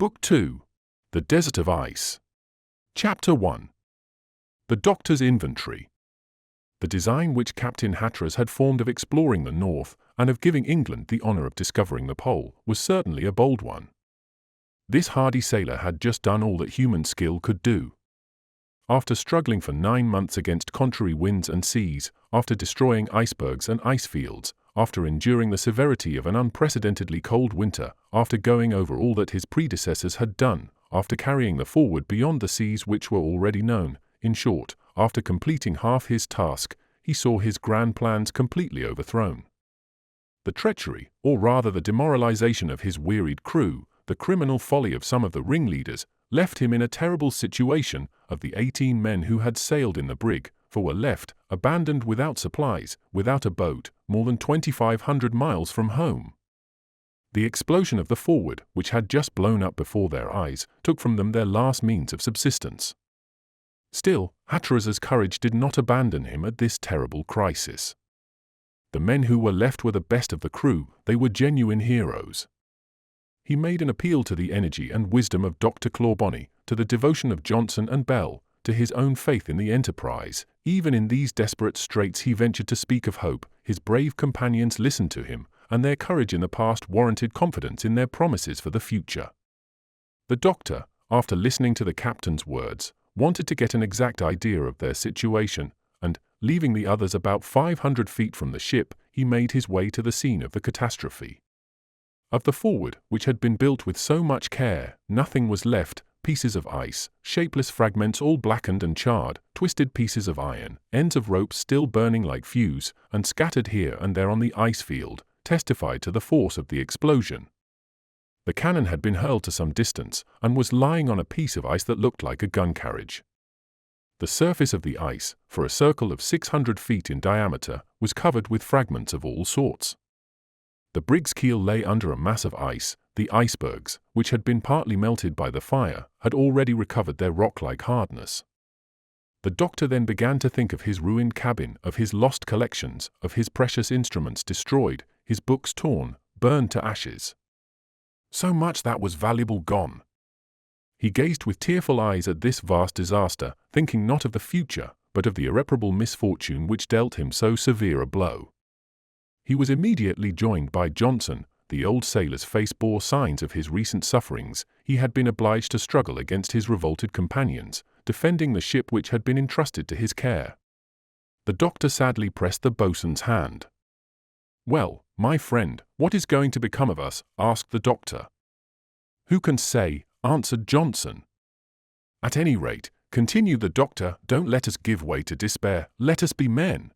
Book 2. The Desert of Ice. Chapter 1. The Doctor's Inventory. The design which Captain Hatteras had formed of exploring the North and of giving England the honour of discovering the Pole was certainly a bold one. This hardy sailor had just done all that human skill could do. After struggling for 9 months against contrary winds and seas, after destroying icebergs and ice fields, after enduring the severity of an unprecedentedly cold winter, after going over all that his predecessors had done, after carrying the Forward beyond the seas which were already known, in short, after completing half his task, he saw his grand plans completely overthrown. The treachery, or rather the demoralization of his wearied crew, the criminal folly of some of the ringleaders, left him in a terrible situation. Of the 18 men who had sailed in the brig, 4 were left, abandoned without supplies, without a boat, more than 2,500 miles from home. The explosion of the Forward, which had just blown up before their eyes, took from them their last means of subsistence. Still, Hatteras's courage did not abandon him at this terrible crisis. The men who were left were the best of the crew, they were genuine heroes. He made an appeal to the energy and wisdom of Dr. Clawbonny, to the devotion of Johnson and Bell, to his own faith in the enterprise. Even in these desperate straits he ventured to speak of hope. His brave companions listened to him, and their courage in the past warranted confidence in their promises for the future. The Doctor, after listening to the captain's words, wanted to get an exact idea of their situation, and, leaving the others about 500 feet from the ship, he made his way to the scene of the catastrophe. Of the Forward, which had been built with so much care, nothing was left: pieces of ice, shapeless fragments all blackened and charred, twisted pieces of iron, ends of ropes still burning like fuse, and scattered here and there on the ice field, testified to the force of the explosion. The cannon had been hurled to some distance, and was lying on a piece of ice that looked like a gun carriage. The surface of the ice, for a circle of 600 feet in diameter, was covered with fragments of all sorts. The brig's keel lay under a mass of ice. The icebergs, which had been partly melted by the fire, had already recovered their rock-like hardness. The Doctor then began to think of his ruined cabin, of his lost collections, of his precious instruments destroyed, his books torn, burned to ashes. So much that was valuable gone. He gazed with tearful eyes at this vast disaster, thinking not of the future, but of the irreparable misfortune which dealt him so severe a blow. He was immediately joined by Johnson. The old sailor's face bore signs of his recent sufferings. He had been obliged to struggle against his revolted companions, defending the ship which had been entrusted to his care. The Doctor sadly pressed the boatswain's hand. "Well, my friend, what is going to become of us?" asked the Doctor. "Who can say?" answered Johnson. "At any rate," continued the Doctor, "don't let us give way to despair, let us be men."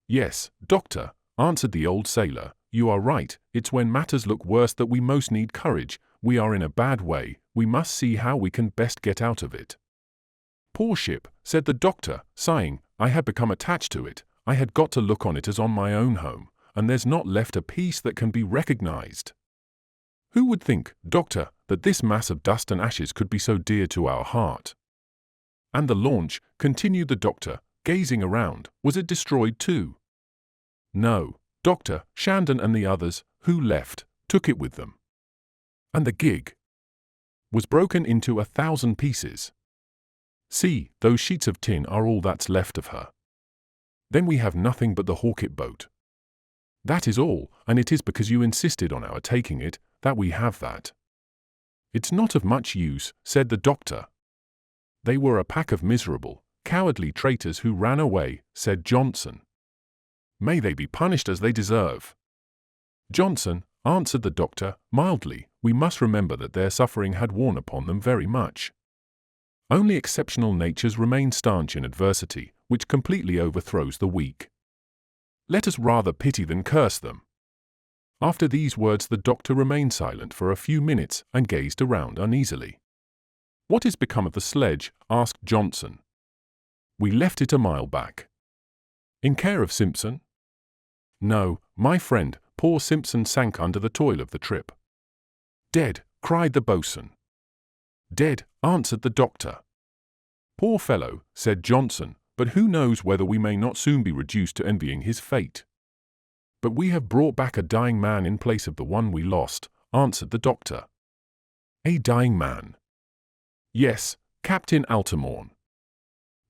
"Yes, Doctor," answered the old sailor, "you are right. It's when matters look worse that we most need courage. We are in a bad way. We must see how we can best get out of it." "Poor ship," said the Doctor, sighing. "I had become attached to it. I had got to look on it as on my own home, and there's not left a piece that can be recognized. Who would think, Doctor, that this mass of dust and ashes could be so dear to our heart? And the launch," continued the Doctor, gazing around, "was it destroyed too?" "No, Doctor, Shandon and the others, who left, took it with them." "And the gig?" "Was broken into 1,000 pieces. See, those sheets of tin are all that's left of her. Then we have nothing but the Hawkett boat. That is all, and it is because you insisted on our taking it, that we have that." "It's not of much use," said the Doctor. "They were a pack of miserable, cowardly traitors who ran away," said Johnson. "May they be punished as they deserve." "Johnson," answered the Doctor, mildly, "we must remember that their suffering had worn upon them very much. Only exceptional natures remain stanch in adversity, which completely overthrows the weak. Let us rather pity than curse them." After these words the Doctor remained silent for a few minutes and gazed around uneasily. "What is become of the sledge?" asked Johnson. "We left it a mile back." "In care of Simpson?" "No, my friend, poor Simpson sank under the toil of the trip." "Dead?" cried the boatswain. "Dead," answered the Doctor. "Poor fellow," said Johnson, "but who knows whether we may not soon be reduced to envying his fate?" "But we have brought back a dying man in place of the one we lost," answered the Doctor. A dying man. Yes, Captain Altamont.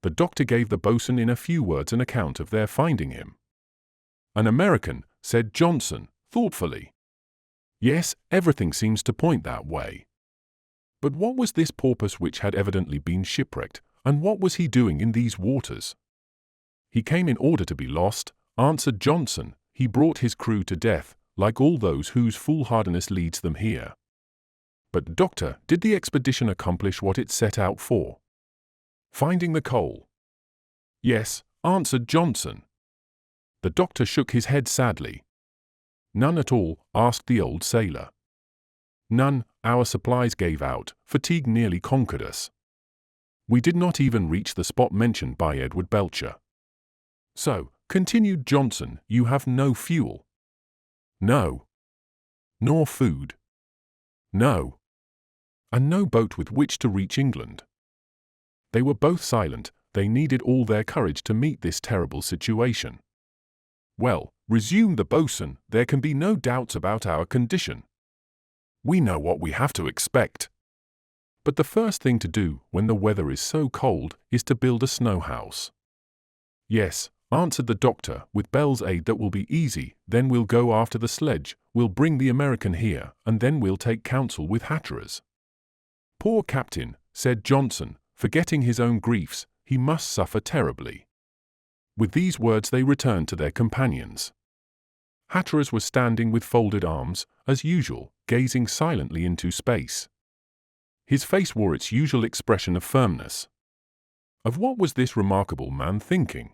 The doctor gave the boatswain in a few words an account of their finding him. An American, said Johnson, thoughtfully. Yes, everything seems to point that way. But what was this porpoise which had evidently been shipwrecked, and what was he doing in these waters? He came in order to be lost, answered Johnson. He brought his crew to death, like all those whose foolhardiness leads them here. But, doctor, did the expedition accomplish what it set out for? Finding the coal. Yes, answered Johnson. The doctor shook his head sadly. None at all, asked the old sailor. None, our supplies gave out, fatigue nearly conquered us. We did not even reach the spot mentioned by Edward Belcher. So, continued Johnson, you have no fuel? No. Nor food? No. And no boat with which to reach England? They were both silent. They needed all their courage to meet this terrible situation. Well, resumed the boatswain, there can be no doubts about our condition. We know what we have to expect. But the first thing to do, when the weather is so cold, is to build a snow house. Yes, answered the doctor, with Bell's aid that will be easy. Then we'll go after the sledge, we'll bring the American here, and then we'll take counsel with Hatteras. Poor captain, said Johnson, forgetting his own griefs, he must suffer terribly. With these words they returned to their companions. Hatteras was standing with folded arms, as usual, gazing silently into space. His face wore its usual expression of firmness. Of what was this remarkable man thinking?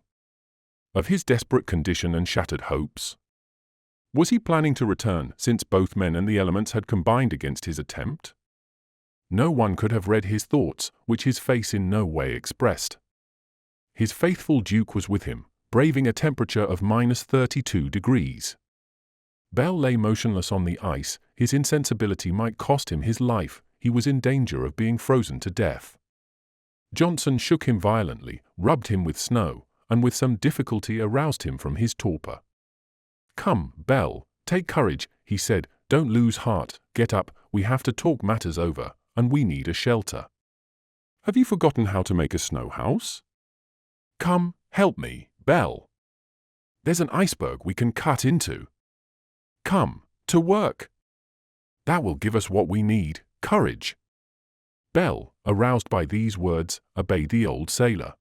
Of his desperate condition and shattered hopes? Was he planning to return, since both men and the elements had combined against his attempt? No one could have read his thoughts, which his face in no way expressed. His faithful Duke was with him, braving a temperature of -32 degrees. Bell lay motionless on the ice. His insensibility might cost him his life. He was in danger of being frozen to death. Johnson shook him violently, rubbed him with snow, and with some difficulty aroused him from his torpor. Come, Bell, take courage, he said, don't lose heart, get up, we have to talk matters over, and we need a shelter. Have you forgotten how to make a snow house? Come, help me, Bell. There's an iceberg we can cut into. Come, to work. That will give us what we need, courage. Bell, aroused by these words, obeyed the old sailor.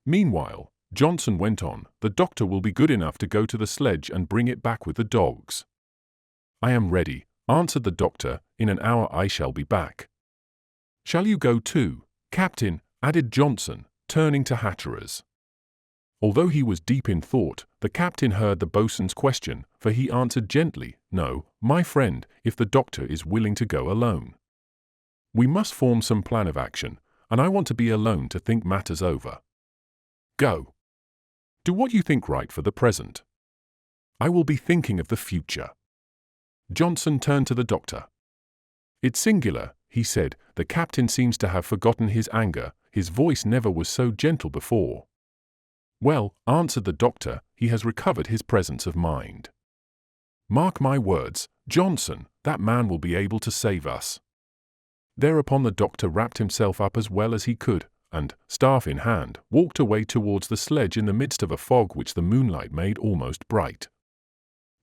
Meanwhile, Johnson went on, the doctor will be good enough to go to the sledge and bring it back with the dogs. I am ready, answered the doctor, in an hour I shall be back. Shall you go too, Captain? Added Johnson, turning to Hatteras. Although he was deep in thought, the captain heard the boatswain's question, for he answered gently, no, my friend, if the doctor is willing to go alone. We must form some plan of action, and I want to be alone to think matters over. Go. Do what you think right for the present. I will be thinking of the future. Johnson turned to the doctor. It's singular, he said, the captain seems to have forgotten his anger, his voice never was so gentle before. Well, answered the doctor, he has recovered his presence of mind. Mark my words, Johnson, that man will be able to save us. Thereupon the doctor wrapped himself up as well as he could, and, staff in hand, walked away towards the sledge in the midst of a fog which the moonlight made almost bright.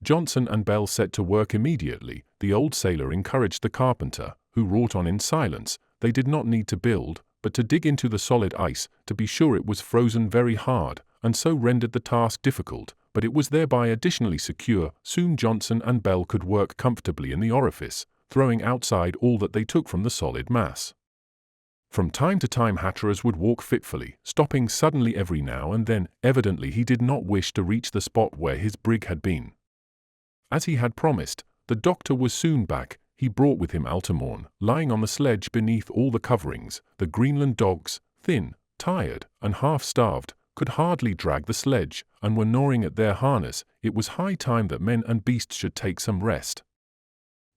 Johnson and Bell set to work immediately. The old sailor encouraged the carpenter, who wrought on in silence. They did not need to build, but to dig into the solid ice, to be sure it was frozen very hard, and so rendered the task difficult, but it was thereby additionally secure. Soon Johnson and Bell could work comfortably in the orifice, throwing outside all that they took from the solid mass. From time to time Hatteras would walk fitfully, stopping suddenly every now and then. Evidently he did not wish to reach the spot where his brig had been. As he had promised, the doctor was soon back. He brought with him Altamont, lying on the sledge beneath all the coverings. The Greenland dogs, thin, tired, and half-starved, could hardly drag the sledge, and were gnawing at their harness. It was high time that men and beasts should take some rest.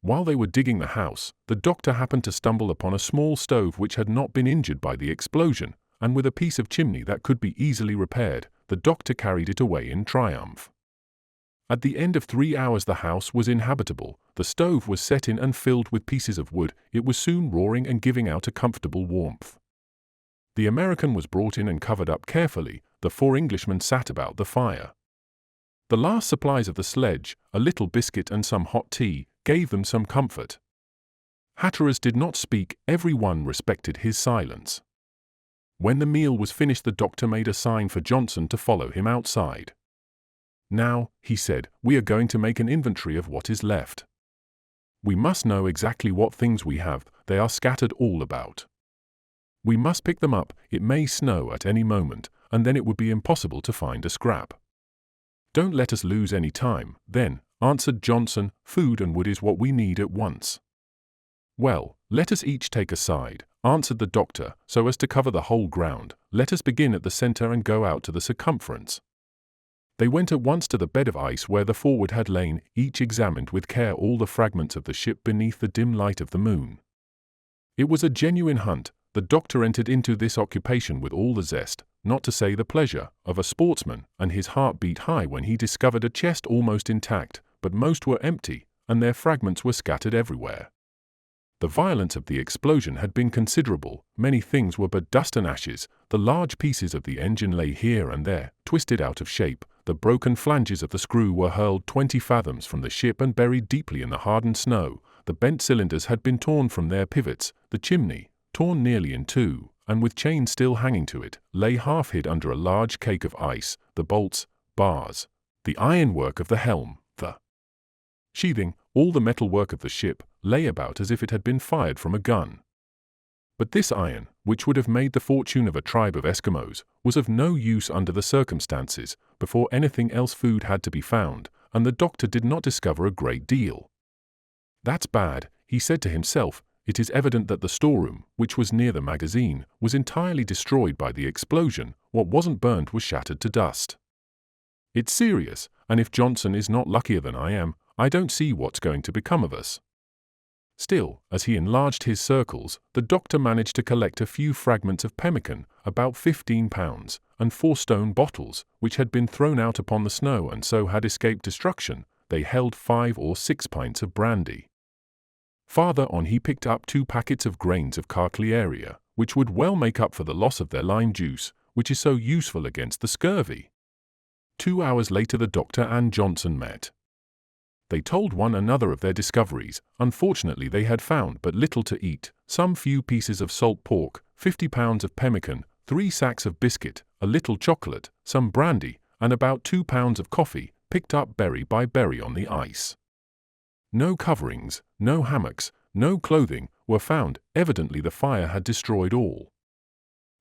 While they were digging the house, the doctor happened to stumble upon a small stove which had not been injured by the explosion, and with a piece of chimney that could be easily repaired, the doctor carried it away in triumph. At the end of 3 hours the house was inhabitable, the stove was set in and filled with pieces of wood, it was soon roaring and giving out a comfortable warmth. The American was brought in and covered up carefully, the 4 Englishmen sat about the fire. The last supplies of the sledge, a little biscuit and some hot tea, gave them some comfort. Hatteras did not speak, every one respected his silence. When the meal was finished the doctor made a sign for Johnson to follow him outside. "Now," he said, "we are going to make an inventory of what is left. We must know exactly what things we have, they are scattered all about. We must pick them up, it may snow at any moment, and then it would be impossible to find a scrap." "Don't let us lose any time, then," answered Johnson, "food and wood is what we need at once." "Well, let us each take a side," answered the doctor, "so as to cover the whole ground. Let us begin at the center and go out to the circumference." They went at once to the bed of ice where the Forward had lain, each examined with care all the fragments of the ship beneath the dim light of the moon. It was a genuine hunt. The doctor entered into this occupation with all the zest, not to say the pleasure, of a sportsman, and his heart beat high when he discovered a chest almost intact, but most were empty, and their fragments were scattered everywhere. The violence of the explosion had been considerable, many things were but dust and ashes, the large pieces of the engine lay here and there, twisted out of shape, the broken flanges of the screw were hurled 20 fathoms from the ship and buried deeply in the hardened snow, the bent cylinders had been torn from their pivots, the chimney, torn nearly in two, and with chains still hanging to it, lay half hid under a large cake of ice, the bolts, bars, the ironwork of the helm, the sheathing, all the metalwork of the ship, lay about as if it had been fired from a gun. But this iron, which would have made the fortune of a tribe of Eskimos, was of no use under the circumstances. Before anything else food had to be found, and the doctor did not discover a great deal. "That's bad," he said to himself. "It is evident that the storeroom, which was near the magazine, was entirely destroyed by the explosion. What wasn't burned was shattered to dust. It's serious, and if Johnson is not luckier than I am, I don't see what's going to become of us." Still, as he enlarged his circles, the doctor managed to collect a few fragments of pemmican, about 15 pounds, and 4 stone bottles, which had been thrown out upon the snow and so had escaped destruction. They held 5 or 6 pints of brandy. Farther on he picked up 2 packets of grains of Carclearia, which would well make up for the loss of their lime juice, which is so useful against the scurvy. 2 hours later the doctor and Johnson met. They told one another of their discoveries. Unfortunately they had found but little to eat, some few pieces of salt pork, 50 pounds of pemmican, 3 sacks of biscuit, a little chocolate, some brandy, and about 2 pounds of coffee, picked up berry by berry on the ice. No coverings, no hammocks, no clothing were found, evidently the fire had destroyed all.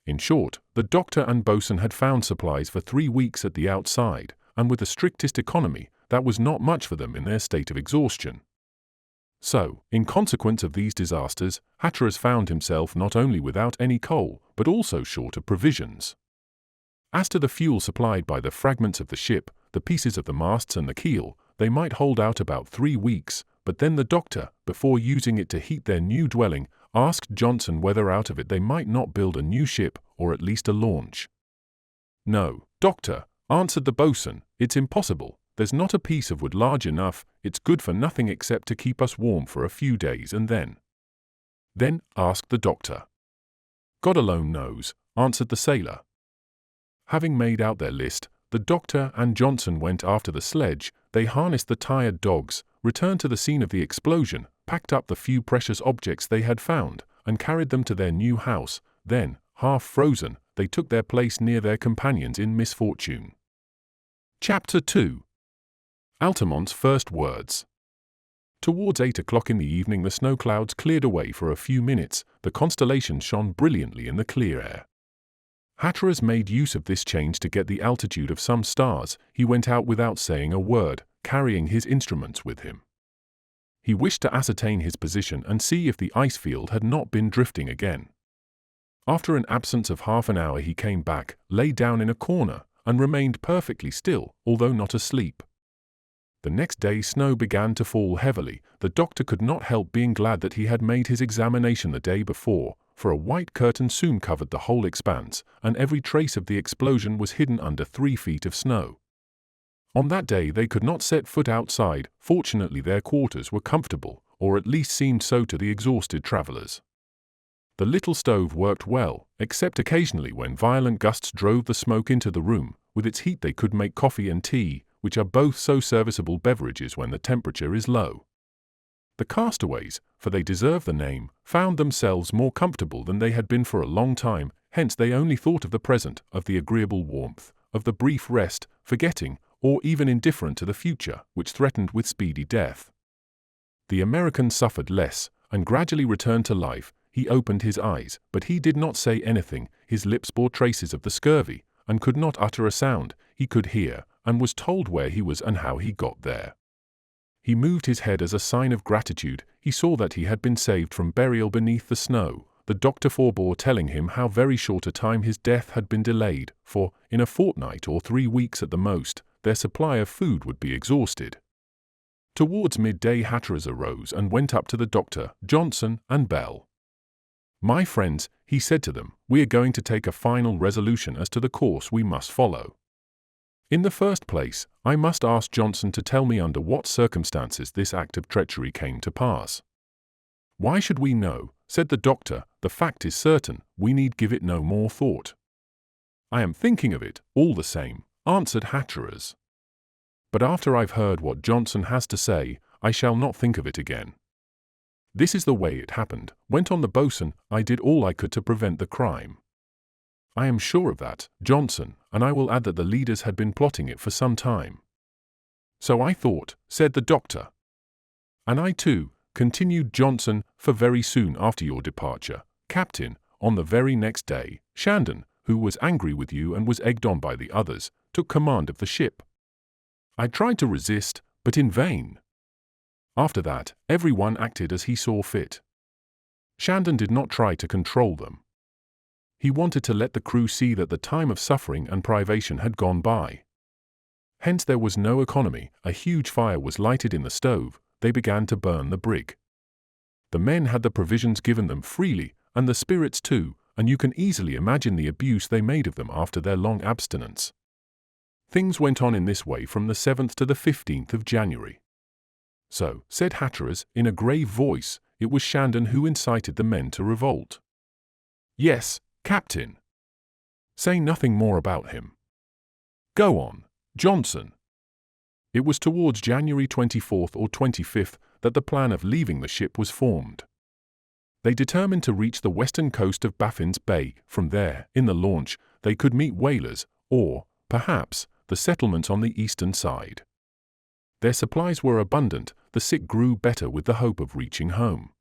In short, the doctor and boatswain had found supplies for 3 weeks at the outside, and with the strictest economy, that was not much for them in their state of exhaustion. So, in consequence of these disasters, Hatteras found himself not only without any coal, but also short of provisions. As to the fuel supplied by the fragments of the ship, the pieces of the masts and the keel, they might hold out about 3 weeks, but then the doctor, before using it to heat their new dwelling, asked Johnson whether out of it they might not build a new ship, or at least a launch. "No, doctor," answered the boatswain, "it's impossible. There's not a piece of wood large enough, it's good for nothing except to keep us warm for a few days and then." "Then?" asked the doctor. "God alone knows," answered the sailor. Having made out their list, the doctor and Johnson went after the sledge, they harnessed the tired dogs, returned to the scene of the explosion, packed up the few precious objects they had found, and carried them to their new house. Then, half frozen, they took their place near their companions in misfortune. Chapter 2. Altamont's First Words. Towards 8 o'clock in the evening the snow clouds cleared away for a few minutes, the constellations shone brilliantly in the clear air. Hatteras made use of this change to get the altitude of some stars. He went out without saying a word, carrying his instruments with him. He wished to ascertain his position and see if the ice field had not been drifting again. After an absence of half an hour he came back, lay down in a corner, and remained perfectly still, although not asleep. The next day snow began to fall heavily. The doctor could not help being glad that he had made his examination the day before, for a white curtain soon covered the whole expanse, and every trace of the explosion was hidden under 3 feet of snow. On that day they could not set foot outside. Fortunately their quarters were comfortable, or at least seemed so to the exhausted travelers. The little stove worked well, except occasionally when violent gusts drove the smoke into the room. With its heat they could make coffee and tea, which are both so serviceable beverages when the temperature is low. The castaways, for they deserve the name, found themselves more comfortable than they had been for a long time, hence they only thought of the present, of the agreeable warmth, of the brief rest, forgetting, or even indifferent to the future, which threatened with speedy death. The American suffered less, and gradually returned to life. He opened his eyes, but he did not say anything. His lips bore traces of the scurvy, and could not utter a sound. He could hear, and was told where he was and how he got there. He moved his head as a sign of gratitude. He saw that he had been saved from burial beneath the snow. The doctor forbore telling him how very short a time his death had been delayed, for, in a fortnight or 3 weeks at the most, their supply of food would be exhausted. Towards midday Hatteras arose and went up to the doctor, Johnson, and Bell. "My friends," he said to them, "we are going to take a final resolution as to the course we must follow. In the first place, I must ask Johnson to tell me under what circumstances this act of treachery came to pass." "Why should we know?" said the doctor. "The fact is certain, we need give it no more thought." "I am thinking of it, all the same," answered Hatteras. "But after I've heard what Johnson has to say, I shall not think of it again. This is the way it happened," went on the boatswain. "I did all I could to prevent the crime." "I am sure of that, Johnson, and I will add that the leaders had been plotting it for some time." "So I thought," said the doctor. "And I too," continued Johnson, "for very soon after your departure, Captain, on the very next day, Shandon, who was angry with you and was egged on by the others, took command of the ship. I tried to resist, but in vain. After that, everyone acted as he saw fit. Shandon did not try to control them. He wanted to let the crew see that the time of suffering and privation had gone by. Hence there was no economy. A huge fire was lighted in the stove. They began to burn the brig. The men had the provisions given them freely, and the spirits too, and you can easily imagine the abuse they made of them after their long abstinence. Things went on in this way from the 7th to the 15th of January. "So," said Hatteras, in a grave voice, "it was Shandon who incited the men to revolt." "Yes, Captain." "Say nothing more about him." "Go on, Johnson." "It was towards January 24th or 25th that the plan of leaving the ship was formed. They determined to reach the western coast of Baffin's Bay. From there, in the launch, they could meet whalers, or, perhaps, the settlements on the eastern side. Their supplies were abundant. The sick grew better with the hope of reaching home.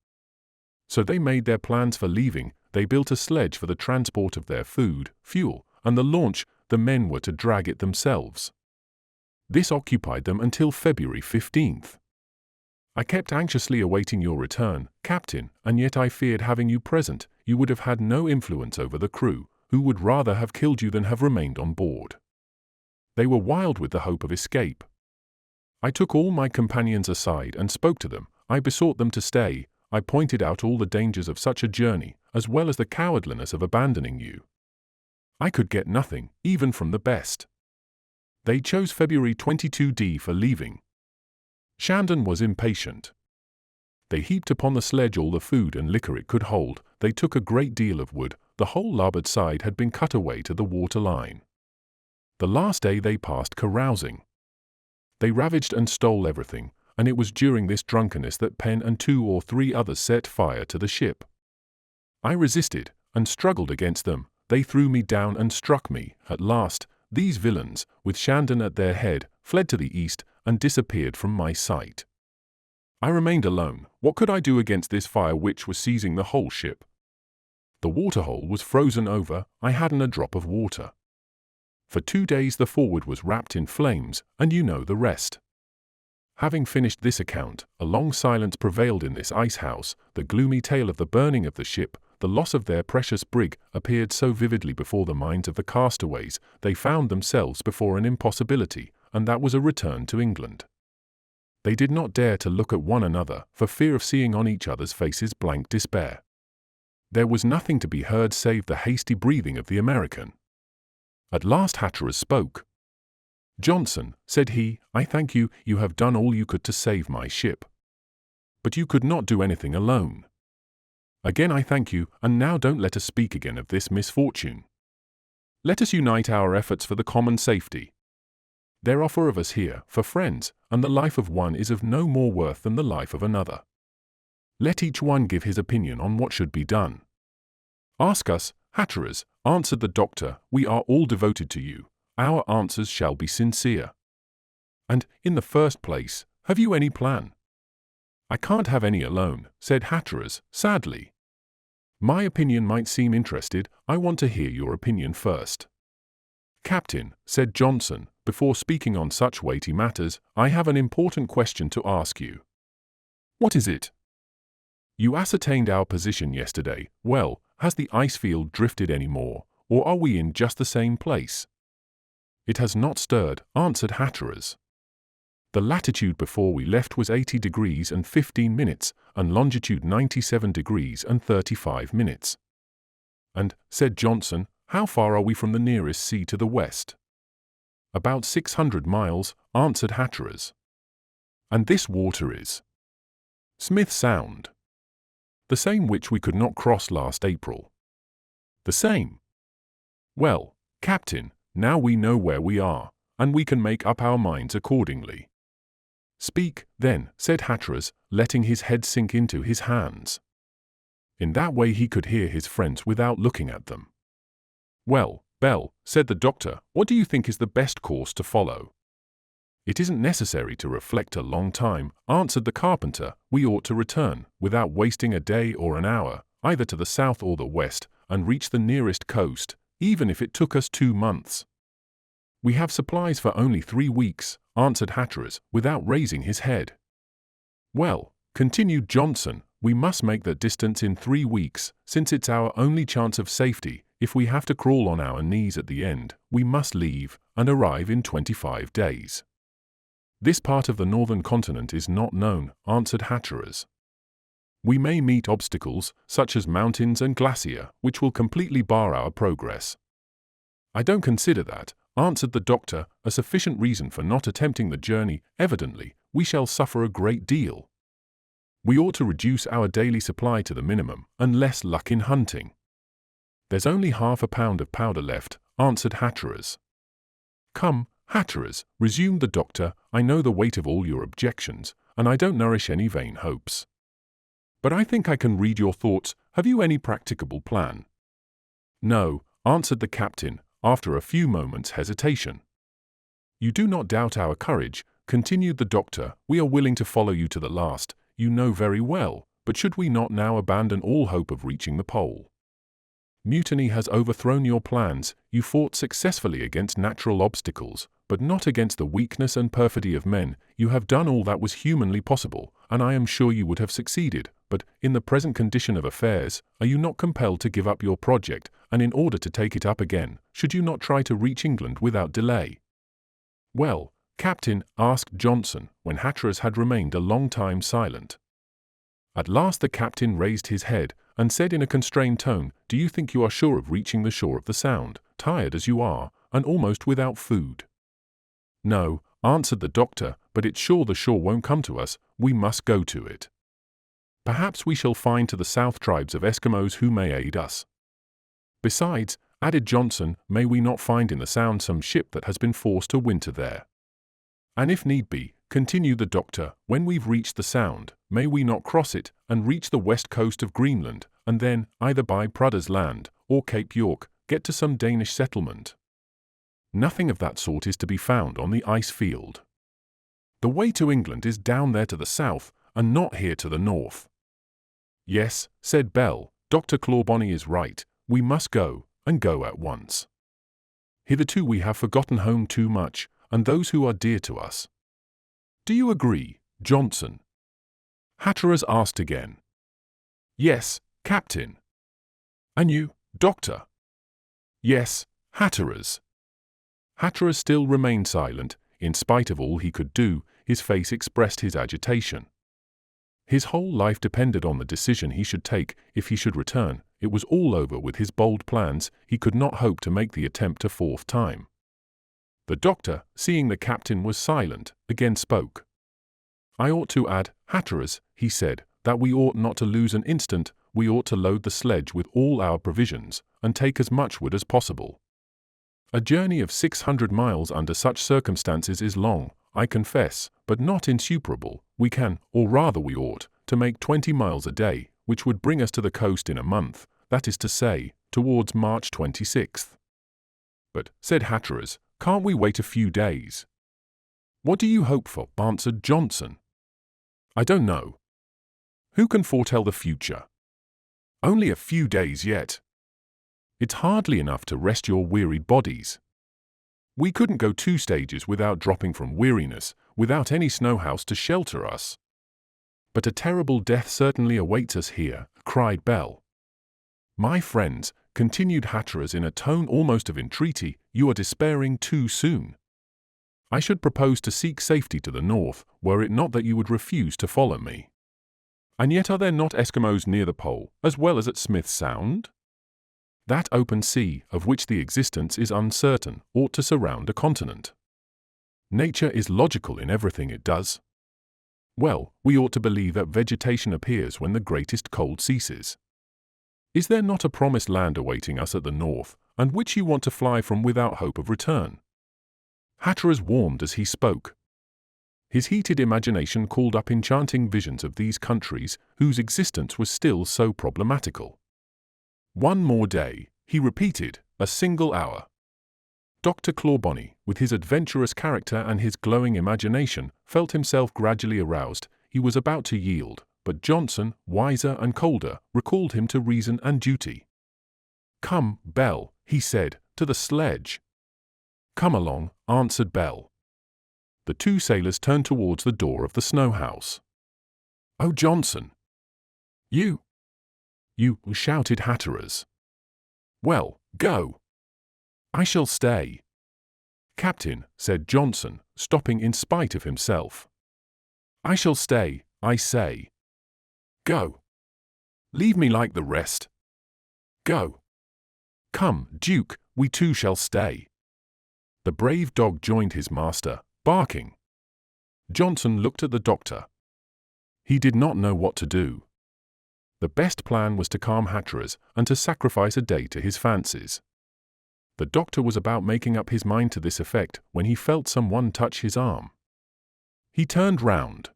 So they made their plans for leaving. They built a sledge for the transport of their food, fuel, and the launch. The men were to drag it themselves. This occupied them until February 15th. I kept anxiously awaiting your return, Captain, and yet I feared having you present. You would have had no influence over the crew, who would rather have killed you than have remained on board. They were wild with the hope of escape. I took all my companions aside and spoke to them. I besought them to stay. I pointed out all the dangers of such a journey, as well as the cowardliness of abandoning you. I could get nothing, even from the best. They chose February 22d for leaving. Shandon was impatient. They heaped upon the sledge all the food and liquor it could hold. They took a great deal of wood. The whole larboard side had been cut away to the water line. The last day they passed carousing. They ravaged and stole everything, and it was during this drunkenness that Penn and 2 or 3 others set fire to the ship. I resisted, and struggled against them. They threw me down and struck me. At last, these villains, with Shandon at their head, fled to the east, and disappeared from my sight. I remained alone. What could I do against this fire which was seizing the whole ship? The waterhole was frozen over. I hadn't a drop of water. For 2 days the forward was wrapped in flames, and you know the rest. Having finished this account, a long silence prevailed in this ice-house. The gloomy tale of the burning of the ship, the loss of their precious brig, appeared so vividly before the minds of the castaways. They found themselves before an impossibility, and that was a return to England. They did not dare to look at one another, for fear of seeing on each other's faces blank despair. There was nothing to be heard save the hasty breathing of the American. At last Hatteras spoke. Johnson, said he, I thank you, you have done all you could to save my ship. But you could not do anything alone. Again I thank you, and now don't let us speak again of this misfortune. Let us unite our efforts for the common safety. There are 4 of us here, for friends, and the life of one is of no more worth than the life of another. Let each one give his opinion on what should be done. Ask us, Hatteras, answered the doctor, we are all devoted to you. Our answers shall be sincere. And, in the first place, have you any plan? I can't have any alone, said Hatteras, sadly. My opinion might seem interested, I want to hear your opinion first. Captain, said Johnson, before speaking on such weighty matters, I have an important question to ask you. What is it? You ascertained our position yesterday. Well, has the ice field drifted any more, or are we in just the same place? It has not stirred, answered Hatteras. The latitude before we left was 80 degrees and 15 minutes, and longitude 97 degrees and 35 minutes. And, said Johnson, how far are we from the nearest sea to the west? About 600 miles, answered Hatteras. And this water is Smith Sound. The same which we could not cross last April. The same. Well, Captain, now we know where we are, and we can make up our minds accordingly. Speak, then, said Hatteras, letting his head sink into his hands. In that way he could hear his friends without looking at them. Well, Bell, said the doctor, what do you think is the best course to follow? It isn't necessary to reflect a long time, answered the carpenter. We ought to return, without wasting a day or an hour, either to the south or the west, and reach the nearest coast, even if it took us 2 months. We have supplies for only 3 weeks, answered Hatteras, without raising his head. Well, continued Johnson, we must make that distance in 3 weeks, since it's our only chance of safety. If we have to crawl on our knees at the end, we must leave, and arrive in 25 days. This part of the northern continent is not known, answered Hatteras. We may meet obstacles, such as mountains and glacier, which will completely bar our progress. I don't consider that, answered the doctor, a sufficient reason for not attempting the journey. Evidently, we shall suffer a great deal. We ought to reduce our daily supply to the minimum, and less luck in hunting. There's only half a pound of powder left, answered Hatteras. Come, Hatteras, resumed the doctor, I know the weight of all your objections, and I don't nourish any vain hopes. But I think I can read your thoughts. Have you any practicable plan? No, answered the captain, after a few moments' hesitation. You do not doubt our courage, continued the doctor, we are willing to follow you to the last, you know very well, but should we not now abandon all hope of reaching the pole? Mutiny has overthrown your plans, you fought successfully against natural obstacles, but not against the weakness and perfidy of men. You have done all that was humanly possible, and I am sure you would have succeeded, but, in the present condition of affairs, are you not compelled to give up your project, and in order to take it up again, should you not try to reach England without delay? Well, Captain, asked Johnson, when Hatteras had remained a long time silent. At last the captain raised his head, and said in a constrained tone, do you think you are sure of reaching the shore of the Sound, tired as you are, and almost without food? No, answered the doctor, but it's sure the shore won't come to us, we must go to it. Perhaps we shall find to the south tribes of Eskimos who may aid us. Besides, added Johnson, may we not find in the Sound some ship that has been forced to winter there? And if need be, continued the doctor, when we've reached the Sound, may we not cross it, and reach the west coast of Greenland, and then, either by Prudder's Land, or Cape York, get to some Danish settlement? Nothing of that sort is to be found on the ice field. The way to England is down there to the south, and not here to the north. Yes, said Bell, Dr. Clawbonny is right, we must go, and go at once. Hitherto we have forgotten home too much, and those who are dear to us. Do you agree, Johnson? Hatteras asked again. Yes, Captain. And you, Doctor? Yes, Hatteras. Hatteras still remained silent. In spite of all he could do, his face expressed his agitation. His whole life depended on the decision he should take. If he should return, it was all over with his bold plans. He could not hope to make the attempt a 4th time. The doctor, seeing the captain was silent, again spoke. "I ought to add, Hatteras," he said, "that we ought not to lose an instant. We ought to load the sledge with all our provisions, and take as much wood as possible. A journey of 600 miles under such circumstances is long, I confess, but not insuperable. We can, or rather we ought, to make 20 miles a day, which would bring us to the coast in a month, that is to say, towards March 26th. "But," said Hatteras, "can't we wait a few days?" "What do you hope for?" answered Johnson. "I don't know. Who can foretell the future? Only a few days yet. It's hardly enough to rest your wearied bodies. We couldn't go 2 stages without dropping from weariness, without any snow house to shelter us." "But a terrible death certainly awaits us here," cried Bell. "My friends," continued Hatteras in a tone almost of entreaty, "you are despairing too soon. I should propose to seek safety to the north, were it not that you would refuse to follow me. And yet are there not Eskimos near the pole, as well as at Smith's Sound? That open sea, of which the existence is uncertain, ought to surround a continent. Nature is logical in everything it does. Well, we ought to believe that vegetation appears when the greatest cold ceases. Is there not a promised land awaiting us at the north, and which you want to fly from without hope of return?" Hatteras warmed as he spoke. His heated imagination called up enchanting visions of these countries whose existence was still so problematical. "One more day," he repeated, "a single hour." Dr. Clawbonny, with his adventurous character and his glowing imagination, felt himself gradually aroused. He was about to yield, but Johnson, wiser and colder, recalled him to reason and duty. "Come, Bell," he said, "to the sledge." "Come along," answered Bell. The 2 sailors turned towards the door of the snow house. "Oh, Johnson!" You, shouted Hatteras. "Well, go." "I shall stay." "Captain," said Johnson, stopping in spite of himself. "I shall stay, I say." "Go." "Leave me like the rest." "Go." "Come, Duke, we too shall stay." The brave dog joined his master, barking. Johnson looked at the doctor. He did not know what to do. The best plan was to calm Hatteras and to sacrifice a day to his fancies. The doctor was about making up his mind to this effect when he felt someone touch his arm. He turned round.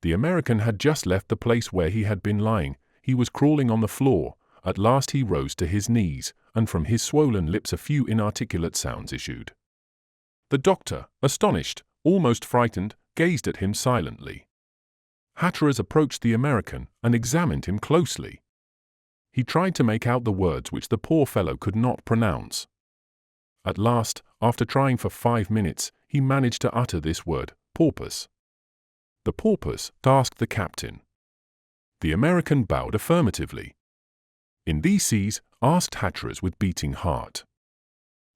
The American had just left the place where he had been lying. He was crawling on the floor. At last he rose to his knees, and from his swollen lips a few inarticulate sounds issued. The doctor, astonished, almost frightened, gazed at him silently. Hatteras approached the American and examined him closely. He tried to make out the words which the poor fellow could not pronounce. At last, after trying for 5 minutes, he managed to utter this word, "porpoise." "The porpoise?" asked the captain. The American bowed affirmatively. "In these seas?" asked Hatteras with beating heart.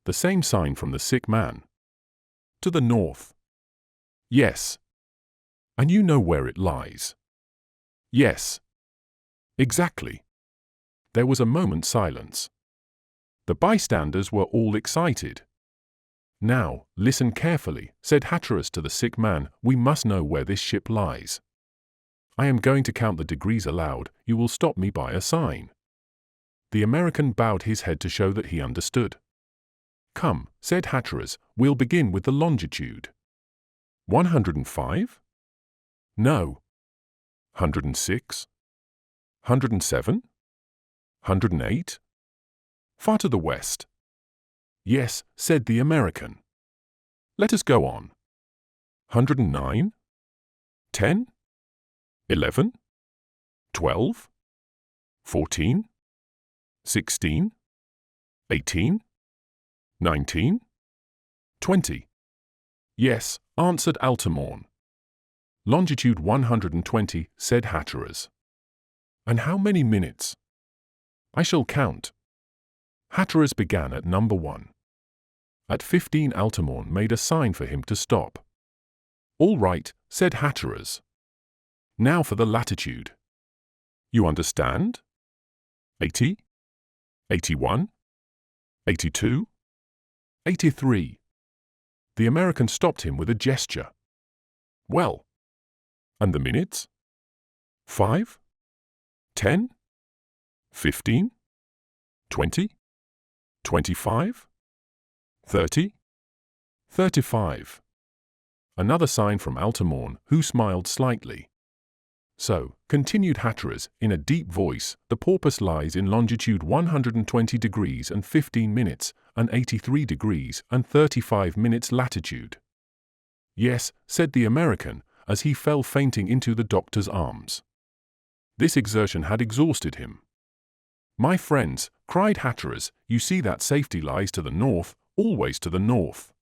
"The same sign from the sick man." "To the north?" "Yes." "And you know where it lies?" "Yes." "Exactly." There was a moment's silence. The bystanders were all excited. "Now, listen carefully," said Hatteras to the sick man. "We must know where this ship lies. I am going to count the degrees aloud. You will stop me by a sign." The American bowed his head to show that he understood. "Come," said Hatteras, "we'll begin with the longitude." 105? No. 106? 107? 108? Far to the west. "Yes," said the American. "Let us go on." 109? 10? 11? 12? 14? 16? 18? 19? 20? "Yes," answered Altamont. "Longitude 120, said Hatteras. "And how many minutes?" "I shall count." Hatteras began at number 1. At 15 Altamont made a sign for him to stop. "All right," said Hatteras. "Now for the latitude. You understand? 80? 81? 82? 83? The American stopped him with a gesture. Well, and the minutes? 5? 10? 15? 20? 25? 30? 35. Another sign from Altamont, who smiled slightly. So, continued Hatteras, in a deep voice, the porpoise lies in longitude 120 degrees and 15 minutes, and 83 degrees and 35 minutes latitude. Yes, said the American, as he fell fainting into the doctor's arms. This exertion had exhausted him. My friends, cried Hatteras, you see that safety lies to the north, always to the north.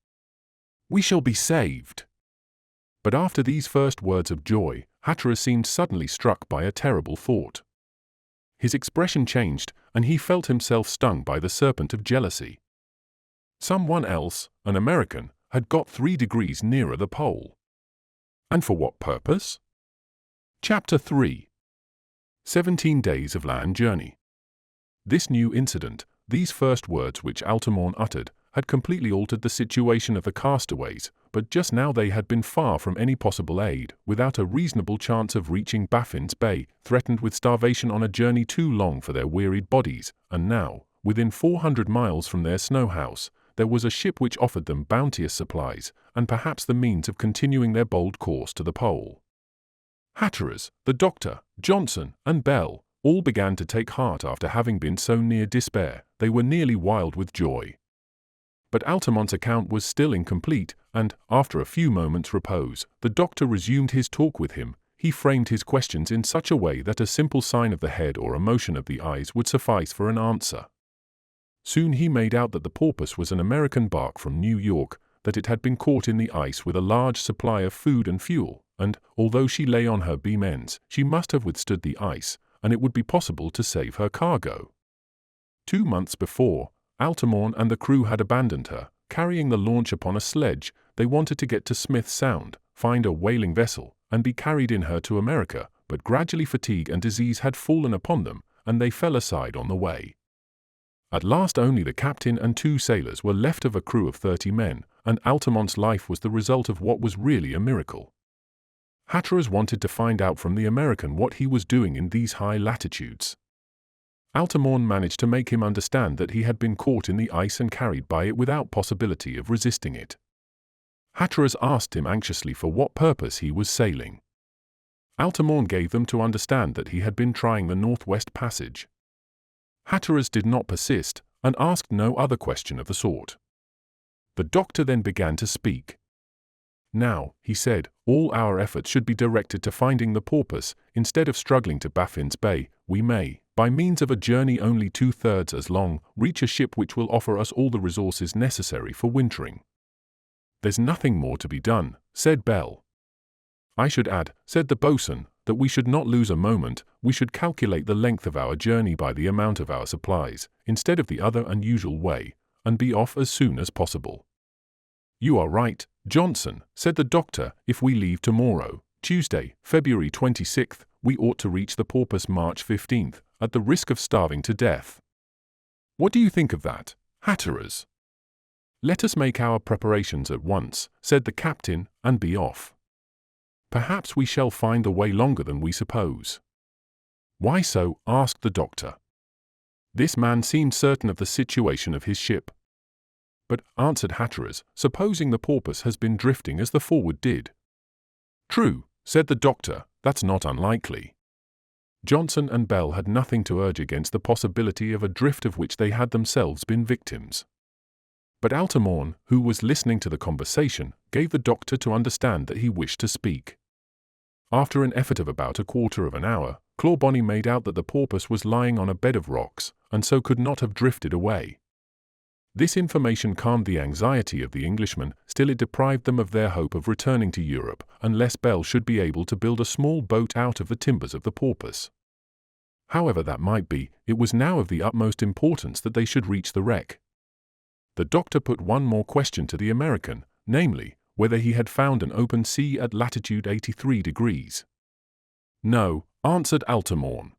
We shall be saved. But after these first words of joy, Hatteras seemed suddenly struck by a terrible thought. His expression changed, and he felt himself stung by the serpent of jealousy. Someone else, an American, had got 3 degrees nearer the pole. And for what purpose? Chapter 3. 17 Days of Land Journey. This new incident, these first words which Altamont uttered, had completely altered the situation of the castaways, but just now they had been far from any possible aid, without a reasonable chance of reaching Baffin's Bay, threatened with starvation on a journey too long for their wearied bodies, and now, within 400 miles from their snow house, there was a ship which offered them bounteous supplies, and perhaps the means of continuing their bold course to the pole. Hatteras, the doctor, Johnson, and Bell, all began to take heart after having been so near despair. They were nearly wild with joy. But Altamont's account was still incomplete, and, after a few moments' repose, the doctor resumed his talk with him. He framed his questions in such a way that a simple sign of the head or a motion of the eyes would suffice for an answer. Soon he made out that the porpoise was an American bark from New York, that it had been caught in the ice with a large supply of food and fuel, and, although she lay on her beam ends, she must have withstood the ice, and it would be possible to save her cargo. 2 months before, Altamont and the crew had abandoned her. Carrying the launch upon a sledge, they wanted to get to Smith Sound, find a whaling vessel, and be carried in her to America, but gradually fatigue and disease had fallen upon them, and they fell aside on the way. At last only the captain and 2 sailors were left of a crew of 30 men, and Altamont's life was the result of what was really a miracle. Hatteras wanted to find out from the American what he was doing in these high latitudes. Altamont managed to make him understand that he had been caught in the ice and carried by it without possibility of resisting it. Hatteras asked him anxiously for what purpose he was sailing. Altamont gave them to understand that he had been trying the Northwest Passage. Hatteras did not persist, and asked no other question of the sort. The doctor then began to speak. Now, he said, all our efforts should be directed to finding the porpoise. Instead of struggling to Baffin's Bay, we may, by means of a journey only 2/3 as long, reach a ship which will offer us all the resources necessary for wintering. There's nothing more to be done, said Bell. I should add, said the boatswain, that we should not lose a moment. We should calculate the length of our journey by the amount of our supplies, instead of the other unusual way, and be off as soon as possible. You are right, Johnson, said the doctor. If we leave tomorrow, Tuesday, February 26th, we ought to reach the porpoise March 15th, at the risk of starving to death. What do you think of that, Hatteras? Let us make our preparations at once, said the captain, and be off. Perhaps we shall find the way longer than we suppose. Why so? Asked the doctor. This man seemed certain of the situation of his ship. But, answered Hatteras, supposing the porpoise has been drifting as the Forward did. True, said the doctor, that's not unlikely. Johnson and Bell had nothing to urge against the possibility of a drift of which they had themselves been victims. But Altamont, who was listening to the conversation, gave the doctor to understand that he wished to speak. After an effort of about a quarter of an hour, Clawbonny made out that the porpoise was lying on a bed of rocks, and so could not have drifted away. This information calmed the anxiety of the Englishmen, still it deprived them of their hope of returning to Europe, unless Bell should be able to build a small boat out of the timbers of the porpoise. However that might be, it was now of the utmost importance that they should reach the wreck. The doctor put one more question to the American, namely, whether he had found an open sea at latitude 83 degrees. No, answered Altamont.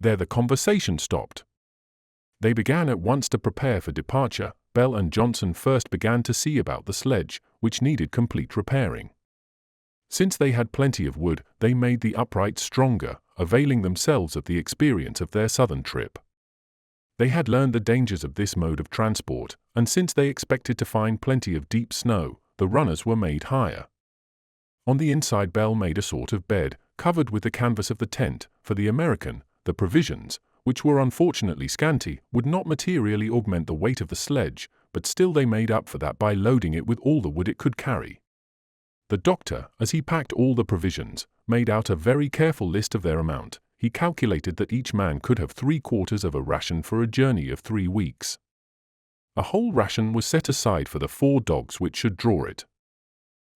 There the conversation stopped. They began at once to prepare for departure, Bell and Johnson first began to see about the sledge, which needed complete repairing. Since they had plenty of wood, they made the uprights stronger, availing themselves of the experience of their southern trip. They had learned the dangers of this mode of transport, and since they expected to find plenty of deep snow, the runners were made higher. On the inside, Bell made a sort of bed, covered with the canvas of the tent, for the American. The provisions, which were unfortunately scanty, would not materially augment the weight of the sledge, but still they made up for that by loading it with all the wood it could carry. The doctor, as he packed all the provisions, made out a very careful list of their amount. He calculated that each man could have 3/4 of a ration for a journey of 3 weeks. A whole ration was set aside for the 4 dogs which should draw it.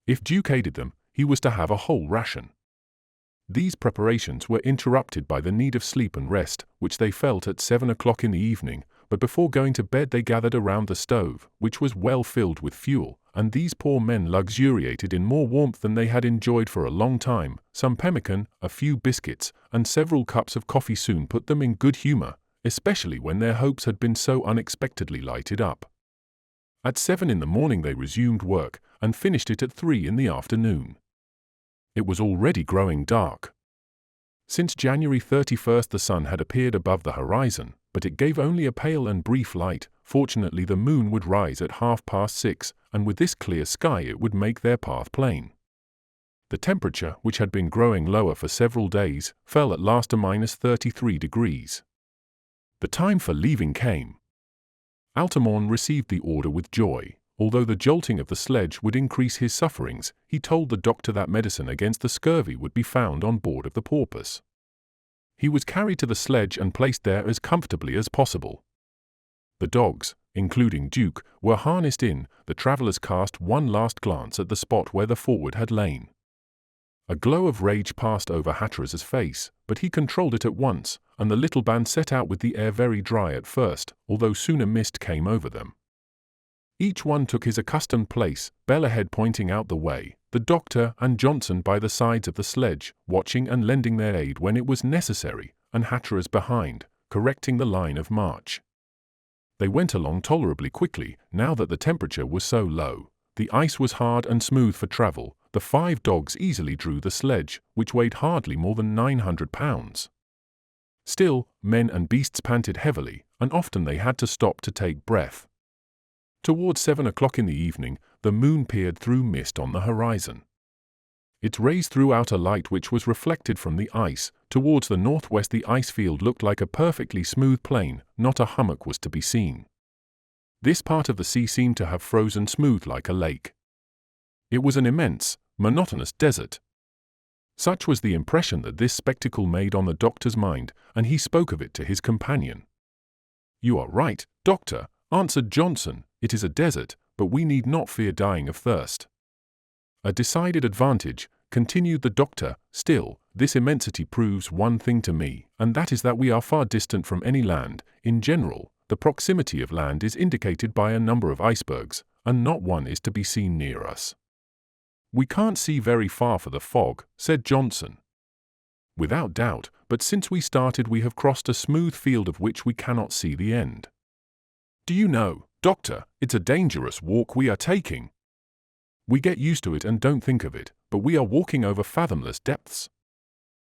If Duke aided them, he was to have a whole ration. These preparations were interrupted by the need of sleep and rest, which they felt at 7 o'clock in the evening, but before going to bed they gathered around the stove, which was well filled with fuel, and these poor men luxuriated in more warmth than they had enjoyed for a long time. Some pemmican, a few biscuits, and several cups of coffee soon put them in good humor, especially when their hopes had been so unexpectedly lighted up. At 7 in the morning they resumed work, and finished it at 3 in the afternoon. It was already growing dark. Since January 31st the sun had appeared above the horizon, but it gave only a pale and brief light. Fortunately the moon would rise at 6:30, and with this clear sky it would make their path plain. The temperature, which had been growing lower for several days, fell at last to -33 degrees. The time for leaving came. Altamont received the order with joy. Although the jolting of the sledge would increase his sufferings, he told the doctor that medicine against the scurvy would be found on board of the Porpoise. He was carried to the sledge and placed there as comfortably as possible. The dogs, including Duke, were harnessed in. The travellers cast one last glance at the spot where the forward had lain. A glow of rage passed over Hatteras's face, but he controlled it at once, and the little band set out with the air very dry at first, although soon a mist came over them. Each one took his accustomed place, Bell ahead pointing out the way, the doctor and Johnson by the sides of the sledge, watching and lending their aid when it was necessary, and Hatteras behind, correcting the line of march. They went along tolerably quickly, now that the temperature was so low. The ice was hard and smooth for travel. The 5 dogs easily drew the sledge, which weighed hardly more than 900 pounds. Still, men and beasts panted heavily, and often they had to stop to take breath. Towards 7 o'clock in the evening, the moon peered through mist on the horizon. Its rays threw out a light which was reflected from the ice. Towards the northwest the ice field looked like a perfectly smooth plain, not a hummock was to be seen. This part of the sea seemed to have frozen smooth like a lake. It was an immense, monotonous desert. Such was the impression that this spectacle made on the doctor's mind, and he spoke of it to his companion. "You are right, doctor," answered Johnson, "it is a desert, but we need not fear dying of thirst." "A decided advantage," continued the doctor. "Still, this immensity proves one thing to me, and that is that we are far distant from any land. In general, the proximity of land is indicated by a number of icebergs, and not one is to be seen near us." "We can't see very far for the fog," said Johnson. "Without doubt, but since we started we have crossed a smooth field of which we cannot see the end. Do you know, doctor, it's a dangerous walk we are taking. We get used to it and don't think of it, but we are walking over fathomless depths."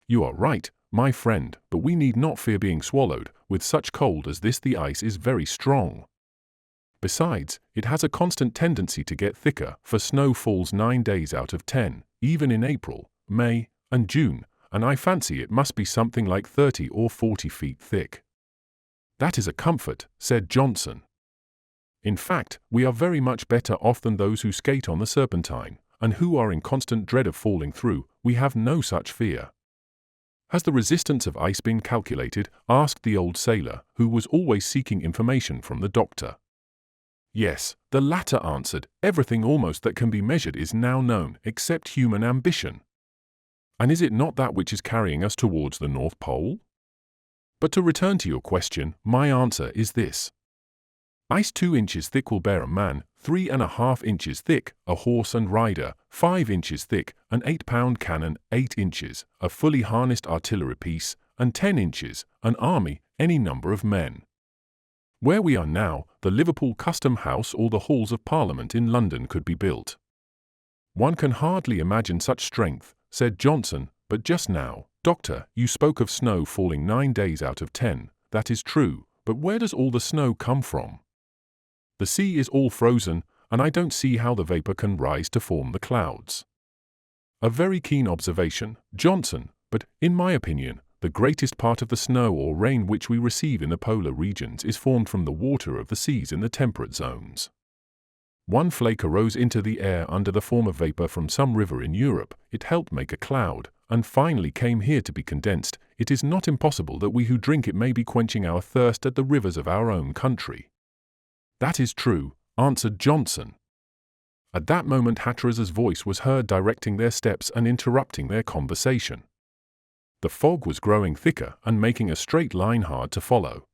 "You are right, my friend, but we need not fear being swallowed. With such cold as this the ice is very strong. Besides, it has a constant tendency to get thicker, for snow falls 9 days out of 10, even in April, May, and June, and I fancy it must be something like 30 or 40 feet thick." "That is a comfort," said Johnson. "In fact, we are very much better off than those who skate on the Serpentine, and who are in constant dread of falling through. We have no such fear." "Has the resistance of ice been calculated?" asked the old sailor, who was always seeking information from the doctor. "Yes," the latter answered, "everything almost that can be measured is now known, except human ambition." "And is it not that which is carrying us towards the North Pole? But to return to your question, my answer is this. Ice 2 inches thick will bear a man, 3½ inches thick, a horse and rider, 5 inches thick, an 8-pound cannon, 8 inches, a fully harnessed artillery piece, and 10 inches, an army, any number of men. Where we are now, the Liverpool Custom House or the Halls of Parliament in London could be built. One can hardly imagine such strength, said Johnson, but just now, Doctor, you spoke of snow falling 9 days out of 10, that is true, but where does all the snow come from? The sea is all frozen, and I don't see how the vapor can rise to form the clouds. A very keen observation, Johnson, but, in my opinion, the greatest part of the snow or rain which we receive in the polar regions is formed from the water of the seas in the temperate zones. One flake arose into the air under the form of vapor from some river in Europe, it helped make a cloud, and finally came here to be condensed. It is not impossible that we who drink it may be quenching our thirst at the rivers of our own country. That is true, answered Johnson. At that moment Hatteras's voice was heard directing their steps and interrupting their conversation. The fog was growing thicker and making a straight line hard to follow.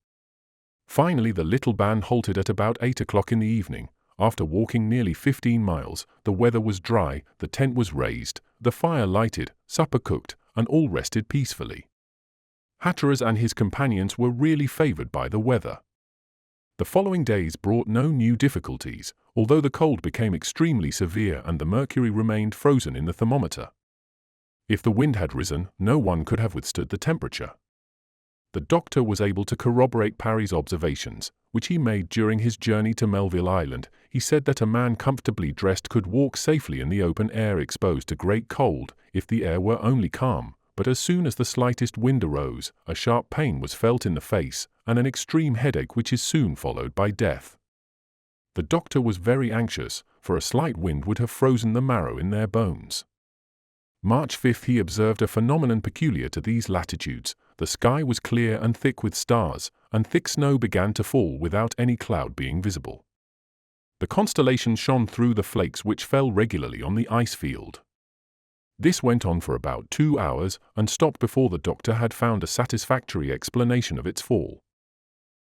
Finally the little band halted at about 8 o'clock in the evening. After walking nearly 15 miles, the weather was dry, the tent was raised, the fire lighted, supper cooked, and all rested peacefully. Hatteras and his companions were really favored by the weather. The following days brought no new difficulties, although the cold became extremely severe and the mercury remained frozen in the thermometer. If the wind had risen, no one could have withstood the temperature. The doctor was able to corroborate Parry's observations, which he made during his journey to Melville Island. He said that a man comfortably dressed could walk safely in the open air exposed to great cold, if the air were only calm, but as soon as the slightest wind arose, a sharp pain was felt in the face, and an extreme headache which is soon followed by death. The doctor was very anxious, for a slight wind would have frozen the marrow in their bones. March 5 he observed a phenomenon peculiar to these latitudes. The sky was clear and thick with stars, and thick snow began to fall without any cloud being visible. The constellations shone through the flakes which fell regularly on the ice field. This went on for about 2 hours, and stopped before the doctor had found a satisfactory explanation of its fall.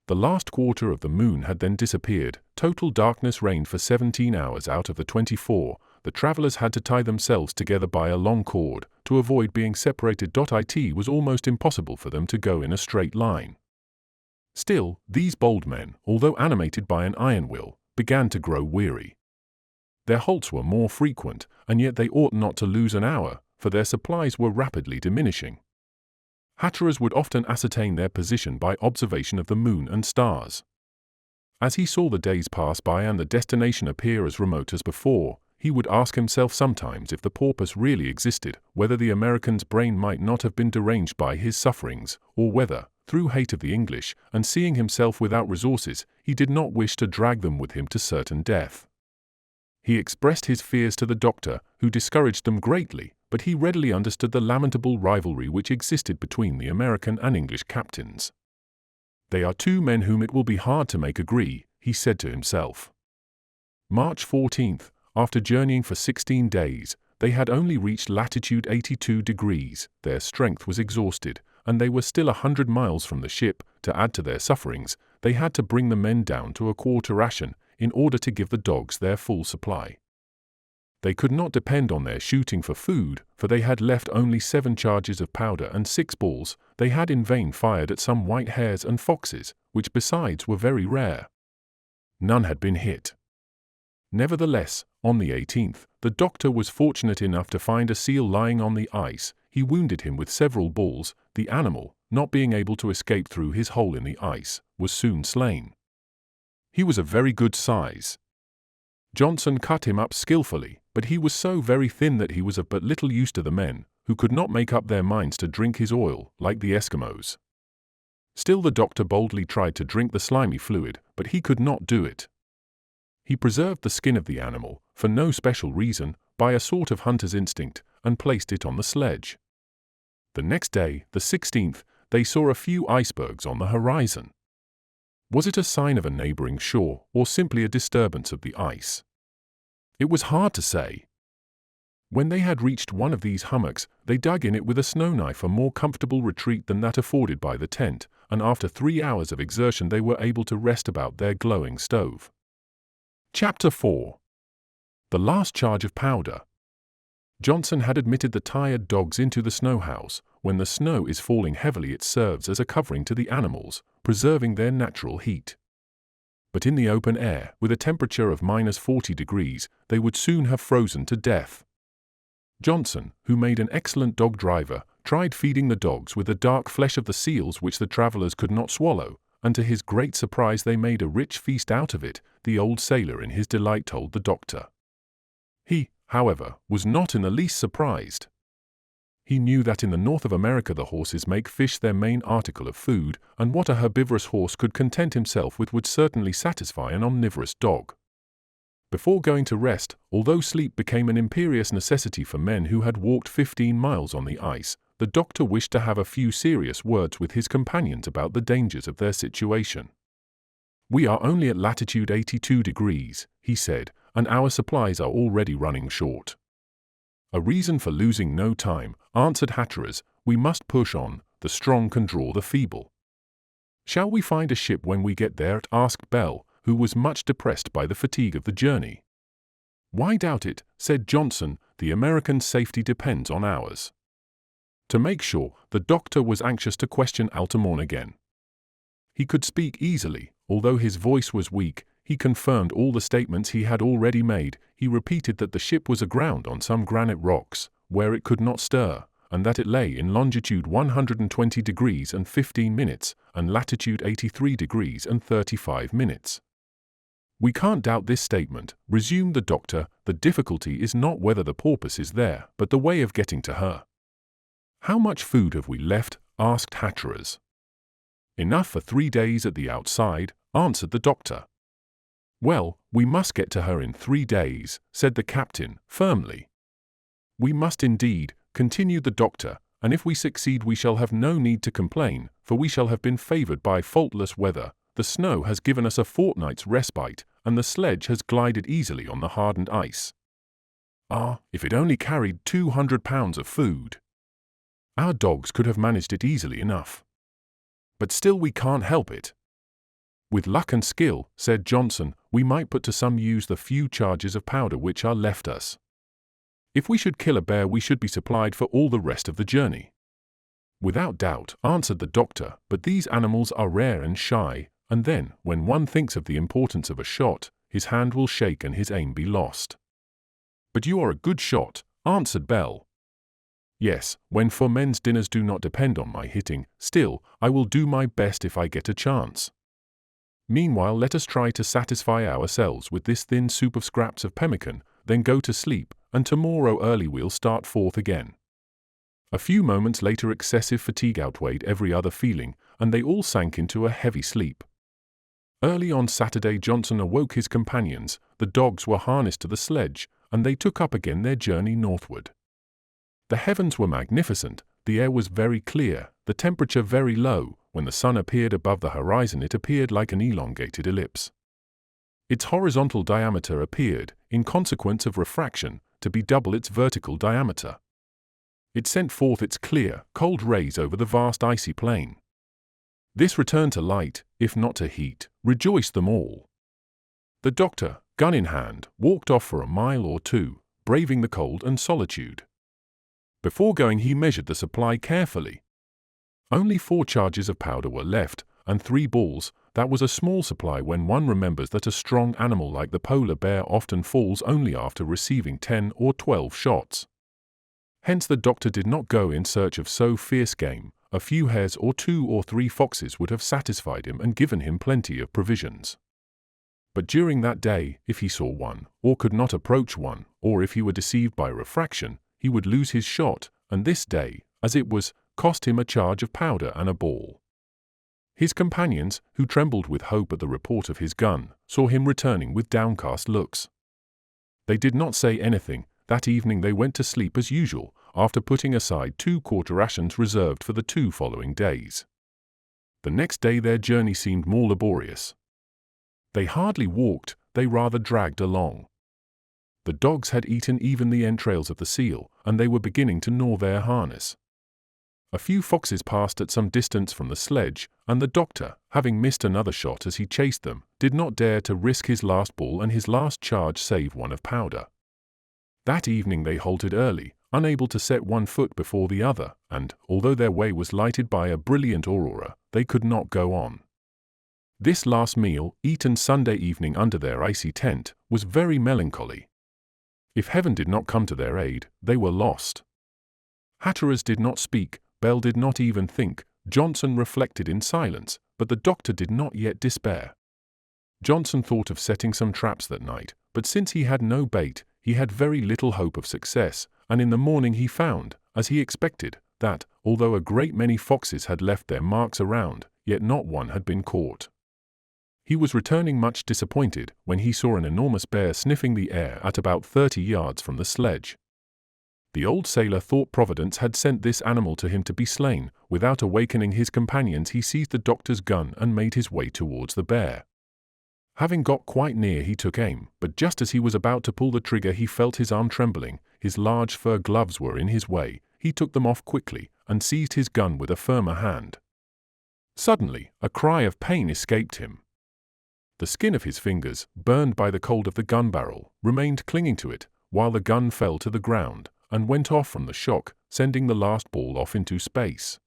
The last quarter of the moon had then disappeared. Total darkness reigned for 17 hours out of the 24. The travellers had to tie themselves together by a long cord. To avoid being separated, it was almost impossible for them to go in a straight line. Still, these bold men, although animated by an iron will, began to grow weary. Their halts were more frequent, and yet they ought not to lose an hour, for their supplies were rapidly diminishing. Hatteras would often ascertain their position by observation of the moon and stars. As he saw the days pass by and the destination appear as remote as before, he would ask himself sometimes if the porpoise really existed, whether the American's brain might not have been deranged by his sufferings, or whether, through hate of the English, and seeing himself without resources, he did not wish to drag them with him to certain death. He expressed his fears to the doctor, who discouraged them greatly, but he readily understood the lamentable rivalry which existed between the American and English captains. They are two men whom it will be hard to make agree, he said to himself. March 14. After journeying for 16 days, they had only reached latitude 82 degrees, their strength was exhausted, and they were still 100 miles from the ship. To add to their sufferings, they had to bring the men down to a quarter ration, in order to give the dogs their full supply. They could not depend on their shooting for food, for they had left only 7 charges of powder and 6 balls. They had in vain fired at some white hares and foxes, which besides were very rare. None had been hit. Nevertheless, on the 18th, the doctor was fortunate enough to find a seal lying on the ice. He wounded him with several balls. The animal, not being able to escape through his hole in the ice, was soon slain. He was a very good size. Johnson cut him up skillfully, but he was so very thin that he was of but little use to the men, who could not make up their minds to drink his oil, like the Eskimos. Still the doctor boldly tried to drink the slimy fluid, but he could not do it. He preserved the skin of the animal, for no special reason, by a sort of hunter's instinct, and placed it on the sledge. The next day, the 16th, they saw a few icebergs on the horizon. Was it a sign of a neighboring shore, or simply a disturbance of the ice? It was hard to say. When they had reached one of these hummocks, they dug in it with a snow knife, a more comfortable retreat than that afforded by the tent, and after 3 hours of exertion they were able to rest about their glowing stove. Chapter 4. The last charge of powder. Johnson had admitted the tired dogs into the snow house. When the snow is falling heavily, it serves as a covering to the animals, preserving their natural heat. but in the open air, with a temperature of -40 degrees, they would soon have frozen to death. Johnson, who made an excellent dog driver, tried feeding the dogs with the dark flesh of the seals which the travellers could not swallow, and to his great surprise they made a rich feast out of it, the old sailor in his delight told the doctor. He, however, was not in the least surprised. He knew that in the north of America the horses make fish their main article of food, and what a herbivorous horse could content himself with would certainly satisfy an omnivorous dog. Before going to rest, although sleep became an imperious necessity for men who had walked 15 miles on the ice, the doctor wished to have a few serious words with his companions about the dangers of their situation. "We are only at latitude 82 degrees, he said, "and our supplies are already running short." "A reason for losing no time," answered Hatteras. "We must push on, the strong can draw the feeble." "Shall we find a ship when we get there?" asked Bell, who was much depressed by the fatigue of the journey. "Why doubt it?" said Johnson. "The American's safety depends on ours." To make sure, the doctor was anxious to question Altamont again. He could speak easily, although his voice was weak. He confirmed all the statements he had already made. He repeated that the ship was aground on some granite rocks, where it could not stir, and that it lay in longitude 120 degrees and 15 minutes, and latitude 83 degrees and 35 minutes. "We can't doubt this statement," resumed the doctor. "The difficulty is not whether the porpoise is there, but the way of getting to her." "How much food have we left?" asked Hatteras. "Enough for 3 days at the outside," answered the doctor. "Well, we must get to her in 3 days," said the captain, firmly. "We must indeed," continued the doctor, "and if we succeed we shall have no need to complain, for we shall have been favored by faultless weather. The snow has given us a fortnight's respite, and the sledge has glided easily on the hardened ice. Ah, if it only carried 200 pounds of food! Our dogs could have managed it easily enough. But still we can't help it." "With luck and skill," said Johnson, "we might put to some use the few charges of powder which are left us. If we should kill a bear we should be supplied for all the rest of the journey." "Without doubt," answered the doctor, "but these animals are rare and shy, and then, when one thinks of the importance of a shot, his hand will shake and his aim be lost." "But you are a good shot," answered Bell. "Yes, when for men's dinners do not depend on my hitting, still, I will do my best if I get a chance. Meanwhile let us try to satisfy ourselves with this thin soup of scraps of pemmican, then go to sleep, and tomorrow early we'll start forth again." A few moments later excessive fatigue outweighed every other feeling, and they all sank into a heavy sleep. Early on Saturday Johnson awoke his companions. The dogs were harnessed to the sledge, and they took up again their journey northward. The heavens were magnificent, the air was very clear, the temperature very low. When the sun appeared above the horizon it appeared like an elongated ellipse. Its horizontal diameter appeared, in consequence of refraction, to be double its vertical diameter. It sent forth its clear, cold rays over the vast icy plain. This return to light, if not to heat, rejoiced them all. The doctor, gun in hand, walked off for a mile or two, braving the cold and solitude. Before going he measured the supply carefully. Only 4 charges of powder were left, and 3 balls. That was a small supply when one remembers that a strong animal like the polar bear often falls only after receiving 10 or 12 shots. Hence the doctor did not go in search of so fierce game. A few hares or 2 or 3 foxes would have satisfied him and given him plenty of provisions. But during that day, if he saw one, or could not approach one, or if he were deceived by refraction, he would lose his shot, and this day, as it was, cost him a charge of powder and a ball. His companions, who trembled with hope at the report of his gun, saw him returning with downcast looks. They did not say anything. That evening they went to sleep as usual, after putting aside 2 quarter rations reserved for the 2 following days. The next day their journey seemed more laborious. They hardly walked, they rather dragged along. The dogs had eaten even the entrails of the seal, and they were beginning to gnaw their harness. A few foxes passed at some distance from the sledge, and the doctor, having missed another shot as he chased them, did not dare to risk his last ball and his last charge save one of powder. That evening they halted early, unable to set one foot before the other, and, although their way was lighted by a brilliant aurora, they could not go on. This last meal, eaten Sunday evening under their icy tent, was very melancholy. If heaven did not come to their aid, they were lost. Hatteras did not speak, Bell did not even think. Johnson reflected in silence, but the doctor did not yet despair. Johnson thought of setting some traps that night, but since he had no bait, he had very little hope of success, and in the morning he found, as he expected, that, although a great many foxes had left their marks around, yet not one had been caught. He was returning much disappointed when he saw an enormous bear sniffing the air at about 30 yards from the sledge. The old sailor thought Providence had sent this animal to him to be slain. Without awakening his companions, he seized the doctor's gun and made his way towards the bear. Having got quite near, he took aim, but just as he was about to pull the trigger, he felt his arm trembling. His large fur gloves were in his way. He took them off quickly and seized his gun with a firmer hand. Suddenly, a cry of pain escaped him. The skin of his fingers, burned by the cold of the gun barrel, remained clinging to it, while the gun fell to the ground and went off from the shock, sending the last ball off into space.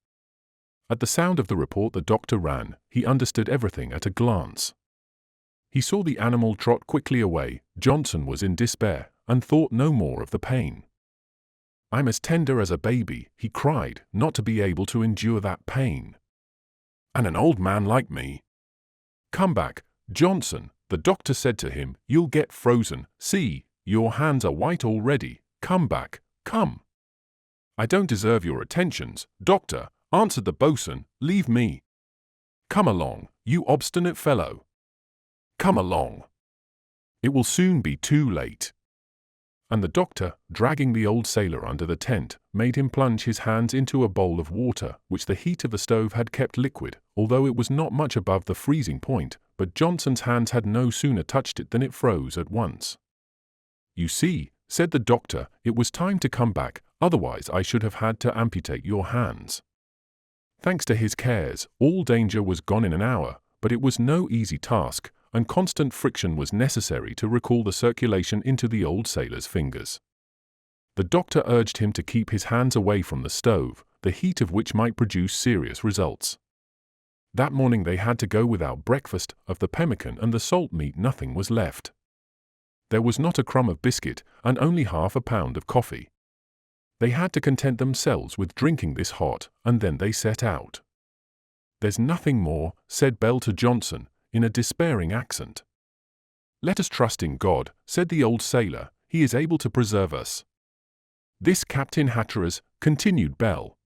At the sound of the report, the doctor ran. He understood everything at a glance. He saw the animal trot quickly away. Johnson was in despair and thought no more of the pain. "I'm as tender as a baby," he cried, "not to be able to endure that pain. And an old man like me." "Come back, Johnson," the doctor said to him. "You'll get frozen. See, your hands are white already. Come back, come." "I don't deserve your attentions, doctor," answered the boatswain. "Leave me." "Come along, you obstinate fellow. Come along. It will soon be too late." And the doctor, dragging the old sailor under the tent, made him plunge his hands into a bowl of water, which the heat of the stove had kept liquid, although it was not much above the freezing point. But Johnson's hands had no sooner touched it than it froze at once. "You see," said the doctor, "it was time to come back, otherwise I should have had to amputate your hands." Thanks to his cares, all danger was gone in an hour, but it was no easy task, and constant friction was necessary to recall the circulation into the old sailor's fingers. The doctor urged him to keep his hands away from the stove, the heat of which might produce serious results. That morning they had to go without breakfast. Of the pemmican and the salt meat nothing was left. There was not a crumb of biscuit, and only half a pound of coffee. They had to content themselves with drinking this hot, and then they set out. "There's nothing more," said Bell to Johnson, in a despairing accent. "Let us trust in God," said the old sailor. "He is able to preserve us." "This Captain Hatteras," continued Bell.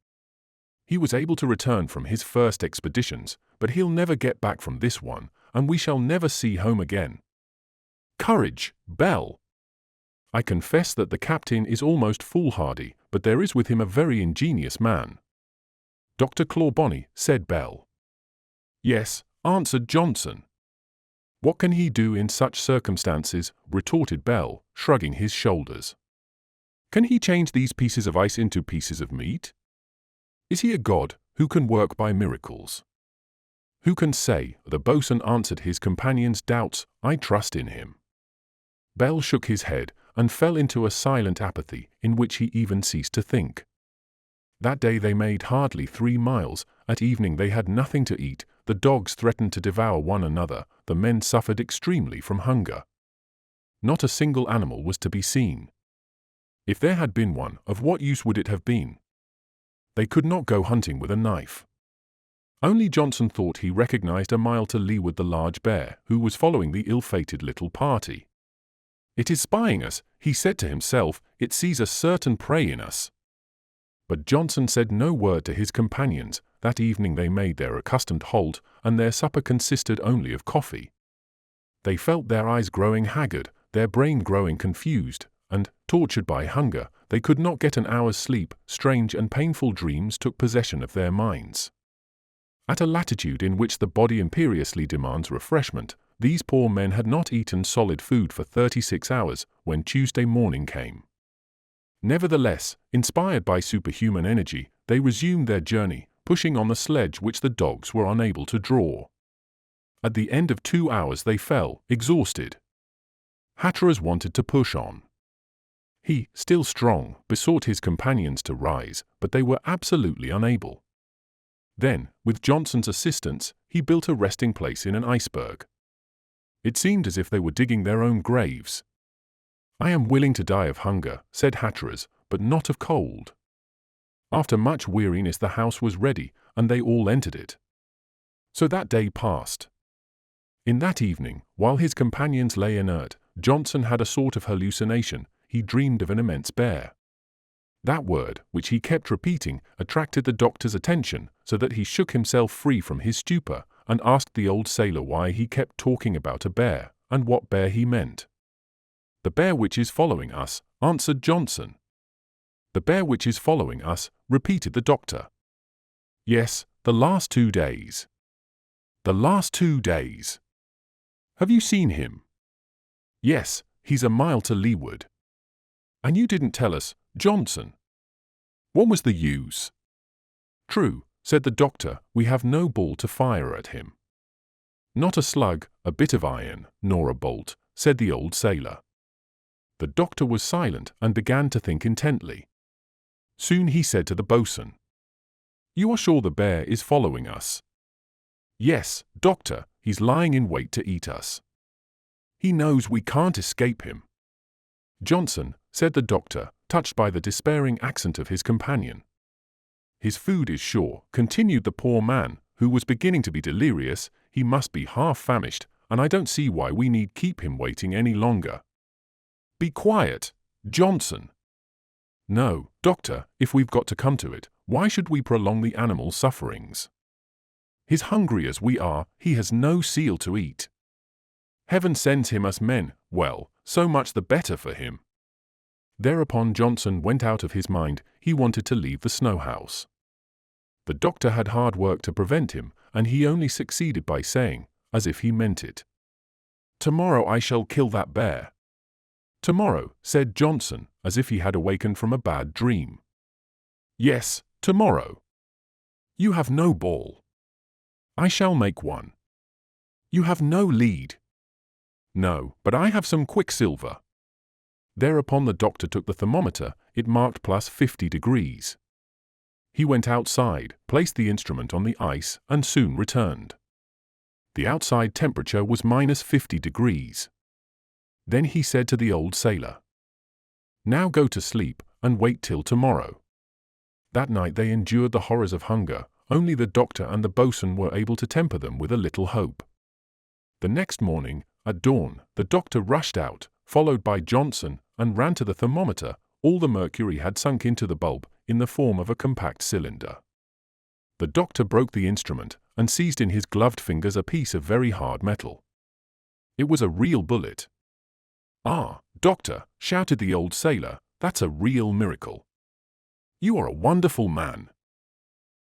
"He was able to return from his first expeditions, but he'll never get back from this one, and we shall never see home again. Courage, Bell! I confess that the captain is almost foolhardy, but there is with him a very ingenious man." "Dr. Clawbonny," said Bell. "Yes," answered Johnson. "What can he do in such circumstances?" retorted Bell, shrugging his shoulders. "Can he change these pieces of ice into pieces of meat? Is he a god who can work by miracles? Who can say?" The boatswain answered his companion's doubts. "I trust in him." Bell shook his head and fell into a silent apathy in which he even ceased to think. That day they made hardly 3 miles. At evening they had nothing to eat. The dogs threatened to devour one another. The men suffered extremely from hunger. Not a single animal was to be seen. If there had been one, of what use would it have been? They could not go hunting with a knife. Only Johnson thought he recognized a mile to leeward the large bear, who was following the ill-fated little party. "It is spying us," he said to himself. "It sees a certain prey in us." But Johnson said no word to his companions. That evening they made their accustomed halt, and their supper consisted only of coffee. They felt their eyes growing haggard, their brain growing confused, and, tortured by hunger, they could not get an hour's sleep. Strange and painful dreams took possession of their minds. At a latitude in which the body imperiously demands refreshment, these poor men had not eaten solid food for 36 hours when Tuesday morning came. Nevertheless, inspired by superhuman energy, they resumed their journey, pushing on the sledge which the dogs were unable to draw. At the end of 2 hours they fell, exhausted. Hatteras wanted to push on. He, still strong, besought his companions to rise, but they were absolutely unable. Then, with Johnson's assistance, he built a resting place in an iceberg. It seemed as if they were digging their own graves. "I am willing to die of hunger," said Hatteras, "but not of cold." After much weariness the house was ready, and they all entered it. So that day passed. In that evening, while his companions lay inert, Johnson had a sort of hallucination. He dreamed of an immense bear. That word, which he kept repeating, attracted the doctor's attention, so that he shook himself free from his stupor, and asked the old sailor why he kept talking about a bear, and what bear he meant. "The bear which is following us," answered Johnson. "The bear which is following us," repeated the doctor. "Yes, the last 2 days." "The last 2 days." "Have you seen him?" "Yes, he's a mile to leeward." "And you didn't tell us, Johnson." "What was the use?" "True," said the doctor, "we have no ball to fire at him." "Not a slug, a bit of iron, nor a bolt," said the old sailor. The doctor was silent and began to think intently. Soon he said to the boatswain, "You are sure the bear is following us?" "Yes, doctor, he's lying in wait to eat us." "He knows we can't escape him." "Johnson," said the doctor, touched by the despairing accent of his companion. "His food is sure," continued the poor man, who was beginning to be delirious. "He must be half famished, and I don't see why we need keep him waiting any longer." "Be quiet, Johnson." "No, doctor, if we've got to come to it, why should we prolong the animal's sufferings? He's hungry as we are, he has no seal to eat. Heaven sends him us men, well, so much the better for him." Thereupon Johnson went out of his mind. He wanted to leave the snow house. The doctor had hard work to prevent him, and he only succeeded by saying, as if he meant it, "Tomorrow I shall kill that bear." "Tomorrow," said Johnson, as if he had awakened from a bad dream. "Yes, tomorrow." "You have no ball." "I shall make one." "You have no lead." "No, but I have some quicksilver." Thereupon the doctor took the thermometer. It marked +50°. He went outside, placed the instrument on the ice, and soon returned. The outside temperature was -50°. Then he said to the old sailor, "Now go to sleep, and wait till tomorrow." That night they endured the horrors of hunger. Only the doctor and the boatswain were able to temper them with a little hope. The next morning, at dawn, the doctor rushed out, followed by Johnson, and ran to the thermometer. All the mercury had sunk into the bulb, in the form of a compact cylinder. The doctor broke the instrument, and seized in his gloved fingers a piece of very hard metal. It was a real bullet. "Ah, doctor," shouted the old sailor, "that's a real miracle. You are a wonderful man."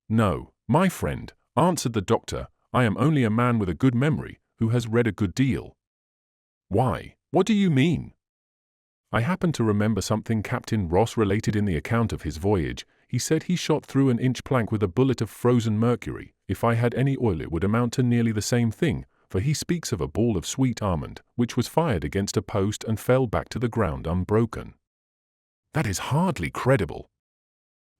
"No, my friend," answered the doctor, "I am only a man with a good memory, who has read a good deal." "Why, what do you mean?" "I happen to remember something Captain Ross related in the account of his voyage. He said he shot through an inch plank with a bullet of frozen mercury. If I had any oil it would amount to nearly the same thing, for he speaks of a ball of sweet almond, which was fired against a post and fell back to the ground unbroken." "That is hardly credible."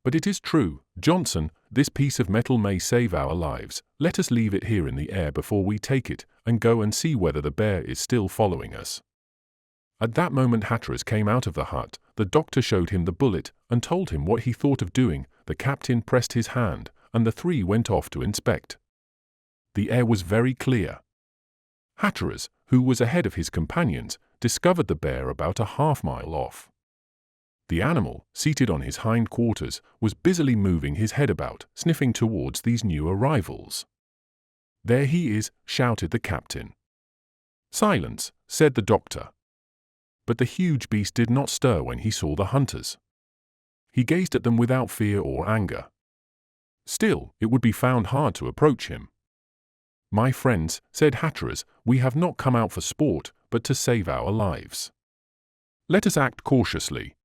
"But it is true, Johnson. This piece of metal may save our lives. Let us leave it here in the air before we take it, and go and see whether the bear is still following us." At that moment Hatteras came out of the hut. The doctor showed him the bullet, and told him what he thought of doing. The captain pressed his hand, and the three went off to inspect. The air was very clear. Hatteras, who was ahead of his companions, discovered the bear about a half-mile off. The animal, seated on his hind quarters, was busily moving his head about, sniffing towards these new arrivals. "There he is," shouted the captain. "Silence," said the doctor. But the huge beast did not stir when he saw the hunters. He gazed at them without fear or anger. Still, it would be found hard to approach him. "My friends," said Hatteras, "we have not come out for sport, but to save our lives. Let us act cautiously."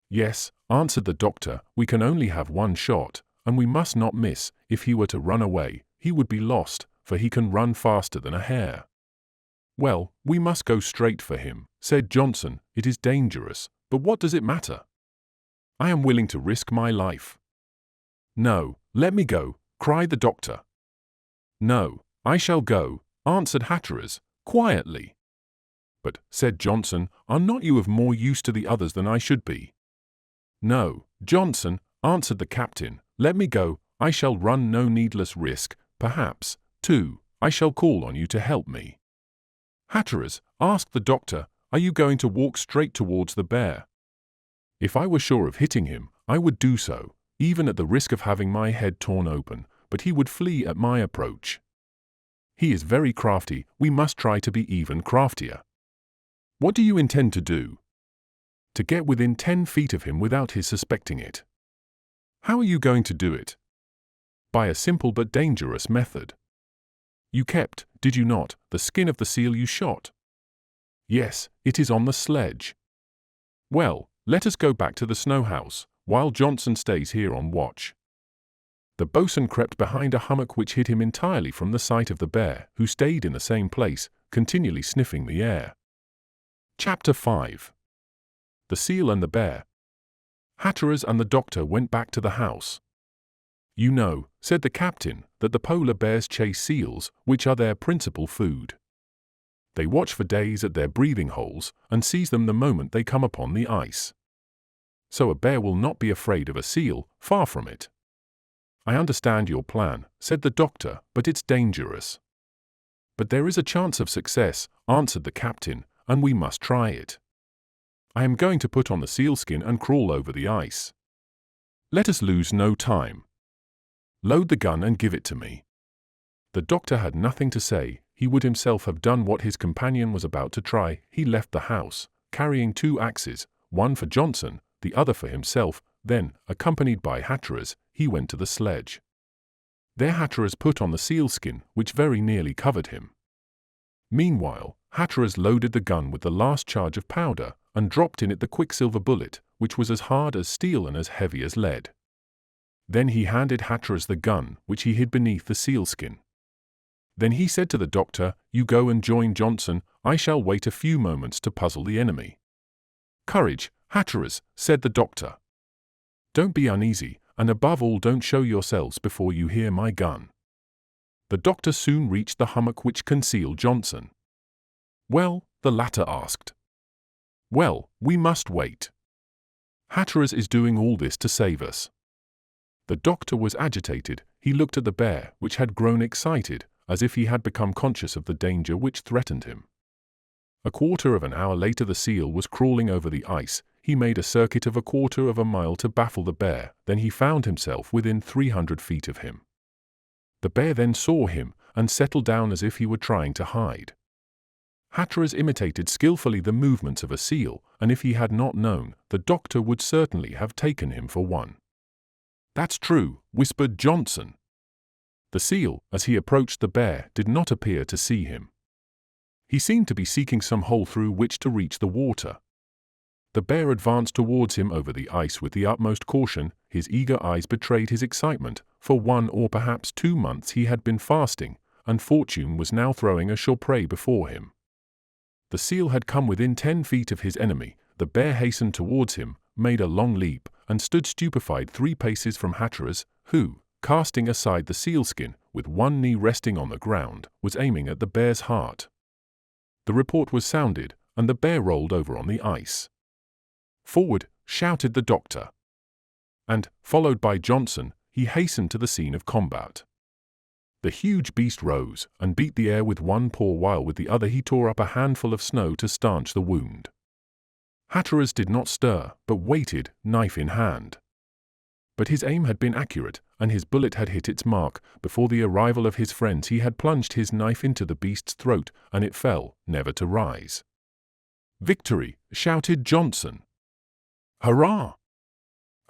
"Yes," answered the doctor, "we can only have one shot, and we must not miss. If he were to run away, he would be lost, for he can run faster than a hare." "Well, we must go straight for him," said Johnson. "It is dangerous, but what does it matter? I am willing to risk my life." "No, let me go," cried the doctor. "No, I shall go," answered Hatteras, quietly. "But," said Johnson, "are not you of more use to the others than I should be?" "No, Johnson," answered the captain, "let me go. I shall run no needless risk. Perhaps, too, I shall call on you to help me." "Hatteras," asked the doctor, "are you going to walk straight towards the bear?" "If I were sure of hitting him, I would do so, even at the risk of having my head torn open, but he would flee at my approach. He is very crafty. We must try to be even craftier." "What do you intend to do?" "To get within 10 feet of him without his suspecting it." "How are you going to do it?" "By a simple but dangerous method." "You kept, did you not, the skin of the seal you shot?" "Yes, it is on the sledge." "Well, let us go back to the snow house, while Johnson stays here on watch." The boatswain crept behind a hummock which hid him entirely from the sight of the bear, who stayed in the same place, continually sniffing the air. Chapter 5. The Seal and the Bear. Hatteras and the doctor went back to the house. "You know," said the captain, "that the polar bears chase seals, which are their principal food. They watch for days at their breathing holes, and seize them the moment they come upon the ice. So a bear will not be afraid of a seal, far from it." "I understand your plan," said the doctor, "but it's dangerous." "But there is a chance of success," answered the captain, "and we must try it. I am going to put on the sealskin and crawl over the ice. Let us lose no time. Load the gun and give it to me." The doctor had nothing to say. He would himself have done what his companion was about to try. He left the house, carrying 2 axes, one for Johnson, the other for himself. Then, accompanied by Hatteras, he went to the sledge. There Hatteras put on the sealskin, which very nearly covered him. Meanwhile, Hatteras loaded the gun with the last charge of powder, and dropped in it the quicksilver bullet, which was as hard as steel and as heavy as lead. Then he handed Hatteras the gun, which he hid beneath the sealskin. Then he said to the doctor, "You go and join Johnson. I shall wait a few moments to puzzle the enemy." "Courage, Hatteras," said the doctor. "Don't be uneasy, and above all don't show yourselves before you hear my gun." The doctor soon reached the hummock which concealed Johnson. "Well?" the latter asked. "Well, we must wait. Hatteras is doing all this to save us." The doctor was agitated. He looked at the bear, which had grown excited, as if he had become conscious of the danger which threatened him. A quarter of an hour later the seal was crawling over the ice. He made a circuit of a quarter of a mile to baffle the bear. Then he found himself within 300 feet of him. The bear then saw him, and settled down as if he were trying to hide. Hatteras imitated skillfully the movements of a seal, and if he had not known, the doctor would certainly have taken him for one. "That's true," whispered Johnson. The seal, as he approached the bear, did not appear to see him. He seemed to be seeking some hole through which to reach the water. The bear advanced towards him over the ice with the utmost caution. His eager eyes betrayed his excitement. For 1 or perhaps 2 months he had been fasting, and fortune was now throwing a sure prey before him. The seal had come within 10 feet of his enemy. The bear hastened towards him, made a long leap, and stood stupefied 3 paces from Hatteras, who, casting aside the sealskin, with one knee resting on the ground, was aiming at the bear's heart. The report was sounded, and the bear rolled over on the ice. "Forward!" shouted the doctor. And, followed by Johnson, he hastened to the scene of combat. The huge beast rose, and beat the air with one paw while with the other he tore up a handful of snow to stanch the wound. Hatteras did not stir, but waited, knife in hand. But his aim had been accurate, and his bullet had hit its mark. Before the arrival of his friends he had plunged his knife into the beast's throat, and it fell, never to rise. "Victory!" shouted Johnson. "Hurrah!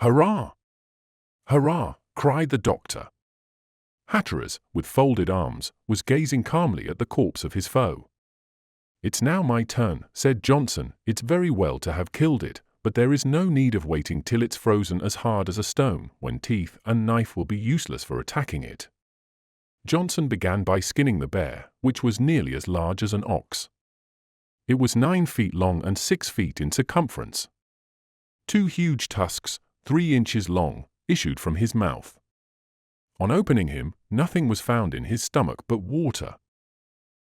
Hurrah! Hurrah!" cried the doctor. Hatteras, with folded arms, was gazing calmly at the corpse of his foe. "It's now my turn," said Johnson. "It's very well to have killed it, but there is no need of waiting till it's frozen as hard as a stone, when teeth and knife will be useless for attacking it." Johnson began by skinning the bear, which was nearly as large as an ox. It was 9 feet long and 6 feet in circumference. 2 huge tusks, 3 inches long, issued from his mouth. On opening him, nothing was found in his stomach but water.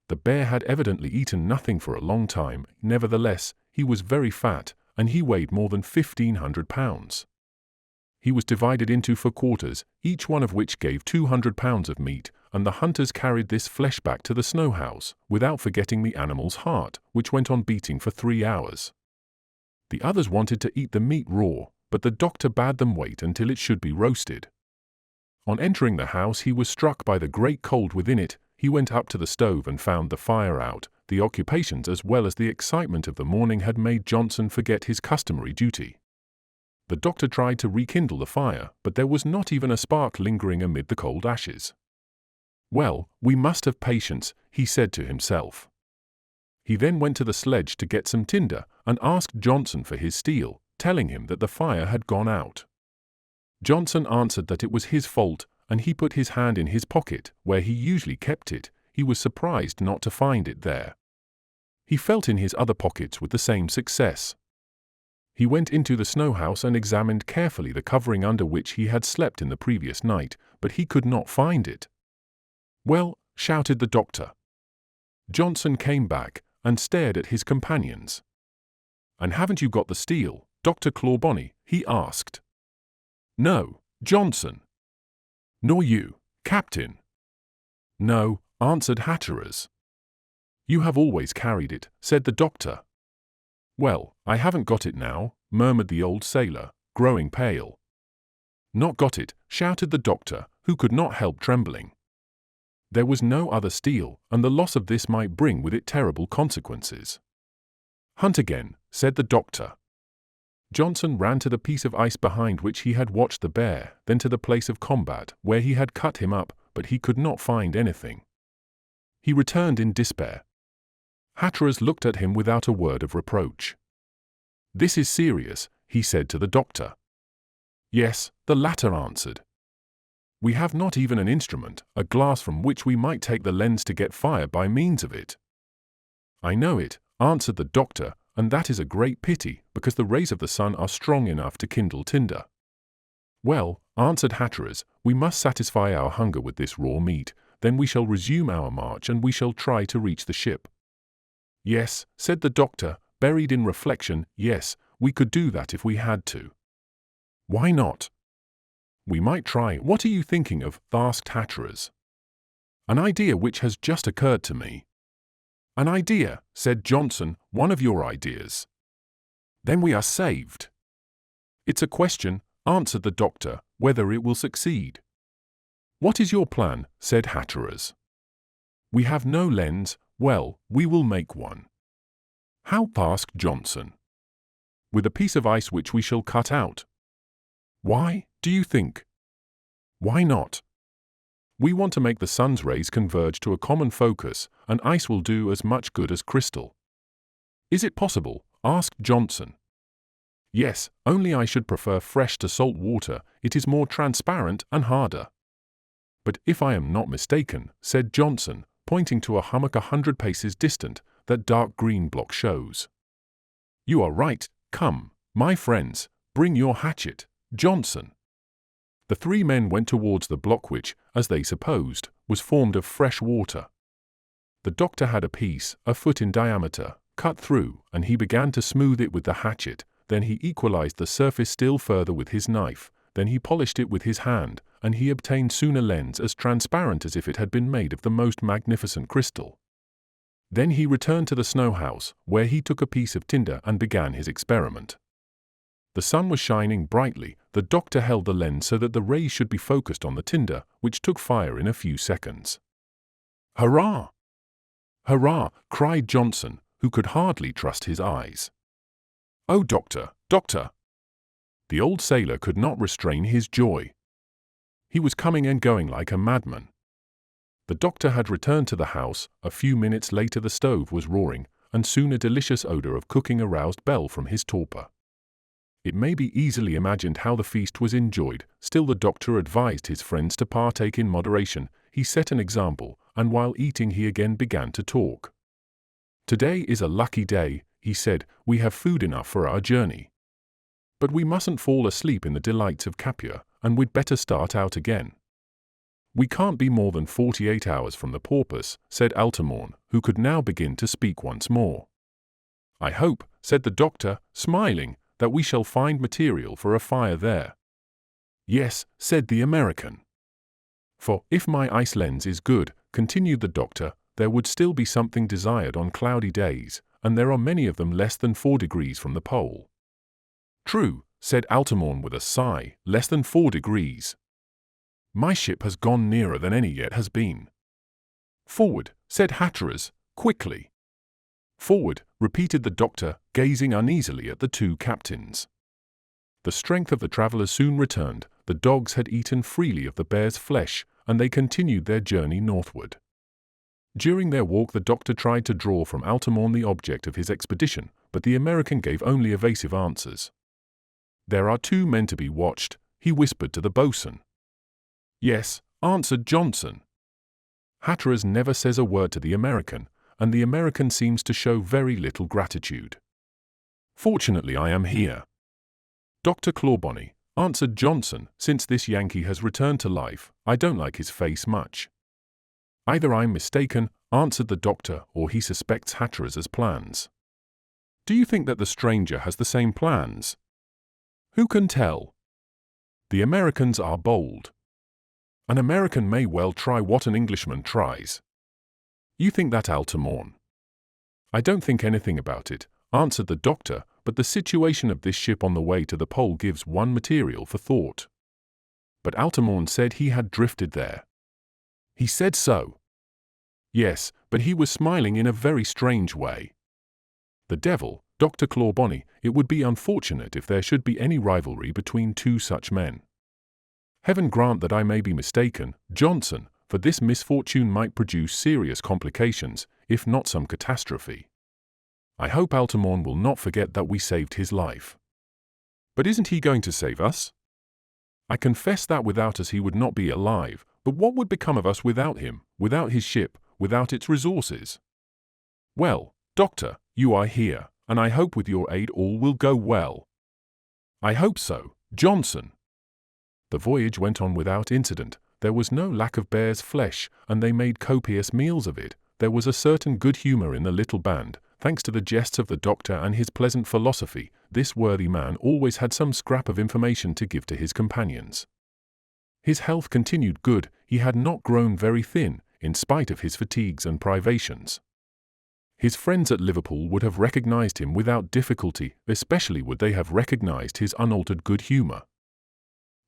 The bear had evidently eaten nothing for a long time. Nevertheless, he was very fat, and he weighed more than 1,500 pounds. He was divided into 4 quarters, each one of which gave 200 pounds of meat, and the hunters carried this flesh back to the snow house, without forgetting the animal's heart, which went on beating for 3 hours. The others wanted to eat the meat raw, but the doctor bade them wait until it should be roasted. On entering the house, he was struck by the great cold within it. He went up to the stove and found the fire out. The occupations as well as the excitement of the morning had made Johnson forget his customary duty. The doctor tried to rekindle the fire, but there was not even a spark lingering amid the cold ashes. "Well, we must have patience," he said to himself. He then went to the sledge to get some tinder and asked Johnson for his steel, telling him that the fire had gone out. Johnson answered that it was his fault, and he put his hand in his pocket, where he usually kept it. He was surprised not to find it there. He felt in his other pockets with the same success. He went into the snow house and examined carefully the covering under which he had slept in the previous night, but he could not find it. "Well," shouted the doctor. Johnson came back and stared at his companions. "And haven't you got the steel, Dr. Clawbonny?" he asked. "No, Johnson." "Nor you, Captain?" "No," answered Hatteras. "You have always carried it," said the doctor. "Well, I haven't got it now," murmured the old sailor, growing pale. "Not got it," shouted the doctor, who could not help trembling. There was no other steel, and the loss of this might bring with it terrible consequences. "Hunt again," said the doctor. Johnson ran to the piece of ice behind which he had watched the bear, then to the place of combat, where he had cut him up, but he could not find anything. He returned in despair. Hatteras looked at him without a word of reproach. "This is serious," he said to the doctor. "Yes," the latter answered. "We have not even an instrument, a glass from which we might take the lens to get fire by means of it." "I know it," answered the doctor, "and that is a great pity, because the rays of the sun are strong enough to kindle tinder." "Well," answered Hatteras, "we must satisfy our hunger with this raw meat, then we shall resume our march and we shall try to reach the ship." "Yes," said the doctor, buried in reflection, "yes, we could do that if we had to." "Why not?" "We might try." "What are you thinking of?" asked Hatteras. "An idea which has just occurred to me." "An idea," said Johnson, "one of your ideas." "Then we are saved." "It's a question," answered the doctor, "whether it will succeed." "What is your plan?" said Hatteras. "We have no lens." "Well, we will make one." "How?" asked Johnson. "With a piece of ice which we shall cut out." "Why, do you think?" "Why not?" "We want to make the sun's rays converge to a common focus, and ice will do as much good as crystal." "Is it possible?" asked Johnson. "Yes, only I should prefer fresh to salt water. It is more transparent and harder." "But if I am not mistaken," said Johnson, pointing to a hummock 100 paces distant, "that dark green block shows." "You are right. Come, my friends, bring your hatchet, Johnson." The 3 men went towards the block which, as they supposed, was formed of fresh water. The doctor had a piece, a foot in diameter, cut through, and he began to smooth it with the hatchet. Then he equalized the surface still further with his knife. Then he polished it with his hand, and he obtained soon a lens as transparent as if it had been made of the most magnificent crystal. Then he returned to the snow house, where he took a piece of tinder and began his experiment. The sun was shining brightly. The doctor held the lens so that the rays should be focused on the tinder, which took fire in a few seconds. "Hurrah! Hurrah!" cried Johnson, who could hardly trust his eyes. "Oh, doctor, doctor!" The old sailor could not restrain his joy. He was coming and going like a madman. The doctor had returned to the house. A few minutes later the stove was roaring, and soon a delicious odor of cooking aroused Bell from his torpor. It may be easily imagined how the feast was enjoyed. Still the doctor advised his friends to partake in moderation. He set an example, and while eating he again began to talk. "Today is a lucky day," he said. "We have food enough for our journey. But we mustn't fall asleep in the delights of Capua, and we'd better start out again." "We can't be more than 48 hours from the Porpoise," said Altamont, who could now begin to speak once more. "I hope," said the doctor, smiling, "that we shall find material for a fire there." "Yes," said the American. "For, if my ice lens is good," continued the doctor, "there would still be something desired on cloudy days, and there are many of them less than 4 degrees from the pole." "True," said Altamont with a sigh, "less than 4 degrees. My ship has gone nearer than any yet has been." "Forward," said Hatteras, quickly. "Forward," repeated the doctor, gazing uneasily at the two captains. The strength of the travellers soon returned, the dogs had eaten freely of the bear's flesh, and they continued their journey northward. During their walk the doctor tried to draw from Altamont the object of his expedition, but the American gave only evasive answers. "There are 2 men to be watched," he whispered to the boatswain. "Yes," answered Johnson. Hatteras never says a word to the American, and the American seems to show very little gratitude. "Fortunately I am here." "Dr. Clawbonny," answered Johnson, "since this Yankee has returned to life, I don't like his face much." "Either I'm mistaken," answered the doctor, "or he suspects Hatteras's plans." "Do you think that the stranger has the same plans?" "Who can tell? The Americans are bold. An American may well try what an Englishman tries." "You think that, Altamont?" "I don't think anything about it," answered the doctor, "but the situation of this ship on the way to the pole gives one material for thought." "But Altamont said he had drifted there." "He said so." "Yes, but he was smiling in a very strange way." "The devil, Dr. Clawbonny, it would be unfortunate if there should be any rivalry between 2 such men." "Heaven grant that I may be mistaken, Johnson, for this misfortune might produce serious complications, if not some catastrophe. I hope Altamont will not forget that we saved his life." "But isn't he going to save us?" "I confess that without us he would not be alive, but what would become of us without him, without his ship, without its resources?" "Well, doctor, you are here, and I hope with your aid all will go well." "I hope so, Johnson." The voyage went on without incident. There was no lack of bear's flesh, and they made copious meals of it. There was a certain good humor in the little band, thanks to the jests of the doctor and his pleasant philosophy. This worthy man always had some scrap of information to give to his companions. His health continued good, he had not grown very thin, in spite of his fatigues and privations. His friends at Liverpool would have recognized him without difficulty, especially would they have recognized his unaltered good humor.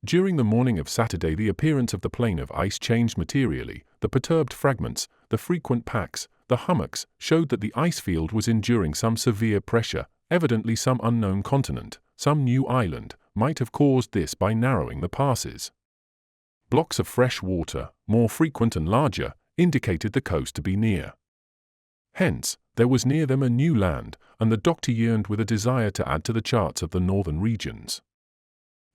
During the morning of Saturday the appearance of the plain of ice changed materially. The perturbed fragments, the frequent packs, the hummocks, showed that the ice field was enduring some severe pressure. Evidently some unknown continent, some new island, might have caused this by narrowing the passes. Blocks of fresh water, more frequent and larger, indicated the coast to be near. Hence, there was near them a new land, and the doctor yearned with a desire to add to the charts of the northern regions.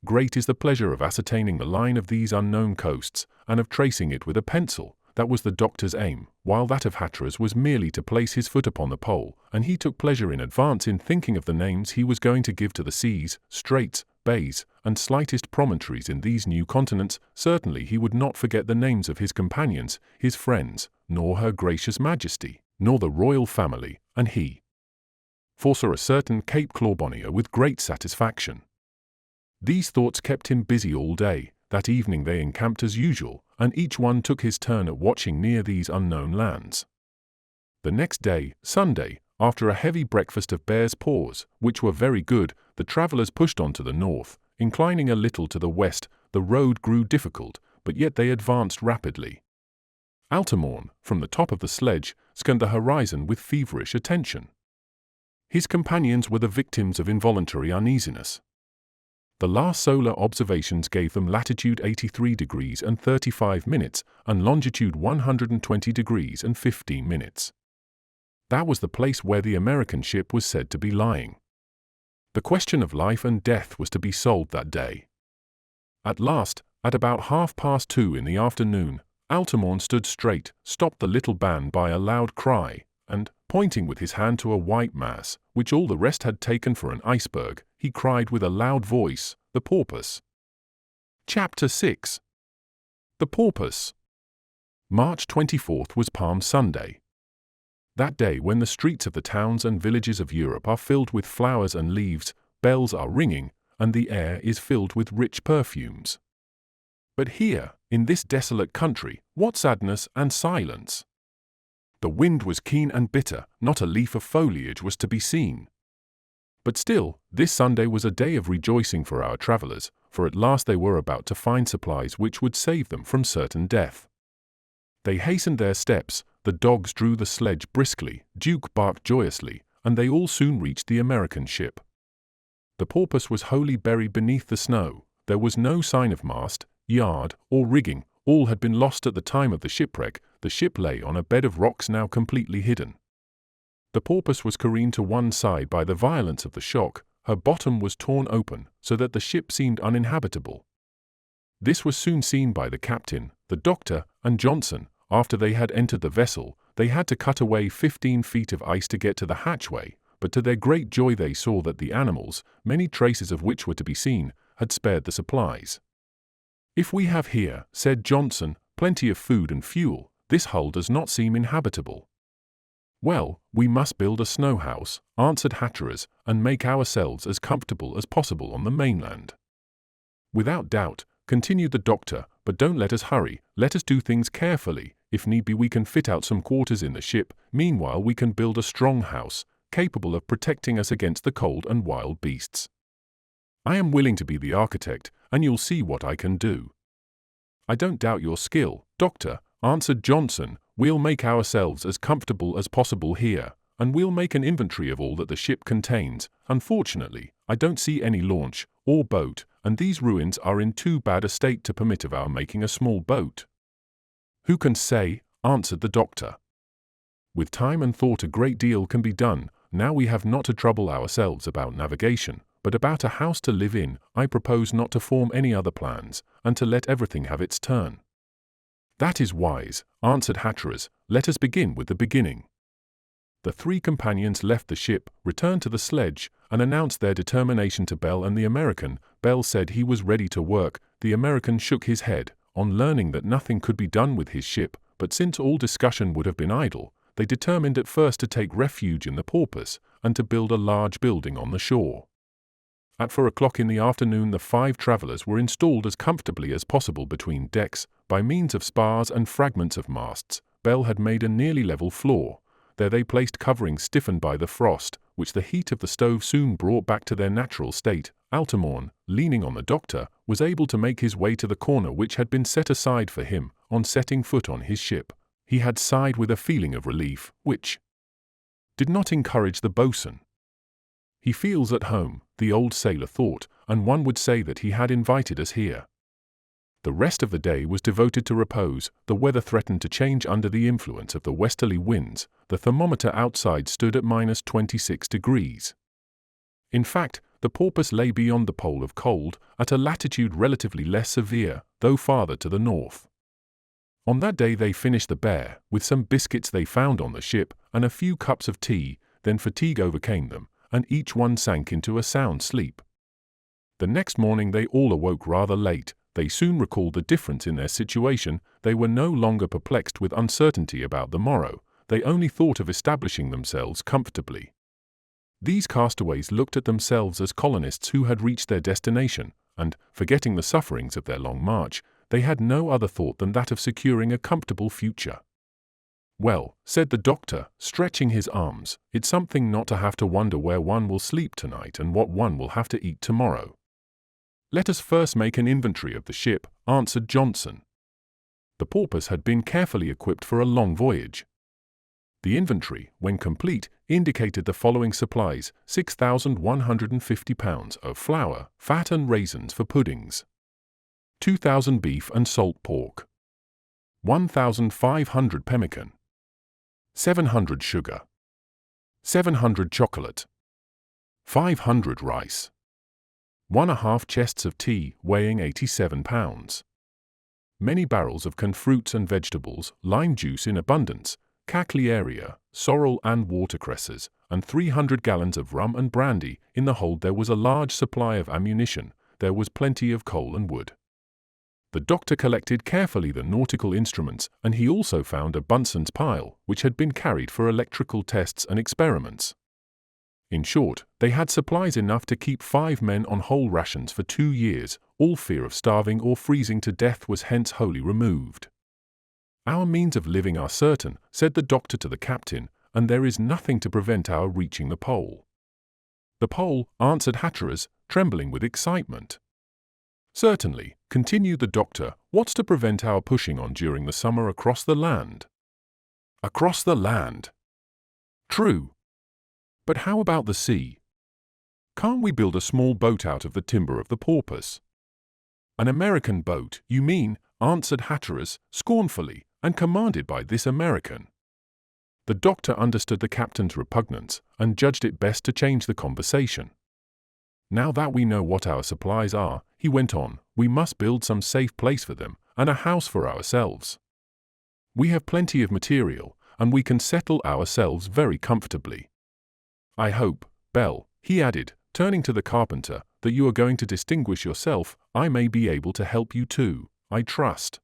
Great is the pleasure of ascertaining the line of these unknown coasts, and of tracing it with a pencil. That was the doctor's aim, while that of Hatteras was merely to place his foot upon the pole, and he took pleasure in advance in thinking of the names he was going to give to the seas, straits, bays, and slightest promontories in these new continents. Certainly he would not forget the names of his companions, his friends, nor Her Gracious Majesty, nor the royal family, and he foresaw a certain Cape Clawbonny with great satisfaction. These thoughts kept him busy all day. That evening they encamped as usual, and each one took his turn at watching near these unknown lands. The next day, Sunday, after a heavy breakfast of bear's paws, which were very good, the travellers pushed on to the north, inclining a little to the west. The road grew difficult, but yet they advanced rapidly. Altamont, from the top of the sledge, scanned the horizon with feverish attention. His companions were the victims of involuntary uneasiness. The last solar observations gave them latitude 83 degrees and 35 minutes and longitude 120 degrees and 15 minutes. That was the place where the American ship was said to be lying. The question of life and death was to be solved that day. At last, at about 2:30 in the afternoon, Altamont stood straight, stopped the little band by a loud cry, and, pointing with his hand to a white mass, which all the rest had taken for an iceberg, he cried with a loud voice, "The Porpoise." Chapter 6. The Porpoise. March 24th was Palm Sunday. That day when the streets of the towns and villages of Europe are filled with flowers and leaves, bells are ringing, and the air is filled with rich perfumes. But here, in this desolate country, what sadness and silence! The wind was keen and bitter, not a leaf of foliage was to be seen. But still, this Sunday was a day of rejoicing for our travellers, for at last they were about to find supplies which would save them from certain death. They hastened their steps, the dogs drew the sledge briskly, Duke barked joyously, and they all soon reached the American ship. The porpoise was wholly buried beneath the snow. There was no sign of mast, yard, or rigging. All had been lost at the time of the shipwreck. The ship lay on a bed of rocks now completely hidden. The porpoise was careened to one side by the violence of the shock. Her bottom was torn open, so that the ship seemed uninhabitable. This was soon seen by the captain, the doctor, and Johnson. After they had entered the vessel, they had to cut away 15 feet of ice to get to the hatchway, but to their great joy they saw that the animals, many traces of which were to be seen, had spared the supplies. "If we have here," said Johnson, "plenty of food and fuel, this hull does not seem inhabitable." "Well, we must build a snow house," answered Hatteras, "and make ourselves as comfortable as possible on the mainland." "Without doubt," continued the doctor, "but don't let us hurry, let us do things carefully. If need be we can fit out some quarters in the ship, meanwhile we can build a strong house, capable of protecting us against the cold and wild beasts. I am willing to be the architect, and you'll see what I can do." "I don't doubt your skill, doctor," answered Johnson. "We'll make ourselves as comfortable as possible here, and we'll make an inventory of all that the ship contains. Unfortunately, I don't see any launch or boat, and these ruins are in too bad a state to permit of our making a small boat." "Who can say?" answered the doctor. "With time and thought a great deal can be done. Now we have not to trouble ourselves about navigation, but about a house to live in. I propose not to form any other plans, and to let everything have its turn." "That is wise," answered Hatteras. "Let us begin with the beginning." The three companions left the ship, returned to the sledge, and announced their determination to Bell and the American. Bell said he was ready to work. The American shook his head, on learning that nothing could be done with his ship, but since all discussion would have been idle, they determined at first to take refuge in the porpoise, and to build a large building on the shore. At 4 o'clock in the afternoon the 5 travellers were installed as comfortably as possible between decks, by means of spars and fragments of masts. Bell had made a nearly level floor. There they placed coverings stiffened by the frost, which the heat of the stove soon brought back to their natural state. Altamont, leaning on the doctor, was able to make his way to the corner which had been set aside for him. On setting foot on his ship, he had sighed with a feeling of relief, which did not encourage the boatswain. "He feels at home," the old sailor thought, "and one would say that he had invited us here." The rest of the day was devoted to repose. The weather threatened to change under the influence of the westerly winds. The thermometer outside stood at -26 degrees. In fact, the porpoise lay beyond the pole of cold, at a latitude relatively less severe, though farther to the north. On that day they finished the bear, with some biscuits they found on the ship, and a few cups of tea. Then fatigue overcame them, and each one sank into a sound sleep. The next morning they all awoke rather late. They soon recalled the difference in their situation. They were no longer perplexed with uncertainty about the morrow. They only thought of establishing themselves comfortably. These castaways looked at themselves as colonists who had reached their destination, and, forgetting the sufferings of their long march, they had no other thought than that of securing a comfortable future. "Well," said the doctor, stretching his arms, "it's something not to have to wonder where one will sleep tonight and what one will have to eat tomorrow." "Let us first make an inventory of the ship," answered Johnson. The porpoise had been carefully equipped for a long voyage. The inventory, when complete, indicated the following supplies: 6,150 pounds of flour, fat and raisins for puddings, 2,000 beef and salt pork, 1,500 pemmican, 700 sugar, 700 chocolate, 500 rice, 1½ chests of tea weighing 87 pounds, many barrels of canned fruits and vegetables, lime juice in abundance, cacklearia, sorrel and watercresses, and 300 gallons of rum and brandy. In the hold there was a large supply of ammunition. There was plenty of coal and wood. The doctor collected carefully the nautical instruments, and he also found a Bunsen's pile, which had been carried for electrical tests and experiments. In short, they had supplies enough to keep 5 men on whole rations for 2 years. All fear of starving or freezing to death was hence wholly removed. "Our means of living are certain," said the doctor to the captain, "and there is nothing to prevent our reaching the pole." "The pole," answered Hatteras, trembling with excitement. "Certainly," continued the doctor. "What's to prevent our pushing on during the summer across the land?" "Across the land? True. But how about the sea? Can't we build a small boat out of the timber of the porpoise?" "An American boat, you mean," answered Hatteras, scornfully, "and commanded by this American." The doctor understood the captain's repugnance, and judged it best to change the conversation. "Now that we know what our supplies are," he went on, "we must build some safe place for them, and a house for ourselves. We have plenty of material, and we can settle ourselves very comfortably. I hope, Bell," he added, turning to the carpenter, "that you are going to distinguish yourself. I may be able to help you too, I trust."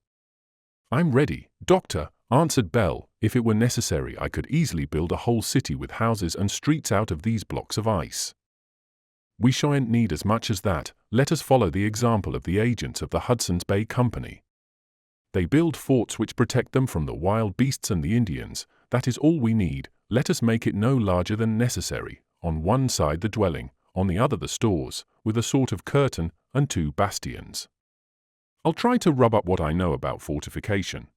"I'm ready, doctor," answered Bell. "If it were necessary, I could easily build a whole city with houses and streets out of these blocks of ice." "We shan't need as much as that. Let us follow the example of the agents of the Hudson's Bay Company. They build forts which protect them from the wild beasts and the Indians. That is all we need. Let us make it no larger than necessary. On one side the dwelling, on the other the stores, with a sort of curtain and 2 bastions. I'll try to rub up what I know about fortification."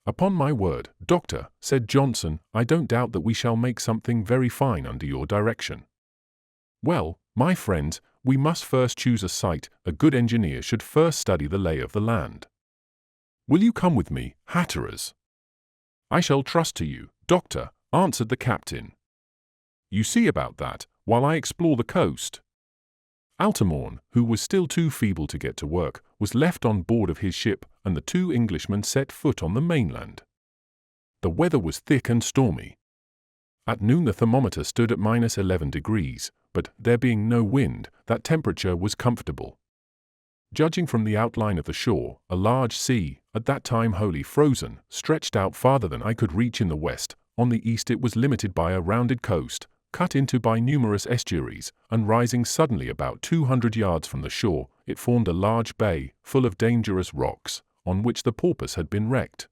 "Upon my word, doctor," said Johnson, "I don't doubt that we shall make something very fine under your direction." "Well, my friends, we must first choose a site. A good engineer should first study the lay of the land. Will you come with me, Hatteras?" "I shall trust to you, doctor," answered the captain. "You see about that, while I explore the coast." Altamont, who was still too feeble to get to work, was left on board of his ship, and the 2 Englishmen set foot on the mainland. The weather was thick and stormy. At noon the thermometer stood at -11 degrees, but, there being no wind, that temperature was comfortable. Judging from the outline of the shore, a large sea, at that time wholly frozen, stretched out farther than I could reach in the west. On the east it was limited by a rounded coast, cut into by numerous estuaries, and rising suddenly about 200 yards from the shore, it formed a large bay, full of dangerous rocks, on which the porpoise had been wrecked.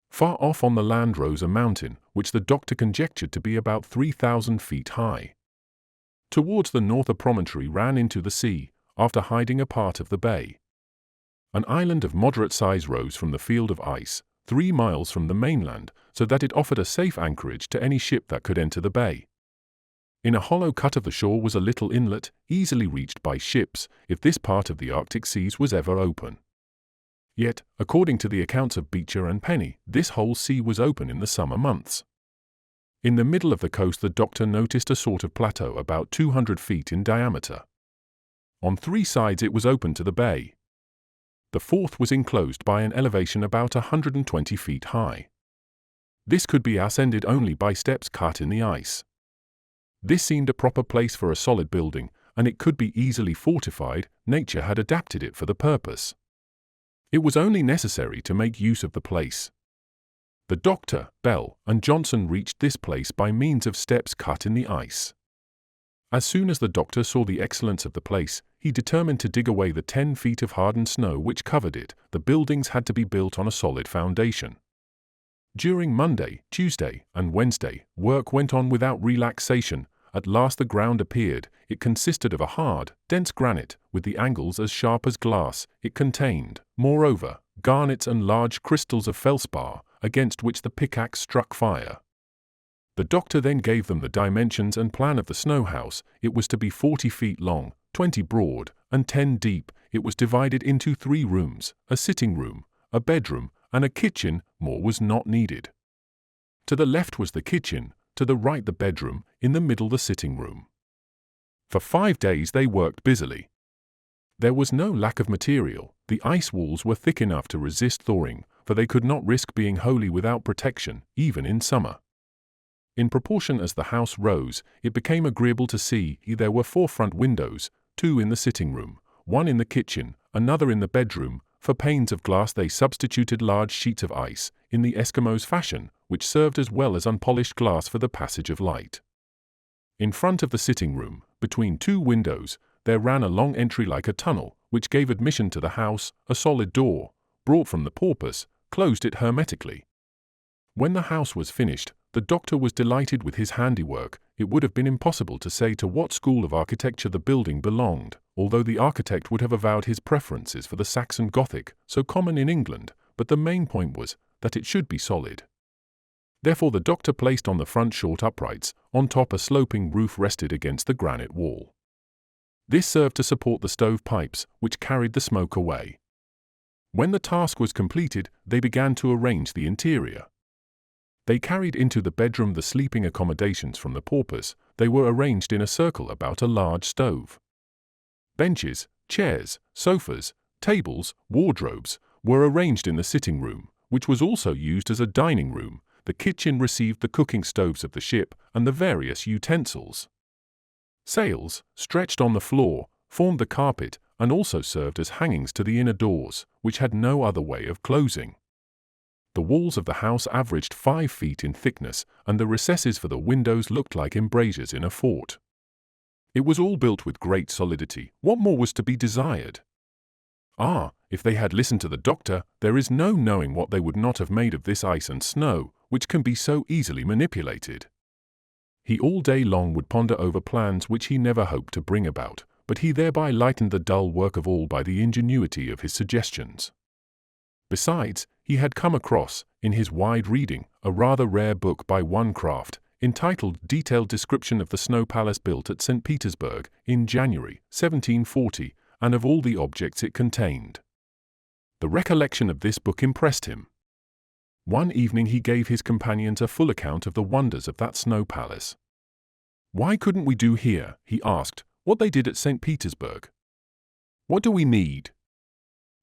Far off on the land rose a mountain, which the doctor conjectured to be about 3,000 feet high. Towards the north a promontory ran into the sea, after hiding a part of the bay. An island of moderate size rose from the field of ice, 3 miles from the mainland, so that it offered a safe anchorage to any ship that could enter the bay. In a hollow cut of the shore was a little inlet, easily reached by ships, if this part of the Arctic seas was ever open. Yet, according to the accounts of Beecher and Penny, this whole sea was open in the summer months. In the middle of the coast the doctor noticed a sort of plateau about 200 feet in diameter. On 3 sides it was open to the bay. The 4th was enclosed by an elevation about 120 feet high. This could be ascended only by steps cut in the ice. This seemed a proper place for a solid building, and it could be easily fortified. Nature had adapted it for the purpose. It was only necessary to make use of the place. The doctor, Bell, and Johnson reached this place by means of steps cut in the ice. As soon as the doctor saw the excellence of the place, he determined to dig away the 10 feet of hardened snow which covered it. The buildings had to be built on a solid foundation. During Monday, Tuesday, and Wednesday, work went on without relaxation. At last the ground appeared. It consisted of a hard, dense granite, with the angles as sharp as glass. It contained, moreover, garnets and large crystals of feldspar, against which the pickaxe struck fire. The doctor then gave them the dimensions and plan of the snow house. It was to be 40 feet long, 20 broad, and 10 deep. It was divided into 3 rooms, a sitting room, a bedroom, and a kitchen. More was not needed. To the left was the kitchen, to the right the bedroom, in the middle the sitting room. For 5 days they worked busily. There was no lack of material. The ice walls were thick enough to resist thawing, for they could not risk being wholly without protection, even in summer. In proportion as the house rose, it became agreeable to see. There were 4 front windows, 2 in the sitting room, 1 in the kitchen, another in the bedroom, for panes of glass they substituted large sheets of ice, in the Eskimos' fashion, which served as well as unpolished glass for the passage of light. In front of the sitting room, between two windows, there ran a long entry like a tunnel, which gave admission to the house. A solid door, brought from the Porpoise, closed it hermetically. When the house was finished, the doctor was delighted with his handiwork. It would have been impossible to say to what school of architecture the building belonged, although the architect would have avowed his preferences for the Saxon Gothic, so common in England, but the main point was that it should be solid. Therefore the doctor placed on the front short uprights, on top a sloping roof rested against the granite wall. This served to support the stove pipes, which carried the smoke away. When the task was completed, they began to arrange the interior. They carried into the bedroom the sleeping accommodations from the Porpoise. They were arranged in a circle about a large stove. Benches, chairs, sofas, tables, wardrobes were arranged in the sitting room, which was also used as a dining room. The kitchen received the cooking stoves of the ship and the various utensils. Sails, stretched on the floor, formed the carpet and also served as hangings to the inner doors, which had no other way of closing. The walls of the house averaged 5 feet in thickness, and the recesses for the windows looked like embrasures in a fort. It was all built with great solidity. What more was to be desired? If they had listened to the doctor, there is no knowing what they would not have made of this ice and snow, which can be so easily manipulated. He all day long would ponder over plans which he never hoped to bring about, but he thereby lightened the dull work of all by the ingenuity of his suggestions. Besides, he had come across, in his wide reading, a rather rare book by one Kraft, entitled Detailed Description of the Snow Palace built at St. Petersburg in January 1740, and of all the objects it contained. The recollection of this book impressed him. One evening he gave his companions a full account of the wonders of that snow palace. "Why couldn't we do here," he asked, "what they did at St. Petersburg? What do we need?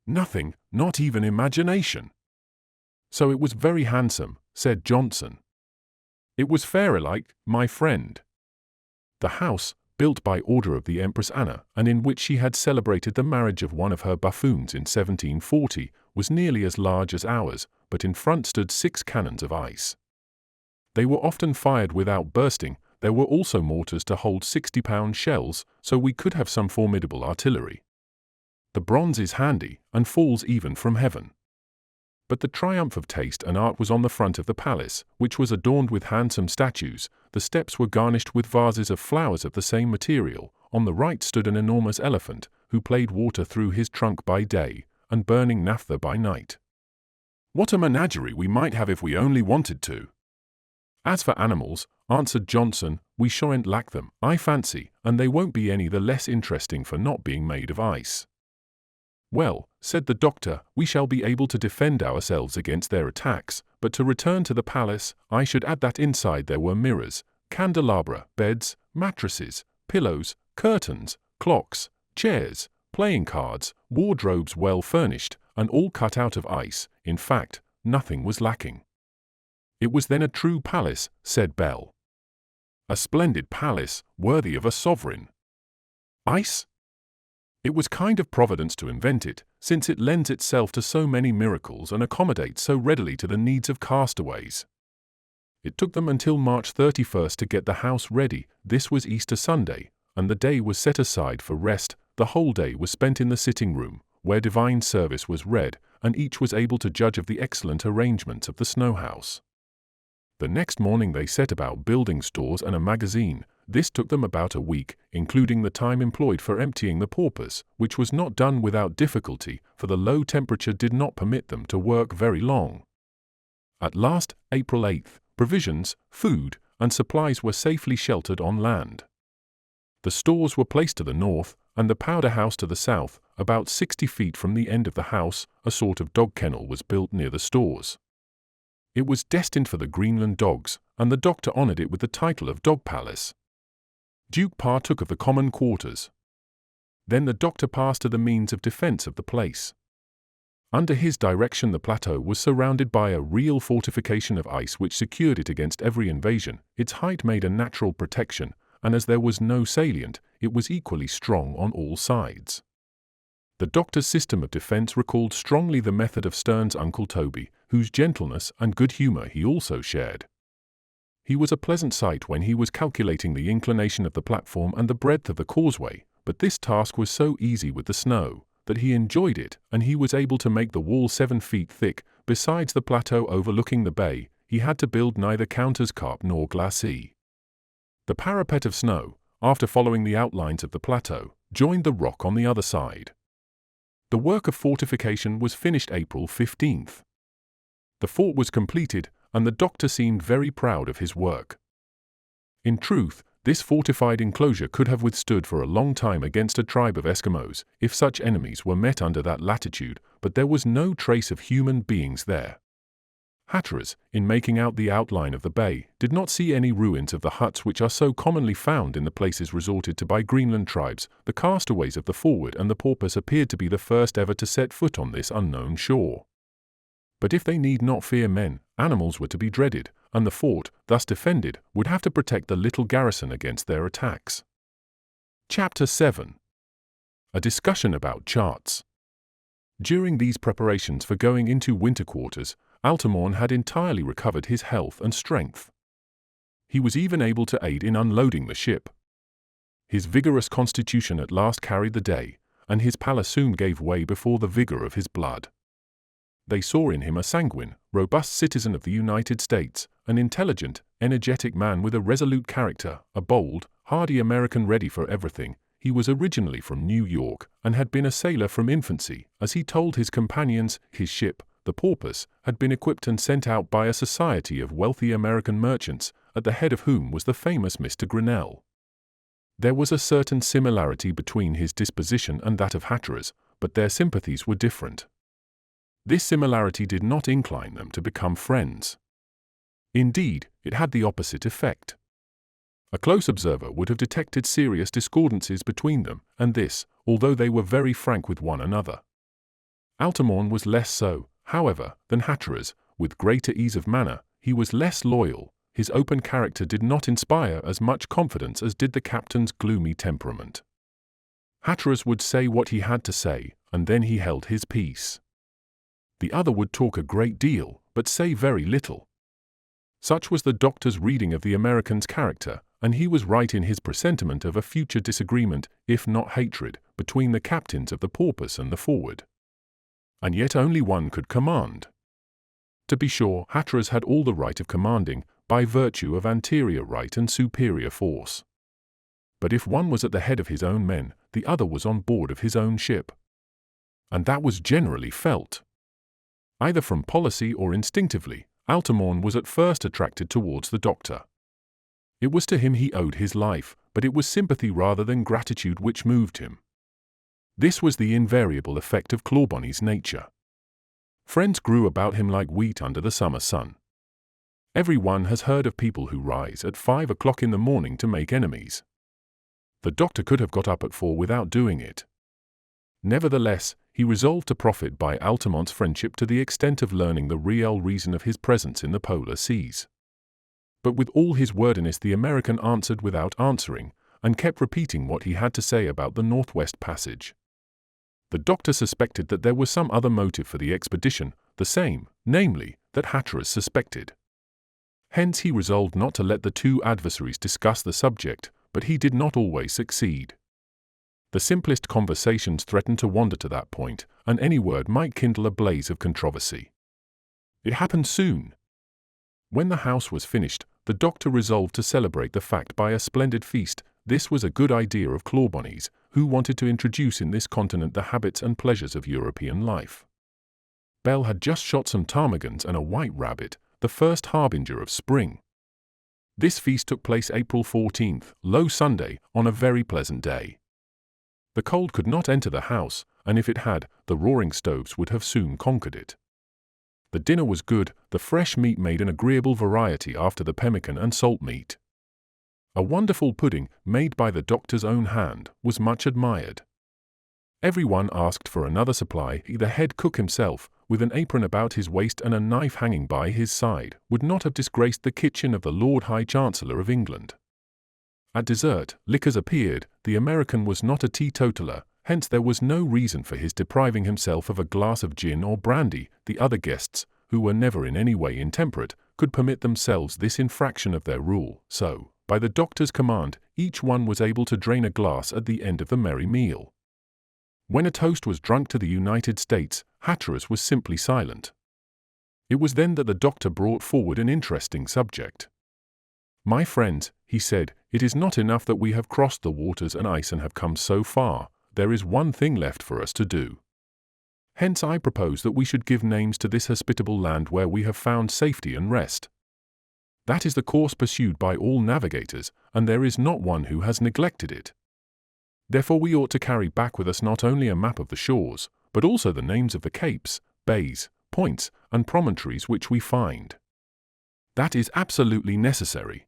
Nothing, not even imagination." "So it was very handsome," said Johnson. "It was fairy-like, my friend." The house, built by order of the Empress Anna, and in which she had celebrated the marriage of one of her buffoons in 1740, was nearly as large as ours, but in front stood 6 cannons of ice. They were often fired without bursting. There were also mortars to hold 60-pound shells, so we could have some formidable artillery. The bronze is handy, and falls even from heaven. But the triumph of taste and art was on the front of the palace, which was adorned with handsome statues. The steps were garnished with vases of flowers of the same material. On the right stood an enormous elephant, who played water through his trunk by day, and burning naphtha by night. "What a menagerie we might have if we only wanted to." "As for animals," answered Johnson, "we shan't lack them, I fancy, and they won't be any the less interesting for not being made of ice." "Well," said the doctor, "we shall be able to defend ourselves against their attacks, but to return to the palace, I should add that inside there were mirrors, candelabra, beds, mattresses, pillows, curtains, clocks, chairs, playing cards, wardrobes well furnished, and all cut out of ice. In fact, nothing was lacking." "It was then a true palace," said Bell. "A splendid palace, worthy of a sovereign." "Ice? It was kind of Providence to invent it, since it lends itself to so many miracles and accommodates so readily to the needs of castaways. It took them until March 31st to get the house ready. This was Easter Sunday, and the day was set aside for rest. The whole day was spent in the sitting room, where divine service was read, and each was able to judge of the excellent arrangements of the snow house. The next morning they set about building stores and a magazine. This took them about a week, including the time employed for emptying the Porpoise, which was not done without difficulty, for the low temperature did not permit them to work very long. At last, April 8th, provisions, food, and supplies were safely sheltered on land. The stores were placed to the north, and the powder house to the south. About 60 feet from the end of the house, a sort of dog kennel was built near the stores. It was destined for the Greenland dogs, and the doctor honored it with the title of Dog Palace. Duke partook of the common quarters. Then the doctor passed to the means of defense of the place. Under his direction the plateau was surrounded by a real fortification of ice which secured it against every invasion. Its height made a natural protection, and as there was no salient, it was equally strong on all sides. The doctor's system of defense recalled strongly the method of Sterne's Uncle Toby, whose gentleness and good humor he also shared. He was a pleasant sight when he was calculating the inclination of the platform and the breadth of the causeway, but this task was so easy with the snow that he enjoyed it, and he was able to make the wall 7 feet thick. Besides the plateau overlooking the bay, he had to build neither counterscarp nor glacis. The parapet of snow, after following the outlines of the plateau, joined the rock on the other side. The work of fortification was finished April 15th. The fort was completed, and the doctor seemed very proud of his work. In truth, this fortified enclosure could have withstood for a long time against a tribe of Eskimos, if such enemies were met under that latitude, but there was no trace of human beings there. Hatteras, in making out the outline of the bay, did not see any ruins of the huts which are so commonly found in the places resorted to by Greenland tribes. The castaways of the Forward and the Porpoise appeared to be the first ever to set foot on this unknown shore. But if they need not fear men, animals were to be dreaded, and the fort, thus defended, would have to protect the little garrison against their attacks. Chapter 7. A discussion about charts. During these preparations for going into winter quarters, Altamont had entirely recovered his health and strength. He was even able to aid in unloading the ship. His vigorous constitution at last carried the day, and his pallor soon gave way before the vigor of his blood. They saw in him a sanguine, robust citizen of the United States, an intelligent, energetic man with a resolute character, a bold, hardy American ready for everything. He was originally from New York, and had been a sailor from infancy. As he told his companions, his ship, the Porpoise, had been equipped and sent out by a society of wealthy American merchants, at the head of whom was the famous Mr. Grinnell. There was a certain similarity between his disposition and that of Hatteras, but their sympathies were different. This similarity did not incline them to become friends. Indeed, it had the opposite effect. A close observer would have detected serious discordances between them, and this, although they were very frank with one another. Altamont was less so, however, than Hatteras. With greater ease of manner, he was less loyal. His open character did not inspire as much confidence as did the captain's gloomy temperament. Hatteras would say what he had to say, and then he held his peace. The other would talk a great deal, but say very little. Such was the doctor's reading of the American's character, and he was right in his presentiment of a future disagreement, if not hatred, between the captains of the Porpoise and the Forward. And yet only one could command. To be sure, Hatteras had all the right of commanding, by virtue of anterior right and superior force. But if one was at the head of his own men, the other was on board of his own ship. And that was generally felt. Either from policy or instinctively, Altamont was at first attracted towards the doctor. It was to him he owed his life, but it was sympathy rather than gratitude which moved him. This was the invariable effect of Clawbonny's nature. Friends grew about him like wheat under the summer sun. Every one has heard of people who rise at 5 o'clock in the morning to make enemies. The doctor could have got up at 4 without doing it. Nevertheless, he resolved to profit by Altamont's friendship to the extent of learning the real reason of his presence in the polar seas. But with all his wordiness the American answered without answering, and kept repeating what he had to say about the Northwest Passage. The doctor suspected that there was some other motive for the expedition, the same, namely, that Hatteras suspected. Hence he resolved not to let the two adversaries discuss the subject, but he did not always succeed. The simplest conversations threatened to wander to that point, and any word might kindle a blaze of controversy. It happened soon. When the house was finished, the doctor resolved to celebrate the fact by a splendid feast. This was a good idea of Clawbonny's, who wanted to introduce in this continent the habits and pleasures of European life. Bell had just shot some ptarmigans and a white rabbit, the first harbinger of spring. This feast took place April 14th, Low Sunday, on a very pleasant day. The cold could not enter the house, and if it had, the roaring stoves would have soon conquered it. The dinner was good, the fresh meat made an agreeable variety after the pemmican and salt meat. A wonderful pudding, made by the doctor's own hand, was much admired. Everyone asked for another supply. The head cook himself, with an apron about his waist and a knife hanging by his side, would not have disgraced the kitchen of the Lord High Chancellor of England. At dessert, liquors appeared. The American was not a teetotaler, hence there was no reason for his depriving himself of a glass of gin or brandy. The other guests, who were never in any way intemperate, could permit themselves this infraction of their rule, so, by the doctor's command, each one was able to drain a glass at the end of the merry meal. When a toast was drunk to the United States, Hatteras was simply silent. It was then that the doctor brought forward an interesting subject. "My friends," he said, "it is not enough that we have crossed the waters and ice and have come so far. There is one thing left for us to do. Hence I propose that we should give names to this hospitable land where we have found safety and rest. That is the course pursued by all navigators, and there is not one who has neglected it. Therefore we ought to carry back with us not only a map of the shores, but also the names of the capes, bays, points, and promontories which we find. That is absolutely necessary."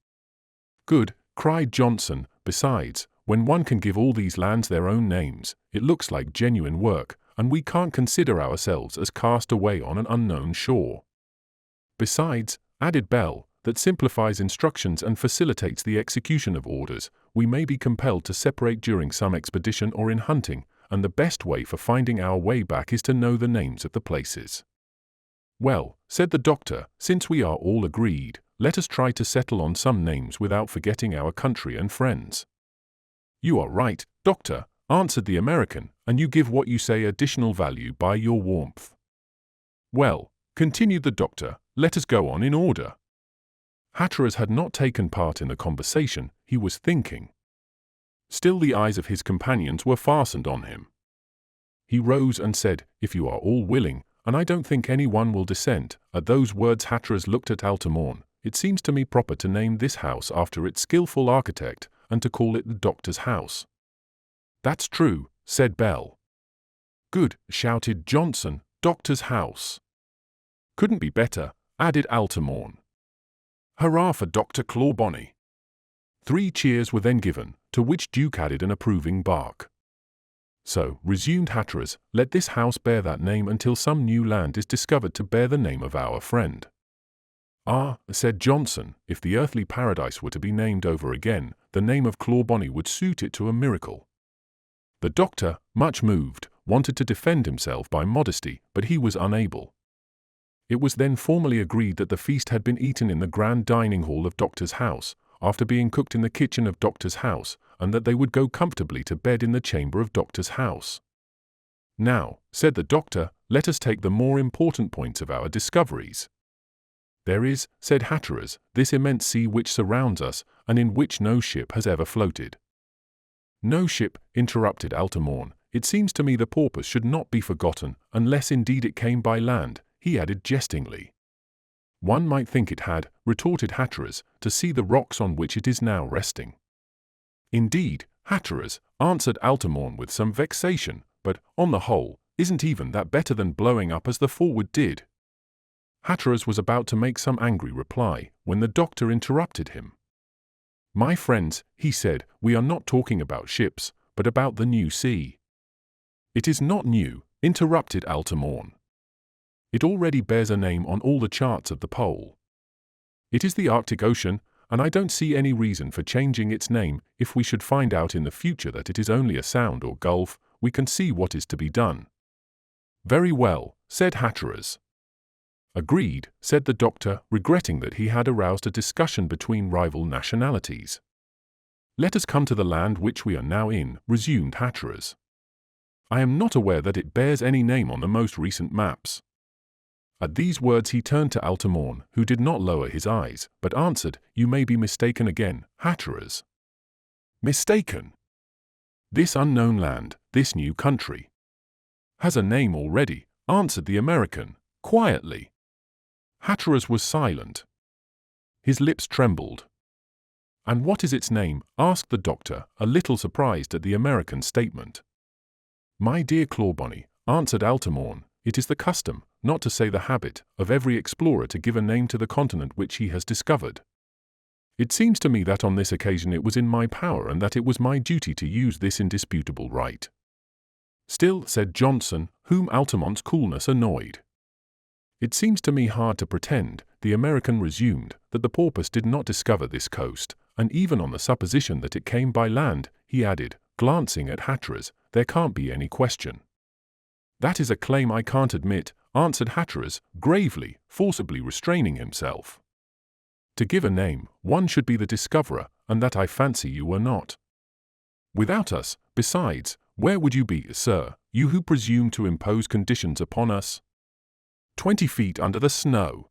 "Good," cried Johnson. "Besides, when one can give all these lands their own names, it looks like genuine work, and we can't consider ourselves as cast away on an unknown shore. Besides," added Bell, "that simplifies instructions and facilitates the execution of orders. We may be compelled to separate during some expedition or in hunting, and the best way for finding our way back is to know the names of the places." "Well," said the doctor, "since we are all agreed, let us try to settle on some names without forgetting our country and friends." "You are right, doctor," answered the American, "and you give what you say additional value by your warmth." "Well," continued the doctor, "let us go on in order." Hatteras had not taken part in the conversation, he was thinking. Still the eyes of his companions were fastened on him. He rose and said, "If you are all willing, and I don't think any one will dissent." At those words Hatteras looked at Altamont. "It seems to me proper to name this house after its skillful architect, and to call it the doctor's house." "That's true," said Bell. "Good," shouted Johnson, "doctor's house." "Couldn't be better," added Altamont. "Hurrah for Dr. Clawbonny." 3 cheers were then given, to which Duke added an approving bark. "So," resumed Hatteras, "let this house bear that name until some new land is discovered to bear the name of our friend." "Ah," said Johnson, "if the earthly paradise were to be named over again, the name of Clawbonny would suit it to a miracle." The doctor, much moved, wanted to defend himself by modesty, but he was unable. It was then formally agreed that the feast had been eaten in the grand dining hall of Doctor's house, after being cooked in the kitchen of Doctor's house, and that they would go comfortably to bed in the chamber of Doctor's house. "Now," said the doctor, "let us take the more important points of our discoveries." "There is," said Hatteras, "this immense sea which surrounds us, and in which no ship has ever floated." "No ship," interrupted Altamont. "It seems to me the porpoise should not be forgotten, unless indeed it came by land," he added jestingly. "One might think it had," retorted Hatteras, "to see the rocks on which it is now resting." "Indeed, Hatteras," answered Altamont with some vexation, "but, on the whole, isn't even that better than blowing up as the Forward did?" Hatteras was about to make some angry reply, when the doctor interrupted him. "My friends," he said, "we are not talking about ships, but about the new sea." "It is not new," interrupted Altamont. "It already bears a name on all the charts of the pole. It is the Arctic Ocean, and I don't see any reason for changing its name. If we should find out in the future that it is only a sound or gulf, we can see what is to be done." "Very well," said Hatteras. "Agreed," said the doctor, regretting that he had aroused a discussion between rival nationalities. "Let us come to the land which we are now in," resumed Hatteras. "I am not aware that it bears any name on the most recent maps." At these words he turned to Altamont, who did not lower his eyes, but answered, "You may be mistaken again, Hatteras." "Mistaken? This unknown land, this new country, has a name already," answered the American, quietly. Hatteras was silent. His lips trembled. "And what is its name?" asked the doctor, a little surprised at the American's statement. "My dear Clawbonny," answered Altamont, "it is the custom, not to say the habit, of every explorer to give a name to the continent which he has discovered. It seems to me that on this occasion it was in my power and that it was my duty to use this indisputable right." "Still," said Johnson, whom Altamont's coolness annoyed. "It seems to me hard to pretend," the American resumed, "that the porpoise did not discover this coast, and even on the supposition that it came by land," he added, glancing at Hatteras, there can't be any question. That is a claim I can't admit, answered Hatteras, gravely, forcibly restraining himself. To give a name, one should be the discoverer, and that I fancy you were not. Without us, besides, where would you be, sir, you who presume to impose conditions upon us? 20 feet under the snow.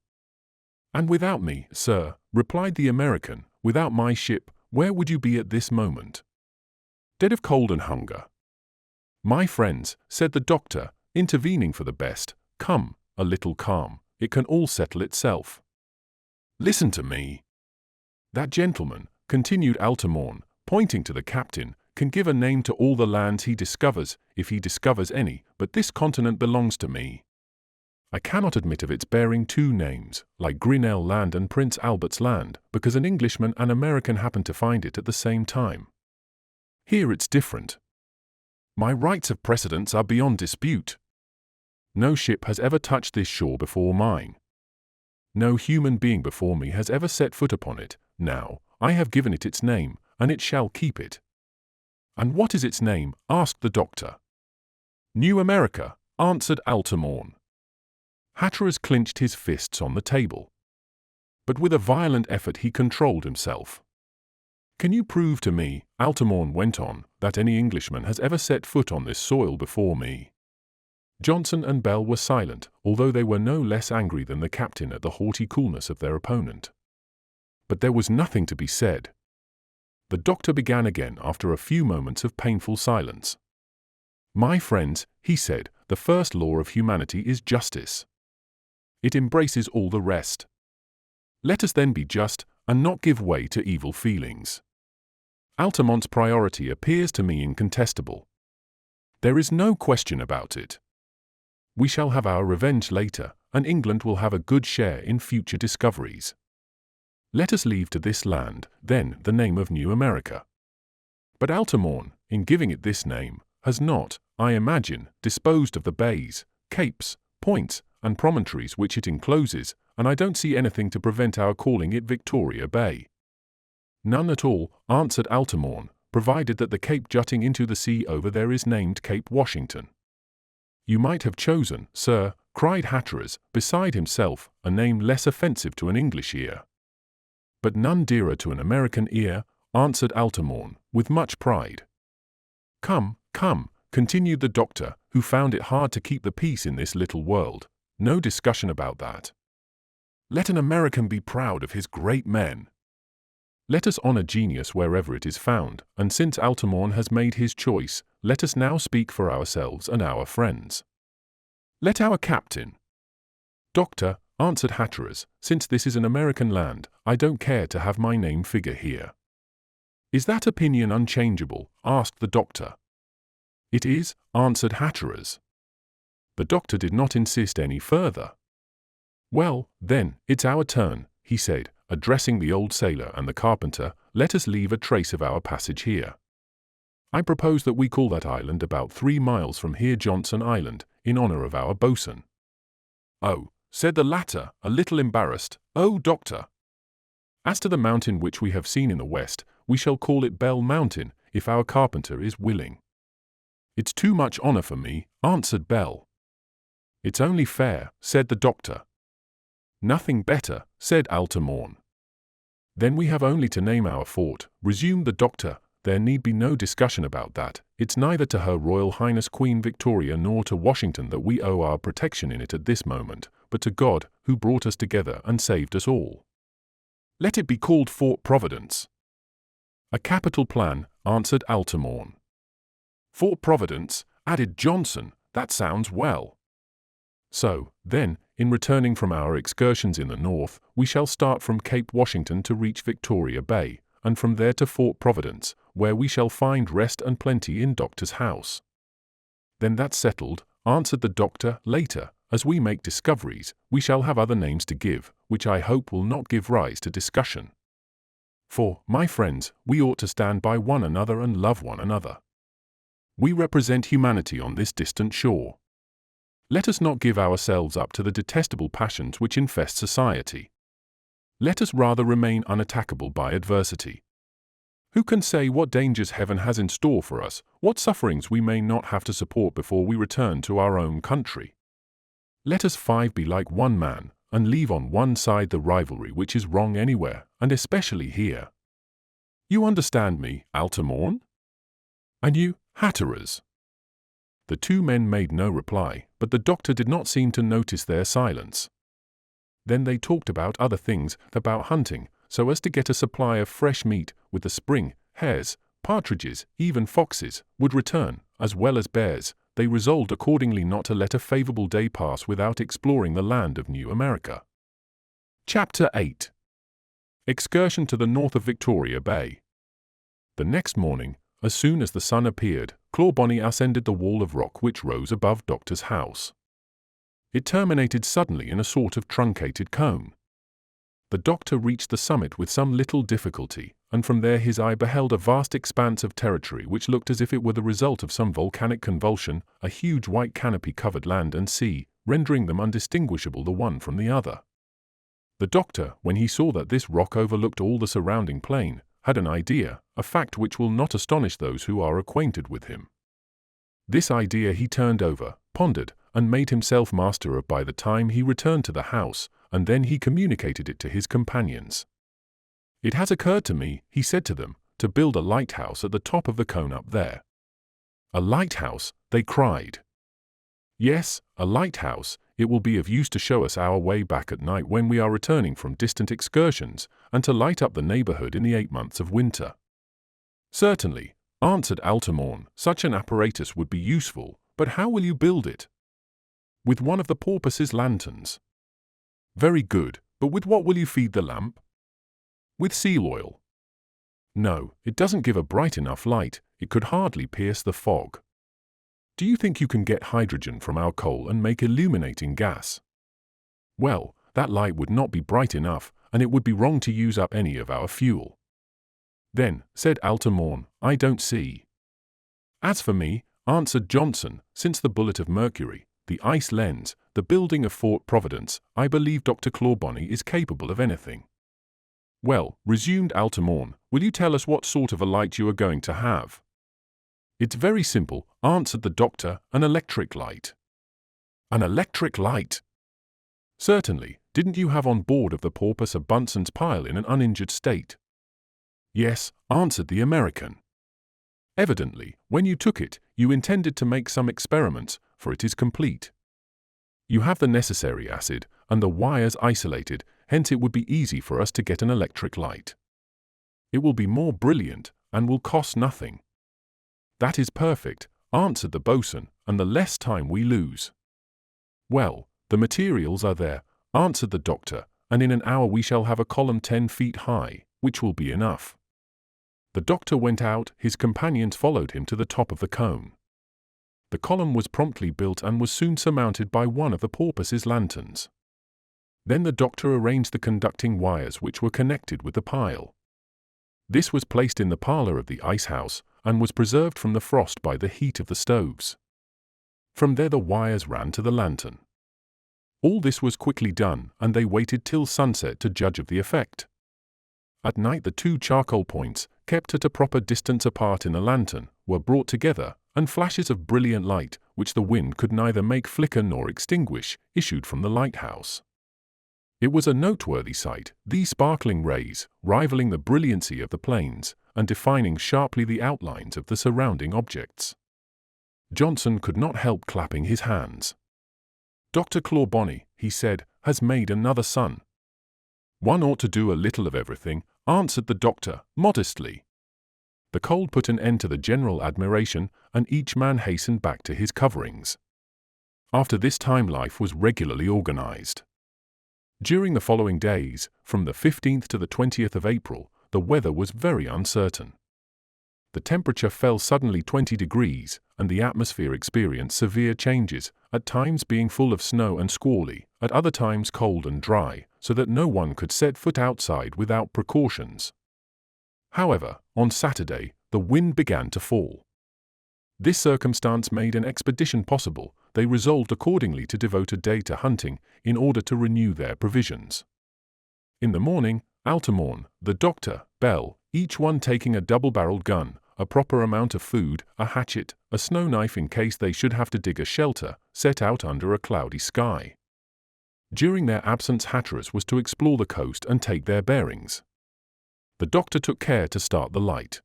And without me, sir, replied the American, without my ship, where would you be at this moment? Dead of cold and hunger. My friends, said the doctor, intervening for the best, come, a little calm, it can all settle itself. Listen to me. That gentleman, continued Altamont, pointing to the captain, can give a name to all the lands he discovers, if he discovers any, but this continent belongs to me. I cannot admit of its bearing two names, like Grinnell Land and Prince Albert's Land, because an Englishman and American happen to find it at the same time. Here it's different. My rights of precedence are beyond dispute. No ship has ever touched this shore before mine. No human being before me has ever set foot upon it. Now, I have given it its name, and it shall keep it. And what is its name? Asked the doctor. New America, answered Altamont. Hatteras clenched his fists on the table. But with a violent effort he controlled himself. Can you prove to me, Altamont went on, that any Englishman has ever set foot on this soil before me? Johnson and Bell were silent, although they were no less angry than the captain at the haughty coolness of their opponent. But there was nothing to be said. The doctor began again after a few moments of painful silence. My friends, he said, the first law of humanity is justice. It embraces all the rest. Let us then be just, and not give way to evil feelings. Altamont's priority appears to me incontestable. There is no question about it. We shall have our revenge later, and England will have a good share in future discoveries. Let us leave to this land, then, the name of New America. But Altamont, in giving it this name, has not, I imagine, disposed of the bays, capes, points, and promontories which it encloses, and I don't see anything to prevent our calling it Victoria Bay. None at all, answered Altamont, provided that the cape jutting into the sea over there is named Cape Washington. You might have chosen, sir, cried Hatteras, beside himself, a name less offensive to an English ear. But none dearer to an American ear, answered Altamont, with much pride. Come, come, continued the doctor, who found it hard to keep the peace in this little world. No discussion about that. Let an American be proud of his great men. Let us honor genius wherever it is found, and since Altamont has made his choice, let us now speak for ourselves and our friends. Let our captain. Doctor, answered Hatteras, since this is an American land, I don't care to have my name figure here. Is that opinion unchangeable? Asked the doctor. It is, answered Hatteras. The doctor did not insist any further. Well, then, it's our turn, he said, addressing the old sailor and the carpenter, let us leave a trace of our passage here. I propose that we call that island about 3 miles from here Johnson Island, in honor of our boatswain. Oh, said the latter, a little embarrassed, oh, doctor. As to the mountain which we have seen in the west, we shall call it Bell Mountain, if our carpenter is willing. It's too much honor for me, answered Bell. It's only fair, said the doctor. Nothing better, said Altamont. Then we have only to name our fort, resumed the doctor. There need be no discussion about that. It's neither to Her Royal Highness Queen Victoria nor to Washington that we owe our protection in it at this moment, but to God, who brought us together and saved us all. Let it be called Fort Providence. A capital plan, answered Altamont. Fort Providence, added Johnson, that sounds well. So, then, in returning from our excursions in the north, we shall start from Cape Washington to reach Victoria Bay, and from there to Fort Providence, where we shall find rest and plenty in Doctor's house. Then that's settled, answered the doctor. Later, as we make discoveries, we shall have other names to give, which I hope will not give rise to discussion. For, my friends, we ought to stand by one another and love one another. We represent humanity on this distant shore. Let us not give ourselves up to the detestable passions which infest society. Let us rather remain unattackable by adversity. Who can say what dangers heaven has in store for us, what sufferings we may not have to support before we return to our own country? Let us 5 be like one man, and leave on one side the rivalry which is wrong anywhere, and especially here. You understand me, Altamont? And you, Hatteras?" The 2 men made no reply, but the doctor did not seem to notice their silence. Then they talked about other things, about hunting, so as to get a supply of fresh meat, with the spring, hares, partridges, even foxes, would return, as well as bears. They resolved accordingly not to let a favorable day pass without exploring the land of New America. Chapter 8. Excursion to the north of Victoria Bay. The next morning, as soon as the sun appeared, Clawbonny ascended the wall of rock which rose above Doctor's house. It terminated suddenly in a sort of truncated cone. The doctor reached the summit with some little difficulty, and from there his eye beheld a vast expanse of territory which looked as if it were the result of some volcanic convulsion, a huge white canopy covered land and sea, rendering them undistinguishable the one from the other. The doctor, when he saw that this rock overlooked all the surrounding plain, had an idea, a fact which will not astonish those who are acquainted with him. This idea he turned over, pondered, and made himself master of by the time he returned to the house, and then he communicated it to his companions. "It has occurred to me," he said to them, "to build a lighthouse at the top of the cone up there." "A lighthouse?" they cried. "Yes, a lighthouse. It will be of use to show us our way back at night when we are returning from distant excursions, and to light up the neighborhood in the 8 months of winter." "Certainly," answered Altamont, "such an apparatus would be useful, but how will you build it?" "With one of the porpoise's lanterns." "Very good, but with what will you feed the lamp?" "With seal oil." "No, it doesn't give a bright enough light, it could hardly pierce the fog." "Do you think you can get hydrogen from our coal and make illuminating gas?" "Well, that light would not be bright enough, and it would be wrong to use up any of our fuel." "Then," said Altamont, "I don't see." "As for me," answered Johnson, "since the bullet of Mercury, the ice lens, the building of Fort Providence, I believe Dr. Clawbonny is capable of anything." "Well," resumed Altamont, "will you tell us what sort of a light you are going to have?" "It's very simple," answered the doctor, "an electric light." "An electric light?" "Certainly. Didn't you have on board of the porpoise a Bunsen's pile in an uninjured state?" "Yes," answered the American. "Evidently, when you took it, you intended to make some experiments, for it is complete. You have the necessary acid, and the wires isolated, hence it would be easy for us to get an electric light. It will be more brilliant, and will cost nothing." "That is perfect," answered the boatswain, "and the less time we lose." "Well, the materials are there," answered the doctor, "and in an hour we shall have a column 10 feet high, which will be enough." The doctor went out, his companions followed him to the top of the cone. The column was promptly built and was soon surmounted by one of the porpoise's lanterns. Then the doctor arranged the conducting wires which were connected with the pile. This was placed in the parlor of the ice house, and was preserved from the frost by the heat of the stoves. From there the wires ran to the lantern. All this was quickly done, and they waited till sunset to judge of the effect. At night the 2 charcoal points, kept at a proper distance apart in the lantern, were brought together, and flashes of brilliant light, which the wind could neither make flicker nor extinguish, issued from the lighthouse. It was a noteworthy sight, these sparkling rays, rivaling the brilliancy of the plains, and defining sharply the outlines of the surrounding objects. Johnson could not help clapping his hands. "Dr. Clawbonny," he said, "has made another son." "One ought to do a little of everything," answered the doctor, modestly. The cold put an end to the general admiration, and each man hastened back to his coverings. After this time life was regularly organized. During the following days, from the 15th to the 20th of April, the weather was very uncertain. The temperature fell suddenly 20 degrees, and the atmosphere experienced severe changes, at times being full of snow and squally, at other times cold and dry, so that no one could set foot outside without precautions. However, on Saturday, the wind began to fall. This circumstance made an expedition possible. They resolved accordingly to devote a day to hunting, in order to renew their provisions. In the morning, Altamont, the doctor, Bell, each one taking a double-barreled gun, a proper amount of food, a hatchet, a snow knife in case they should have to dig a shelter, set out under a cloudy sky. During their absence, Hatteras was to explore the coast and take their bearings. The doctor took care to start the light.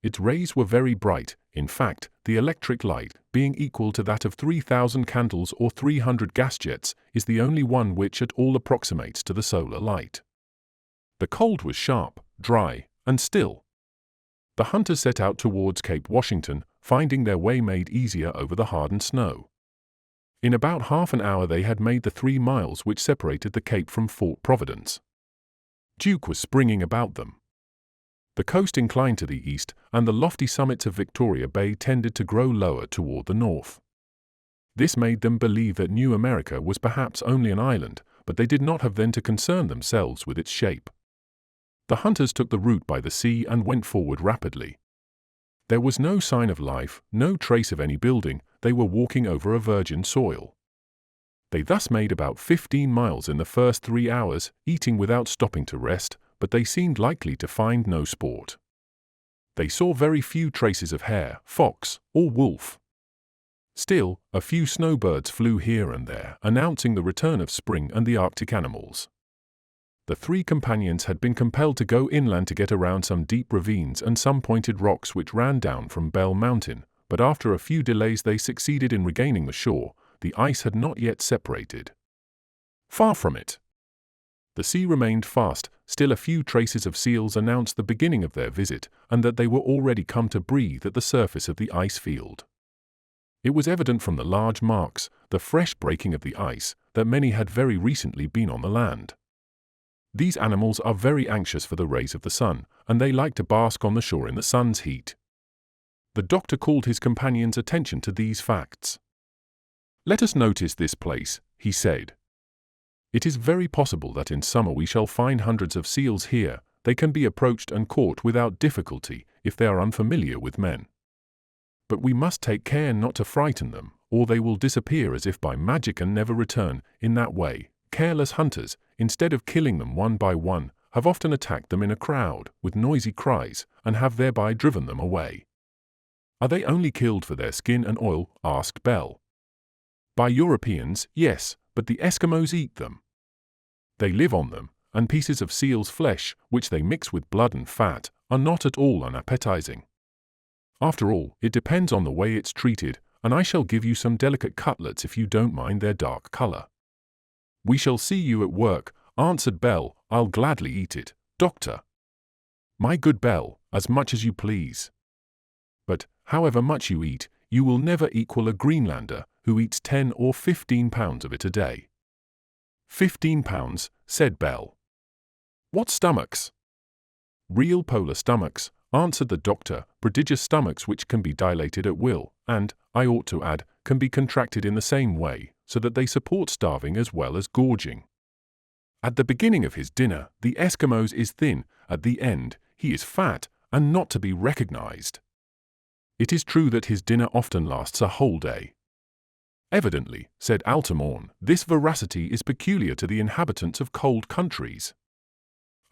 Its rays were very bright, in fact, the electric light, being equal to that of 3,000 candles or 300 gas jets, is the only one which at all approximates to the solar light. The cold was sharp, dry, and still. The hunters set out towards Cape Washington, finding their way made easier over the hardened snow. In about half an hour they had made the 3 miles which separated the Cape from Fort Providence. Duke was springing about them. The coast inclined to the east, and the lofty summits of Victoria Bay tended to grow lower toward the north. This made them believe that New America was perhaps only an island, but they did not have then to concern themselves with its shape. The hunters took the route by the sea and went forward rapidly. There was no sign of life, no trace of any building. They were walking over a virgin soil. They thus made about 15 miles in the first 3 hours, eating without stopping to rest, but they seemed likely to find no sport. They saw very few traces of hare, fox, or wolf. Still, a few snowbirds flew here and there, announcing the return of spring and the Arctic animals. The 3 companions had been compelled to go inland to get around some deep ravines and some pointed rocks which ran down from Bell Mountain, but after a few delays they succeeded in regaining the shore. The ice had not yet separated. Far from it. The sea remained fast, still a few traces of seals announced the beginning of their visit, and that they were already come to breathe at the surface of the ice field. It was evident from the large marks, the fresh breaking of the ice, that many had very recently been on the land. These animals are very anxious for the rays of the sun, and they like to bask on the shore in the sun's heat. The doctor called his companion's attention to these facts. "Let us notice this place," he said. "It is very possible that in summer we shall find hundreds of seals here. They can be approached and caught without difficulty if they are unfamiliar with men. But we must take care not to frighten them, or they will disappear as if by magic and never return. In that way, careless hunters, instead of killing them one by one, have often attacked them in a crowd, with noisy cries, and have thereby driven them away." "Are they only killed for their skin and oil?" asked Bell. "By Europeans, yes, but the Eskimos eat them. They live on them, and pieces of seal's flesh, which they mix with blood and fat, are not at all unappetizing. After all, it depends on the way it's treated, and I shall give you some delicate cutlets if you don't mind their dark color." "We shall see you at work," answered Bell. "I'll gladly eat it, doctor." "My good Bell, as much as you please. But, however much you eat, you will never equal a Greenlander, who eats 10 or 15 pounds of it a day." "15 pounds, said Bell. "What stomachs?" "Real polar stomachs," answered the doctor, "prodigious stomachs which can be dilated at will, and, I ought to add, can be contracted in the same way, so that they support starving as well as gorging. At the beginning of his dinner, the Eskimos is thin, at the end, he is fat, and not to be recognized. It is true that his dinner often lasts a whole day." "Evidently," said Altamont, "this voracity is peculiar to the inhabitants of cold countries."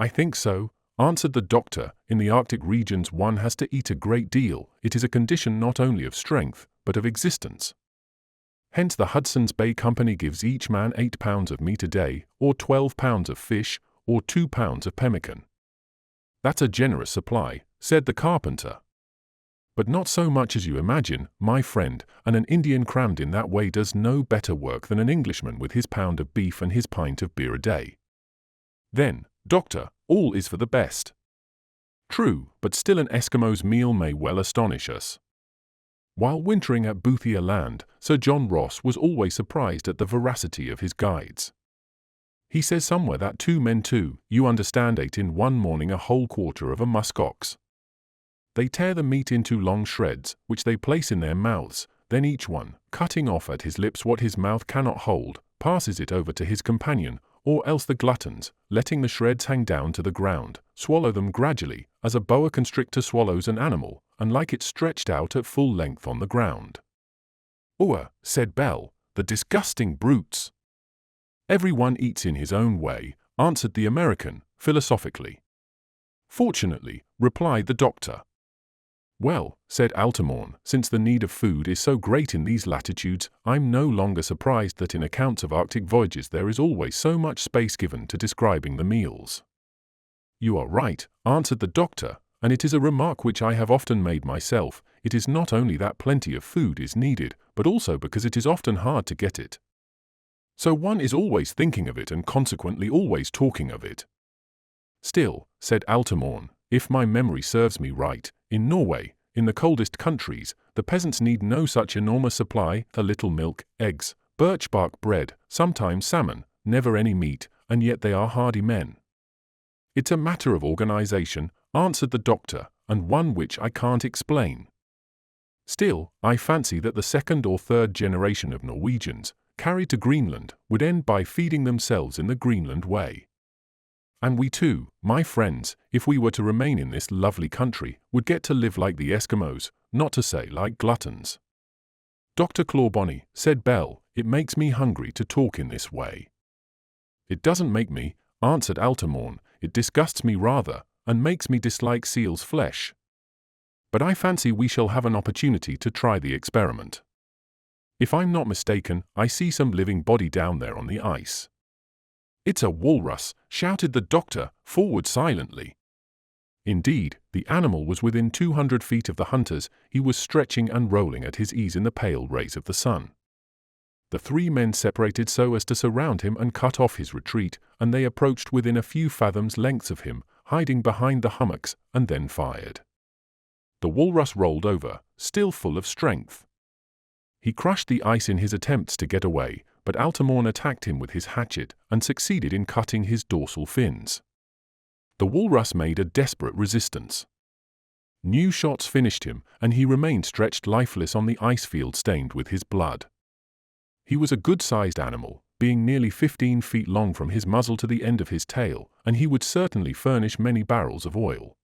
"I think so," answered the doctor. "In the Arctic regions one has to eat a great deal. It is a condition not only of strength, but of existence. Hence the Hudson's Bay Company gives each man 8 pounds of meat a day, or 12 pounds of fish, or 2 pounds of pemmican." "That's a generous supply," said the carpenter. "But not so much as you imagine, my friend, and an Indian crammed in that way does no better work than an Englishman with his pound of beef and his pint of beer a day." "Then, doctor, all is for the best." "True, but still an Eskimo's meal may well astonish us." While wintering at Boothia Land, Sir John Ross was always surprised at the veracity of his guides. He says somewhere that 2 men you understand, ate in one morning a whole quarter of a musk ox. They tear the meat into long shreds, which they place in their mouths, then each one, cutting off at his lips what his mouth cannot hold, passes it over to his companion, or else the gluttons, letting the shreds hang down to the ground, swallow them gradually, as a boa constrictor swallows an animal, and like it stretched out at full length on the ground. "Oh," said Bell, "the disgusting brutes." "Every one eats in his own way," answered the American, philosophically. "Fortunately," replied the doctor. "Well," said Altamont, "since the need of food is so great in these latitudes, I'm no longer surprised that in accounts of Arctic voyages there is always so much space given to describing the meals." "You are right," answered the doctor, "and it is a remark which I have often made myself. It is not only that plenty of food is needed, but also because it is often hard to get it. So one is always thinking of it and consequently always talking of it." "Still," said Altamont, "if my memory serves me right, in Norway, in the coldest countries, the peasants need no such enormous supply, a little milk, eggs, birch bark bread, sometimes salmon, never any meat, and yet they are hardy men." "It's a matter of organization," answered the doctor, "and one which I can't explain. Still, I fancy that the second or third generation of Norwegians, carried to Greenland, would end by feeding themselves in the Greenland way. And we too, my friends, if we were to remain in this lovely country, would get to live like the Eskimos, not to say like gluttons." "Dr. Clawbonny," said Bell, "it makes me hungry to talk in this way." "It doesn't make me," answered Altamont, "it disgusts me rather, and makes me dislike seal's flesh. But I fancy we shall have an opportunity to try the experiment. If I'm not mistaken, I see some living body down there on the ice." "It's a walrus," shouted the doctor, forward silently. Indeed, the animal was within 200 feet of the hunters. He was stretching and rolling at his ease in the pale rays of the sun. The three men separated so as to surround him and cut off his retreat, and they approached within a few fathoms lengths of him, hiding behind the hummocks, and then fired. The walrus rolled over, still full of strength. He crushed the ice in his attempts to get away, but Altamont attacked him with his hatchet and succeeded in cutting his dorsal fins. The walrus made a desperate resistance. New shots finished him, and he remained stretched lifeless on the ice field stained with his blood. He was a good-sized animal, being nearly 15 feet long from his muzzle to the end of his tail, and he would certainly furnish many barrels of oil.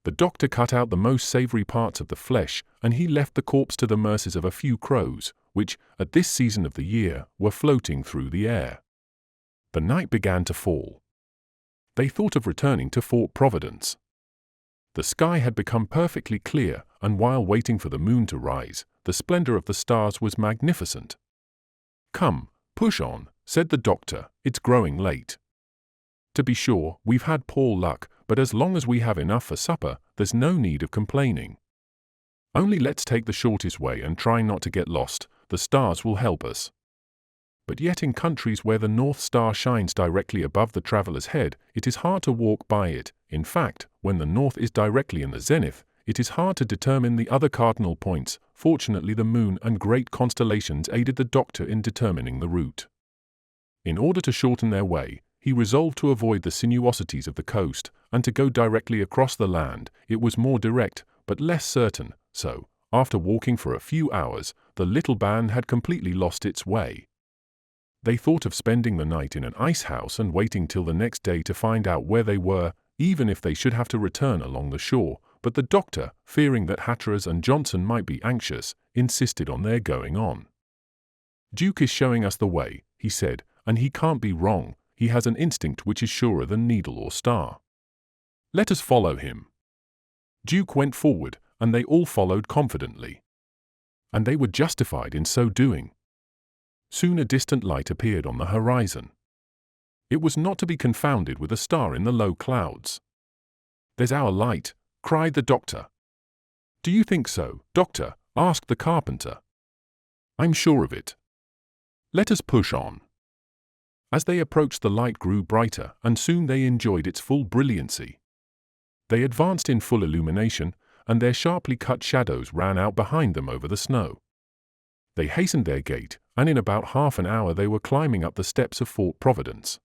The doctor cut out the most savory parts of the flesh, and he left the corpse to the mercies of a few crows, which, at this season of the year, were floating through the air. The night began to fall. They thought of returning to Fort Providence. The sky had become perfectly clear, and while waiting for the moon to rise, the splendor of the stars was magnificent. "Come, push on," said the doctor, "it's growing late. To be sure, we've had poor luck, but as long as we have enough for supper, there's no need of complaining. Only let's take the shortest way and try not to get lost. The stars will help us." But yet in countries where the North Star shines directly above the traveler's head, it is hard to walk by it. In fact, when the north is directly in the zenith, it is hard to determine the other cardinal points. Fortunately, the moon and great constellations aided the doctor in determining the route. In order to shorten their way, he resolved to avoid the sinuosities of the coast, and to go directly across the land. It was more direct, but less certain, so, after walking for a few hours, the little band had completely lost its way. They thought of spending the night in an ice house and waiting till the next day to find out where they were, even if they should have to return along the shore, but the doctor, fearing that Hatteras and Johnson might be anxious, insisted on their going on. "Duke is showing us the way," he said, "and he can't be wrong. He has an instinct which is surer than needle or star. Let us follow him." Duke went forward, and they all followed confidently. And they were justified in so doing. Soon a distant light appeared on the horizon. It was not to be confounded with a star in the low clouds. "There's our light," cried the doctor. "Do you think so, doctor?" asked the carpenter. "I'm sure of it. Let us push on." As they approached, the light grew brighter, and soon they enjoyed its full brilliancy. They advanced in full illumination, and their sharply cut shadows ran out behind them over the snow. They hastened their gait, and in about half an hour they were climbing up the steps of Fort Providence.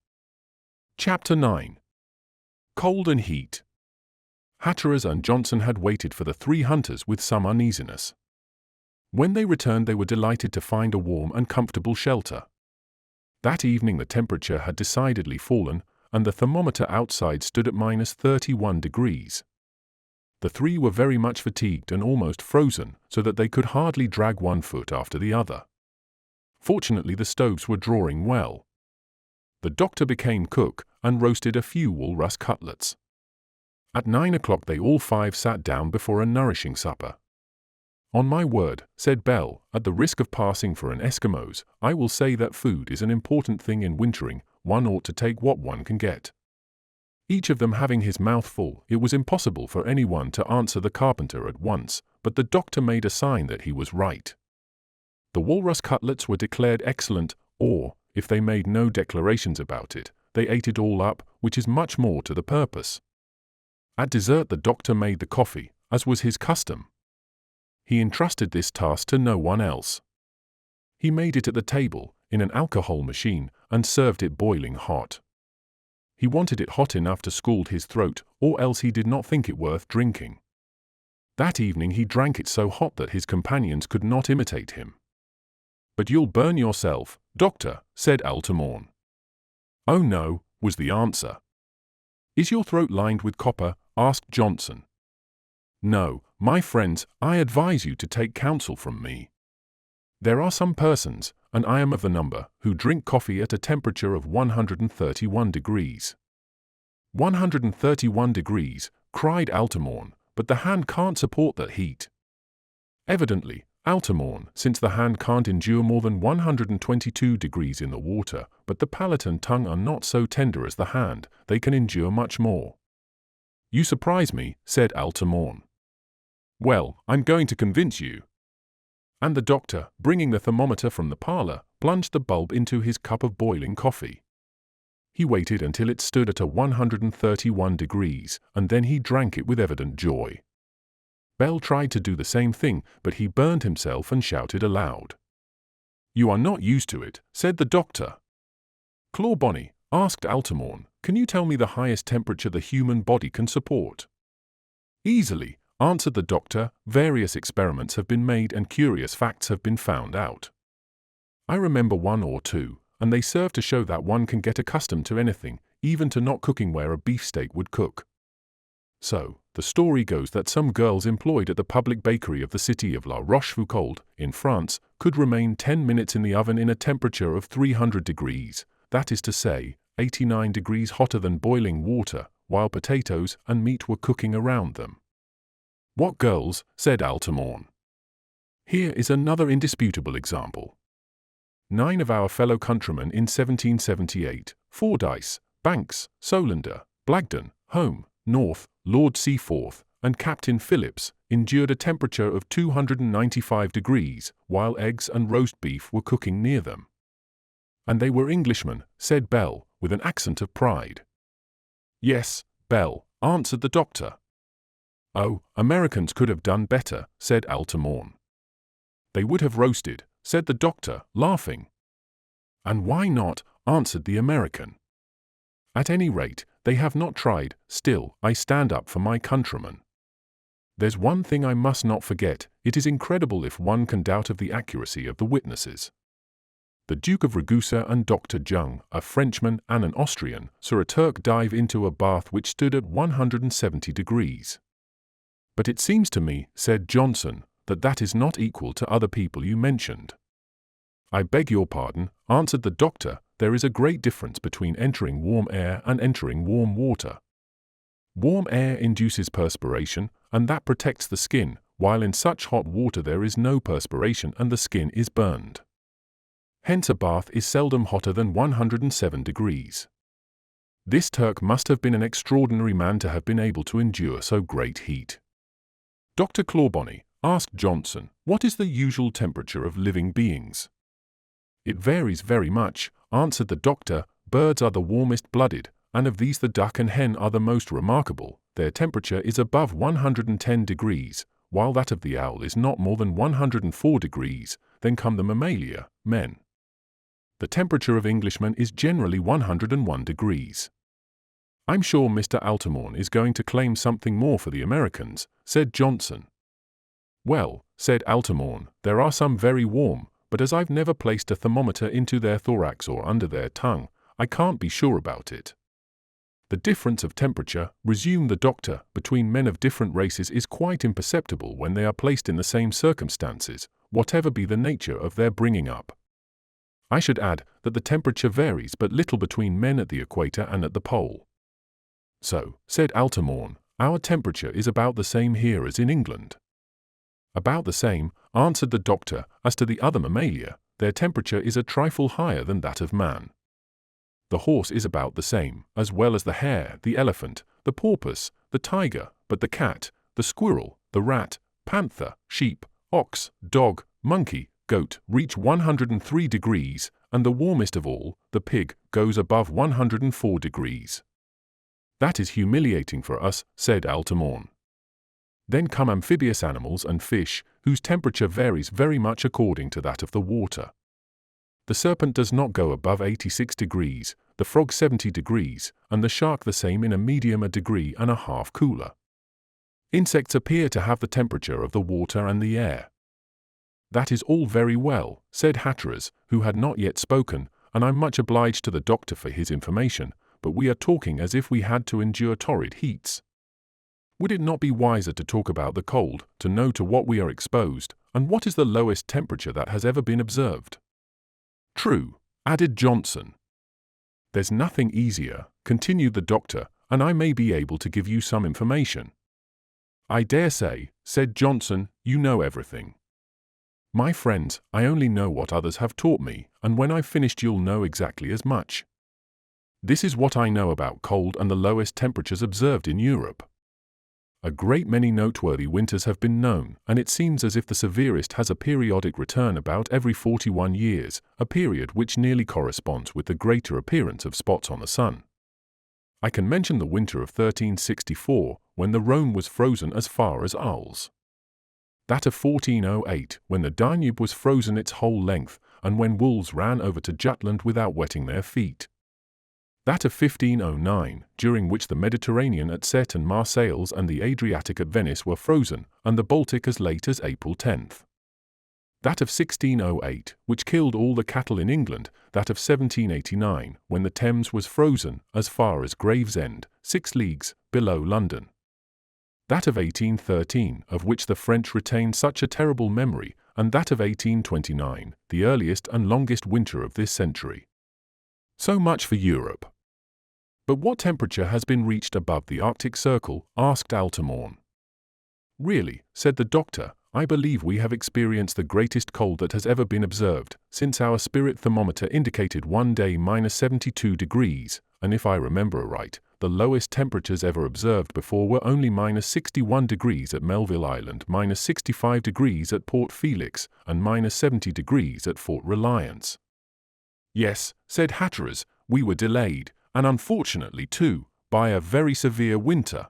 Chapter 9. Cold and Heat. Hatteras and Johnson had waited for the three hunters with some uneasiness. When they returned, they were delighted to find a warm and comfortable shelter. That evening the temperature had decidedly fallen, and the thermometer outside stood at -31 degrees. The three were very much fatigued and almost frozen, so that they could hardly drag one foot after the other. Fortunately, the stoves were drawing well. The doctor became cook, and roasted a few walrus cutlets. At 9 o'clock they all 5 sat down before a nourishing supper. "On my word," said Bell, "at the risk of passing for an Eskimos, I will say that food is an important thing in wintering. One ought to take what one can get." Each of them having his mouth full, it was impossible for anyone to answer the carpenter at once, but the doctor made a sign that he was right. The walrus cutlets were declared excellent, or, if they made no declarations about it, they ate it all up, which is much more to the purpose. At dessert the doctor made the coffee, as was his custom. He entrusted this task to no one else. He made it at the table, in an alcohol machine, and served it boiling hot. He wanted it hot enough to scald his throat, or else he did not think it worth drinking. That evening he drank it so hot that his companions could not imitate him. "But you'll burn yourself, doctor," said Altamont. "Oh no," was the answer. "Is your throat lined with copper?" asked Johnson. "No, my friends, I advise you to take counsel from me. There are some persons, and I am of the number, who drink coffee at a temperature of 131 degrees. 131 degrees, cried Altamont, but the hand can't support that heat. Evidently, Altamont, since the hand can't endure more than 122 degrees in the water, but the palate and tongue are not so tender as the hand, they can endure much more. You surprise me, said Altamont. Well, I'm going to convince you. And the doctor, bringing the thermometer from the parlor, plunged the bulb into his cup of boiling coffee. He waited until it stood at 131 degrees, and then he drank it with evident joy. Bell tried to do the same thing, but he burned himself and shouted aloud. You are not used to it, said the doctor. Clawbonny, asked Altamont, can you tell me the highest temperature the human body can support? Easily, answered the doctor, various experiments have been made and curious facts have been found out. I remember one or two, and they serve to show that one can get accustomed to anything, even to not cooking where a beefsteak would cook. So, the story goes that some girls employed at the public bakery of the city of La Rochefoucauld, in France, could remain 10 minutes in the oven in a temperature of 300 degrees, that is to say, 89 degrees hotter than boiling water, while potatoes and meat were cooking around them. What girls, said Altamont. Here is another indisputable example. 9 of our fellow countrymen in 1778, Fordyce, Banks, Solander, Blagden, Home, North, Lord Seaforth, and Captain Phillips, endured a temperature of 295 degrees, while eggs and roast beef were cooking near them. And they were Englishmen, said Bell, with an accent of pride. Yes, Bell, answered the doctor. Oh, Americans could have done better, said Altamont. They would have roasted, said the doctor, laughing. And why not, answered the American. At any rate, they have not tried, still, I stand up for my countrymen. There's one thing I must not forget, it is incredible if one can doubt of the accuracy of the witnesses. The Duke of Ragusa and Dr. Jung, a Frenchman and an Austrian, saw a Turk dive into a bath which stood at 170 degrees. But it seems to me, said Johnson, that is not equal to other people you mentioned. I beg your pardon, answered the doctor, there is a great difference between entering warm air and entering warm water. Warm air induces perspiration, and that protects the skin, while in such hot water there is no perspiration and the skin is burned. Hence a bath is seldom hotter than 107 degrees. This Turk must have been an extraordinary man to have been able to endure so great heat. Dr. Clawbonny, asked Johnson, what is the usual temperature of living beings? It varies very much, answered the doctor, birds are the warmest-blooded, and of these the duck and hen are the most remarkable, their temperature is above 110 degrees, while that of the owl is not more than 104 degrees, then come the mammalia, men. The temperature of Englishmen is generally 101 degrees. I'm sure Mr. Altamont is going to claim something more for the Americans, said Johnson. Well, said Altamont, there are some very warm, but as I've never placed a thermometer into their thorax or under their tongue, I can't be sure about it. The difference of temperature, resumed the doctor, between men of different races is quite imperceptible when they are placed in the same circumstances, whatever be the nature of their bringing up. I should add that the temperature varies but little between men at the equator and at the pole. So, said Altamont, our temperature is about the same here as in England. About the same, answered the doctor. As to the other mammalia, their temperature is a trifle higher than that of man. The horse is about the same, as well as the hare, the elephant, the porpoise, the tiger, but the cat, the squirrel, the rat, panther, sheep, ox, dog, monkey, goat reach 103 degrees, and the warmest of all, the pig, goes above 104 degrees. That is humiliating for us, said Altamont. Then come amphibious animals and fish, whose temperature varies very much according to that of the water. The serpent does not go above 86 degrees, the frog 70 degrees, and the shark the same in a medium a degree and a half cooler. Insects appear to have the temperature of the water and the air. That is all very well, said Hatteras, who had not yet spoken, and I'm much obliged to the doctor for his information, but we are talking as if we had to endure torrid heats. Would it not be wiser to talk about the cold, to know to what we are exposed, and what is the lowest temperature that has ever been observed? True, added Johnson. There's nothing easier, continued the doctor, and I may be able to give you some information. I dare say, said Johnson, you know everything. My friends, I only know what others have taught me, and when I've finished you'll know exactly as much. This is what I know about cold and the lowest temperatures observed in Europe. A great many noteworthy winters have been known, and it seems as if the severest has a periodic return about every 41 years, a period which nearly corresponds with the greater appearance of spots on the sun. I can mention the winter of 1364, when the Rhone was frozen as far as Arles. That of 1408, when the Danube was frozen its whole length, and when wolves ran over to Jutland without wetting their feet. That of 1509, during which the Mediterranean at Sète and Marseilles and the Adriatic at Venice were frozen, and the Baltic as late as April 10th. That of 1608, which killed all the cattle in England. That of 1789, when the Thames was frozen as far as Gravesend, 6 leagues below London. That of 1813, of which the French retain such a terrible memory, and that of 1829, the earliest and longest winter of this century. So much for Europe. But what temperature has been reached above the Arctic Circle? Asked Altamont. Really, said the doctor, I believe we have experienced the greatest cold that has ever been observed, since our spirit thermometer indicated one day -72 degrees, and if I remember right, the lowest temperatures ever observed before were only -61 degrees at Melville Island, -65 degrees at Port Felix, and -70 degrees at Fort Reliance. Yes, said Hatteras, we were delayed, and unfortunately too, by a very severe winter.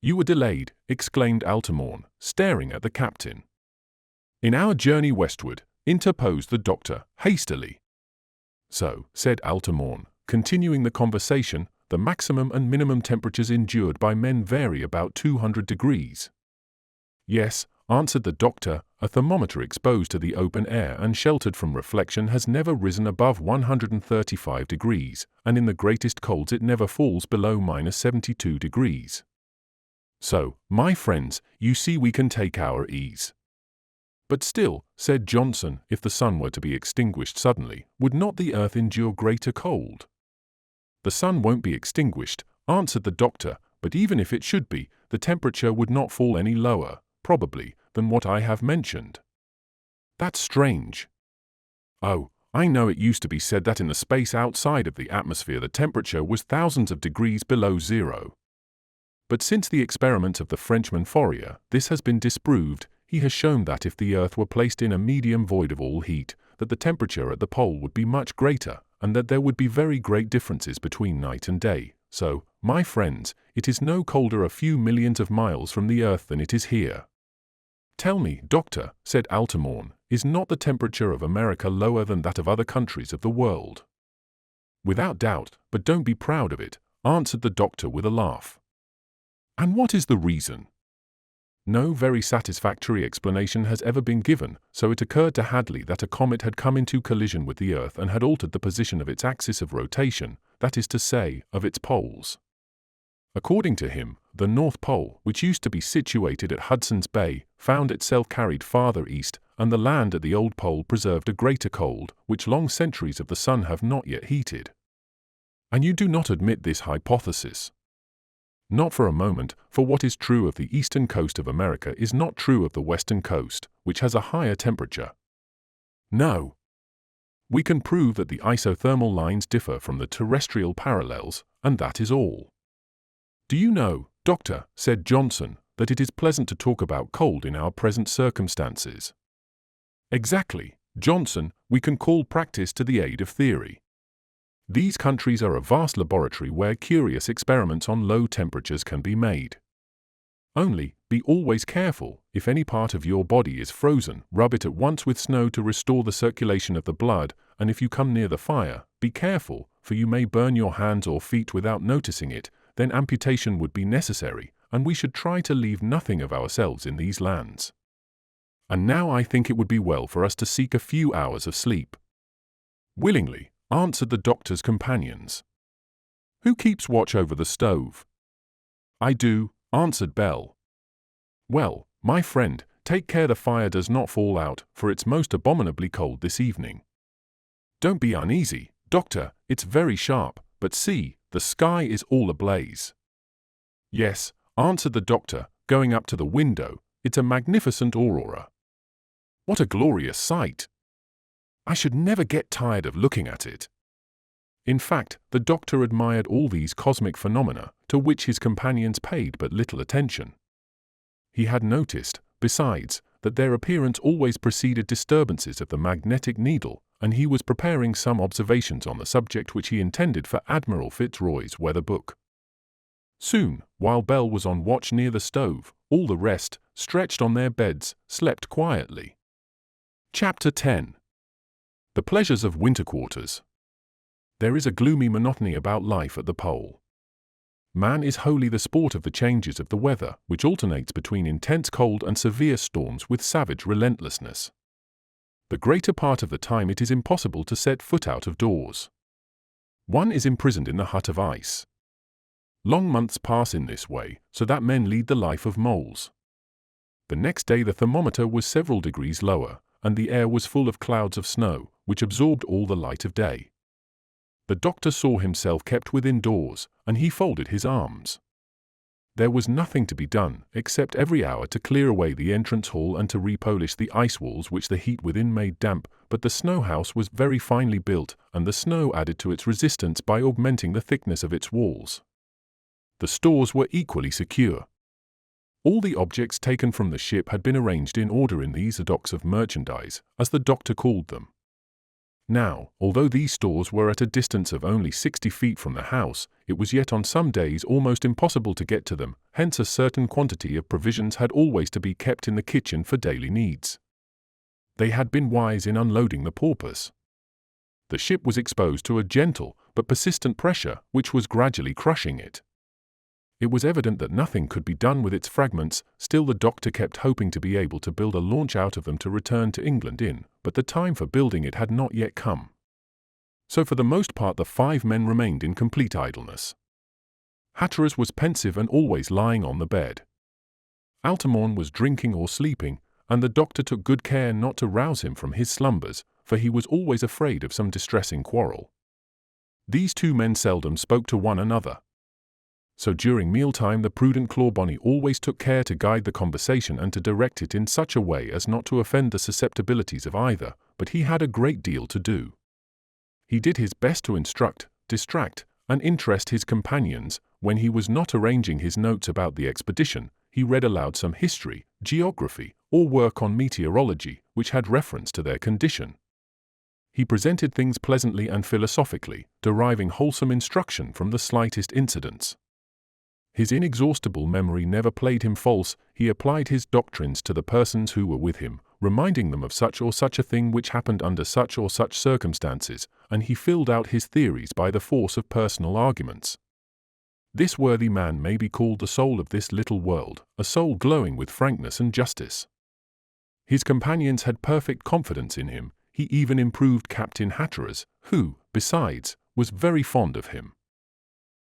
You were delayed, exclaimed Altamont, staring at the captain. In our journey westward, interposed the doctor, hastily. So, said Altamont, continuing the conversation, the maximum and minimum temperatures endured by men vary about 200 degrees. Yes, answered the doctor, a thermometer exposed to the open air and sheltered from reflection has never risen above 135 degrees, and in the greatest colds it never falls below -72 degrees. So, my friends, you see we can take our ease. But still, said Johnson, if the sun were to be extinguished suddenly, would not the earth endure greater cold? The sun won't be extinguished, answered the doctor, but even if it should be, the temperature would not fall any lower, probably, than what I have mentioned. That's strange. Oh, I know it used to be said that in the space outside of the atmosphere the temperature was thousands of degrees below zero. But since the experiment of the Frenchman Fourier, this has been disproved. He has shown that if the earth were placed in a medium void of all heat, that the temperature at the pole would be much greater, and that there would be very great differences between night and day. So, my friends, it is no colder a few millions of miles from the earth than it is here. Tell me, doctor, said Altamont, is not the temperature of America lower than that of other countries of the world? Without doubt, but don't be proud of it, answered the doctor with a laugh. And what is the reason? No very satisfactory explanation has ever been given, so it occurred to Hadley that a comet had come into collision with the Earth and had altered the position of its axis of rotation, that is to say, of its poles. According to him, the North Pole, which used to be situated at Hudson's Bay, found itself carried farther east, and the land at the Old Pole preserved a greater cold, which long centuries of the sun have not yet heated. And you do not admit this hypothesis. Not for a moment, for what is true of the eastern coast of America is not true of the western coast, which has a higher temperature. No. We can prove that the isothermal lines differ from the terrestrial parallels, and that is all. Do you know, Doctor, said Johnson, that it is pleasant to talk about cold in our present circumstances? Exactly, Johnson, we can call practice to the aid of theory. These countries are a vast laboratory where curious experiments on low temperatures can be made. Only, be always careful, if any part of your body is frozen, rub it at once with snow to restore the circulation of the blood, and if you come near the fire, be careful, for you may burn your hands or feet without noticing it, then amputation would be necessary, and we should try to leave nothing of ourselves in these lands. And now I think it would be well for us to seek a few hours of sleep. Willingly, answered the doctor's companions. Who keeps watch over the stove? I do, answered Bell. Well, my friend, take care the fire does not fall out, for it's most abominably cold this evening. Don't be uneasy, Doctor, it's very sharp, but see, the sky is all ablaze. Yes, answered the doctor, going up to the window, it's a magnificent aurora. What a glorious sight! I should never get tired of looking at it. In fact, the doctor admired all these cosmic phenomena, to which his companions paid but little attention. He had noticed, besides, that their appearance always preceded disturbances of the magnetic needle, and he was preparing some observations on the subject which he intended for Admiral Fitzroy's weather book. Soon, while Bell was on watch near the stove, all the rest, stretched on their beds, slept quietly. Chapter 10. The pleasures of winter quarters. There is a gloomy monotony about life at the pole. Man is wholly the sport of the changes of the weather, which alternates between intense cold and severe storms with savage relentlessness. The greater part of the time it is impossible to set foot out of doors. One is imprisoned in the hut of ice. Long months pass in this way, so that men lead the life of moles. The next day the thermometer was several degrees lower, and the air was full of clouds of snow, which absorbed all the light of day. The doctor saw himself kept within doors, and he folded his arms. There was nothing to be done, except every hour to clear away the entrance hall and to repolish the ice walls which the heat within made damp, but the snow house was very finely built, and the snow added to its resistance by augmenting the thickness of its walls. The stores were equally secure. All the objects taken from the ship had been arranged in order in these docks of merchandise, as the doctor called them. Now, although these stores were at a distance of only 60 feet from the house, it was yet on some days almost impossible to get to them, hence a certain quantity of provisions had always to be kept in the kitchen for daily needs. They had been wise in unloading the porpoise. The ship was exposed to a gentle but persistent pressure which was gradually crushing it. It was evident that nothing could be done with its fragments, still the doctor kept hoping to be able to build a launch out of them to return to England in, but the time for building it had not yet come. So for the most part the 5 men remained in complete idleness. Hatteras was pensive and always lying on the bed. Altamont was drinking or sleeping, and the doctor took good care not to rouse him from his slumbers, for he was always afraid of some distressing quarrel. These 2 men seldom spoke to one another. So during mealtime the prudent Clawbonny always took care to guide the conversation and to direct it in such a way as not to offend the susceptibilities of either, but he had a great deal to do. He did his best to instruct, distract, and interest his companions. When he was not arranging his notes about the expedition, he read aloud some history, geography, or work on meteorology, which had reference to their condition. He presented things pleasantly and philosophically, deriving wholesome instruction from the slightest incidents. His inexhaustible memory never played him false. He applied his doctrines to the persons who were with him, reminding them of such or such a thing which happened under such or such circumstances, and he filled out his theories by the force of personal arguments. This worthy man may be called the soul of this little world, a soul glowing with frankness and justice. His companions had perfect confidence in him. He even improved Captain Hatteras, who, besides, was very fond of him.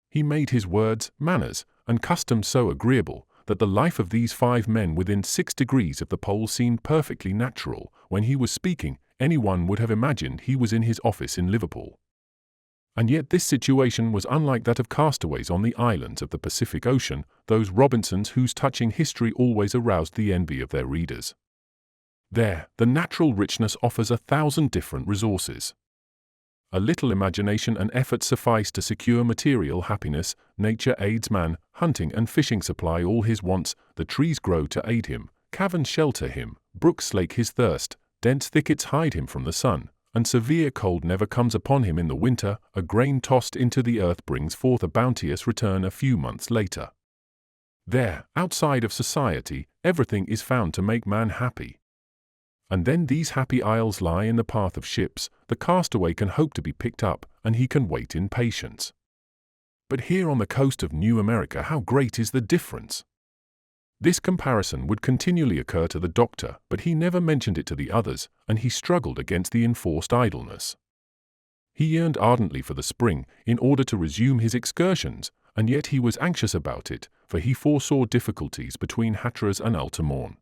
He made his words, manners, and customs so agreeable that the life of these 5 men within 6 degrees of the pole seemed perfectly natural. When he was speaking, anyone would have imagined he was in his office in Liverpool. And yet this situation was unlike that of castaways on the islands of the Pacific Ocean, those Robinsons whose touching history always aroused the envy of their readers. There, the natural richness offers 1,000 different resources. A little imagination and effort suffice to secure material happiness. Nature aids man, hunting and fishing supply all his wants, the trees grow to aid him, caverns shelter him, brooks slake his thirst, dense thickets hide him from the sun, and severe cold never comes upon him in the winter. A grain tossed into the earth brings forth a bounteous return a few months later. There, outside of society, everything is found to make man happy. And then these happy isles lie in the path of ships. The castaway can hope to be picked up, and he can wait in patience. But here on the coast of New America, how great is the difference! This comparison would continually occur to the doctor, but he never mentioned it to the others, and he struggled against the enforced idleness. He yearned ardently for the spring, in order to resume his excursions, and yet he was anxious about it, for he foresaw difficulties between Hatteras and Altamont.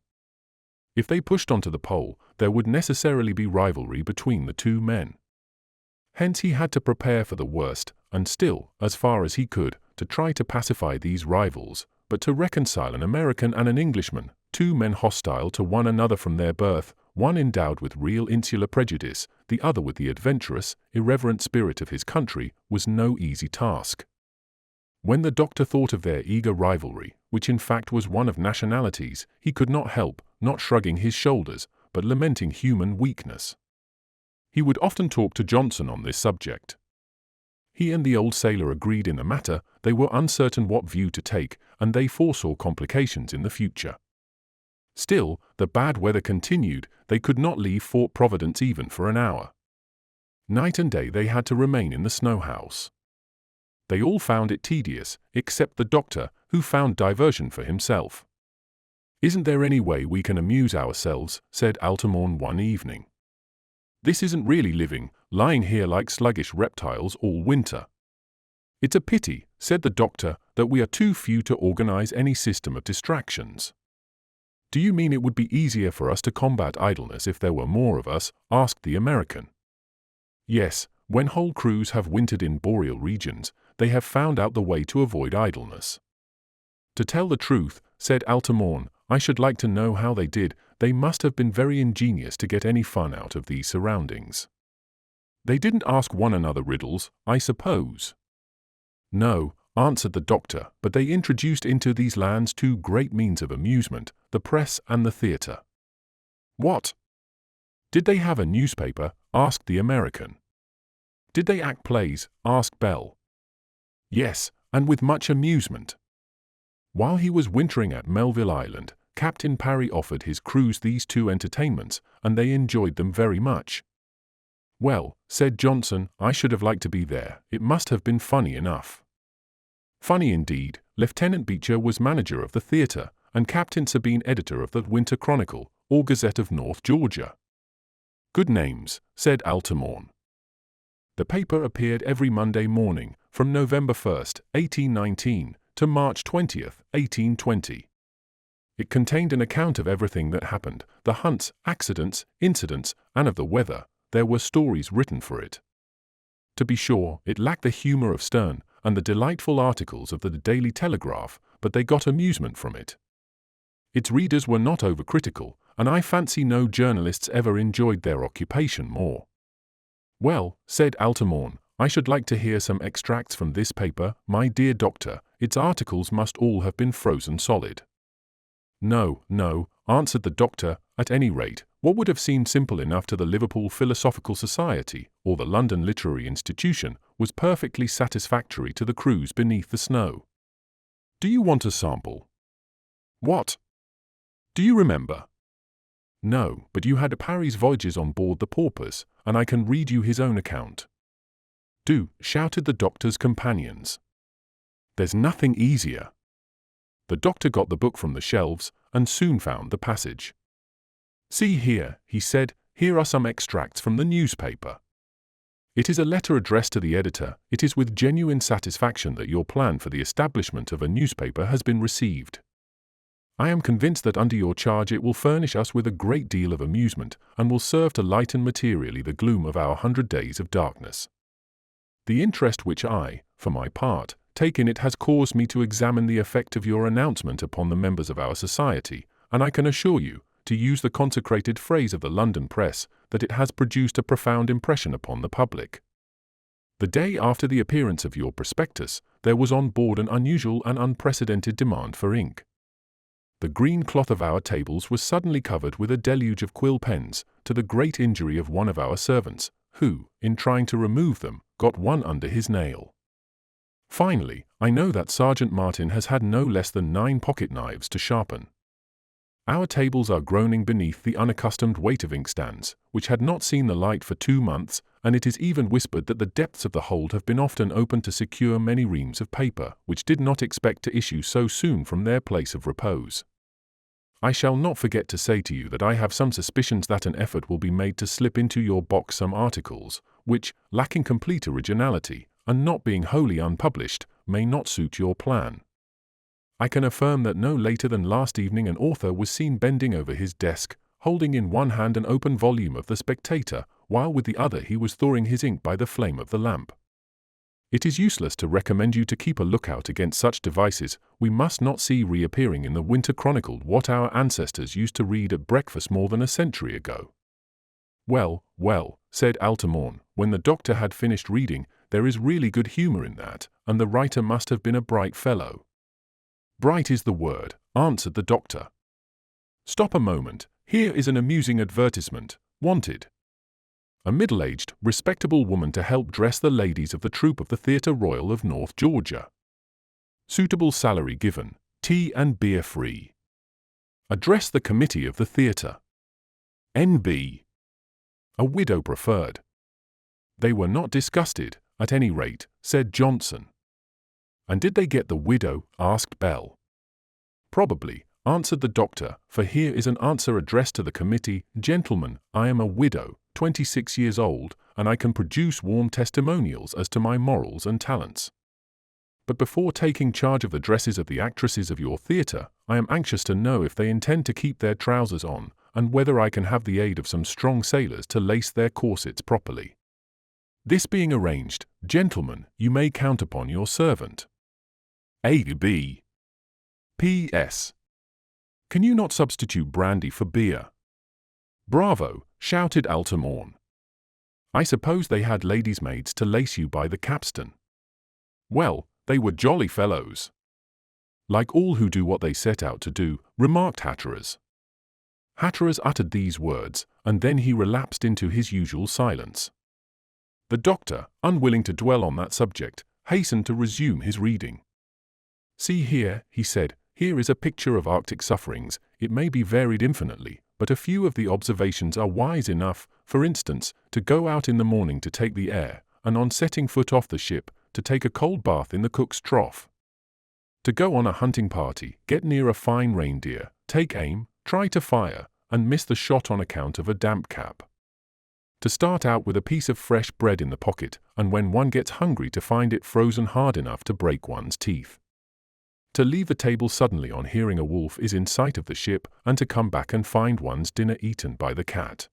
If they pushed on to the pole, there would necessarily be rivalry between the 2 men. Hence he had to prepare for the worst, and still, as far as he could, to try to pacify these rivals, but to reconcile an American and an Englishman, 2 men hostile to one another from their birth, one endowed with real insular prejudice, the other with the adventurous, irreverent spirit of his country, was no easy task. When the doctor thought of their eager rivalry, which in fact was one of nationalities, he could not help, not shrugging his shoulders, but lamenting human weakness. He would often talk to Johnson on this subject. He and the old sailor agreed in the matter. They were uncertain what view to take, and they foresaw complications in the future. Still, the bad weather continued. They could not leave Fort Providence even for an hour. Night and day they had to remain in the snow house. They all found it tedious, except the doctor, who found diversion for himself. "Isn't there any way we can amuse ourselves?" said Altamont one evening. "This isn't really living, lying here like sluggish reptiles all winter." "It's a pity," said the doctor, "that we are too few to organize any system of distractions." "Do you mean it would be easier for us to combat idleness if there were more of us?" asked the American. "Yes, when whole crews have wintered in boreal regions, they have found out the way to avoid idleness." "To tell the truth," said Altamont, "I should like to know how they did. They must have been very ingenious to get any fun out of these surroundings." "They didn't ask one another riddles, I suppose?" "No," answered the doctor, "but they introduced into these lands 2 great means of amusement, the press and the theatre." "What? Did they have a newspaper?" asked the American. "Did they act plays?" asked Bell. "Yes, and with much amusement." While he was wintering at Melville Island, Captain Parry offered his crews these 2 entertainments, and they enjoyed them very much. "Well," said Johnson, "I should have liked to be there. It must have been funny enough." Funny indeed. Lieutenant Beecher was manager of the theatre, and Captain Sabine editor of the Winter Chronicle, or Gazette of North Georgia. "Good names," said Altamont. The paper appeared every Monday morning, from November 1st, 1819, to March 20th, 1820. It contained an account of everything that happened, the hunts, accidents, incidents, and of the weather. There were stories written for it. To be sure, it lacked the humor of Sterne and the delightful articles of the Daily Telegraph, but they got amusement from it. Its readers were not overcritical, and I fancy no journalists ever enjoyed their occupation more. "Well," said Altamont, "I should like to hear some extracts from this paper, my dear doctor. Its articles must all have been frozen solid." "No, no," answered the doctor. "At any rate, what would have seemed simple enough to the Liverpool Philosophical Society or the London Literary Institution was perfectly satisfactory to the crews beneath the snow. Do you want a sample?" "What?" "Do you remember?" "No, but you had Parry's voyages on board the Paupers, and I can read you his own account." "Do," shouted the doctor's companions. "There's nothing easier." The doctor got the book from the shelves, and soon found the passage. "See here," he said, "here are some extracts from the newspaper. It is a letter addressed to the editor. It is with genuine satisfaction that your plan for the establishment of a newspaper has been received. I am convinced that under your charge it will furnish us with a great deal of amusement, and will serve to lighten materially the gloom of our 100 days of darkness. The interest which I, for my part, take in it has caused me to examine the effect of your announcement upon the members of our society, and I can assure you, to use the consecrated phrase of the London press, that it has produced a profound impression upon the public. The day after the appearance of your prospectus, there was on board an unusual and unprecedented demand for ink. The green cloth of our tables was suddenly covered with a deluge of quill pens, to the great injury of one of our servants, who, in trying to remove them, got one under his nail. Finally, I know that Sergeant Martin has had no less than 9 pocket-knives to sharpen. Our tables are groaning beneath the unaccustomed weight of inkstands, which had not seen the light for 2 months, and it is even whispered that the depths of the hold have been often opened to secure many reams of paper, which did not expect to issue so soon from their place of repose. I shall not forget to say to you that I have some suspicions that an effort will be made to slip into your box some articles, which, lacking complete originality, and not being wholly unpublished, may not suit your plan. I can affirm that no later than last evening an author was seen bending over his desk, holding in one hand an open volume of The Spectator, while with the other he was thawing his ink by the flame of the lamp. It is useless to recommend you to keep a lookout against such devices. We must not see reappearing in the Winter Chronicle what our ancestors used to read at breakfast more than a century ago. Well, well, said Altamont, when the doctor had finished reading, there is really good humour in that, and the writer must have been a bright fellow. Bright is the word, answered the doctor. Stop a moment, here is an amusing advertisement, wanted. A middle-aged, respectable woman to help dress the ladies of the troupe of the Theatre Royal of North Georgia. Suitable salary given, tea and beer free. Address the committee of the theatre. N.B. A widow preferred. They were not disgusted, at any rate, said Johnson. And did they get the widow? Asked Bell. Probably, answered the doctor, for here is an answer addressed to the committee. Gentlemen, I am a widow, 26 years old, and I can produce warm testimonials as to my morals and talents. But before taking charge of the dresses of the actresses of your theatre, I am anxious to know if they intend to keep their trousers on, and whether I can have the aid of some strong sailors to lace their corsets properly. This being arranged, gentlemen, you may count upon your servant. A.B. P.S. Can you not substitute brandy for beer? Bravo, shouted Altamont. I suppose they had ladies' maids to lace you by the capstan. Well, they were jolly fellows. Like all who do what they set out to do, remarked Hatteras. Hatteras uttered these words, and then he relapsed into his usual silence. The doctor, unwilling to dwell on that subject, hastened to resume his reading. See here, he said, here is a picture of Arctic sufferings. It may be varied infinitely, but a few of the observations are wise enough, for instance, to go out in the morning to take the air, and on setting foot off the ship, to take a cold bath in the cook's trough. To go on a hunting party, get near a fine reindeer, take aim, try to fire, and miss the shot on account of a damp cap. To start out with a piece of fresh bread in the pocket, and when one gets hungry to find it frozen hard enough to break one's teeth. To leave the table suddenly on hearing a wolf is in sight of the ship, and to come back and find one's dinner eaten by the cat.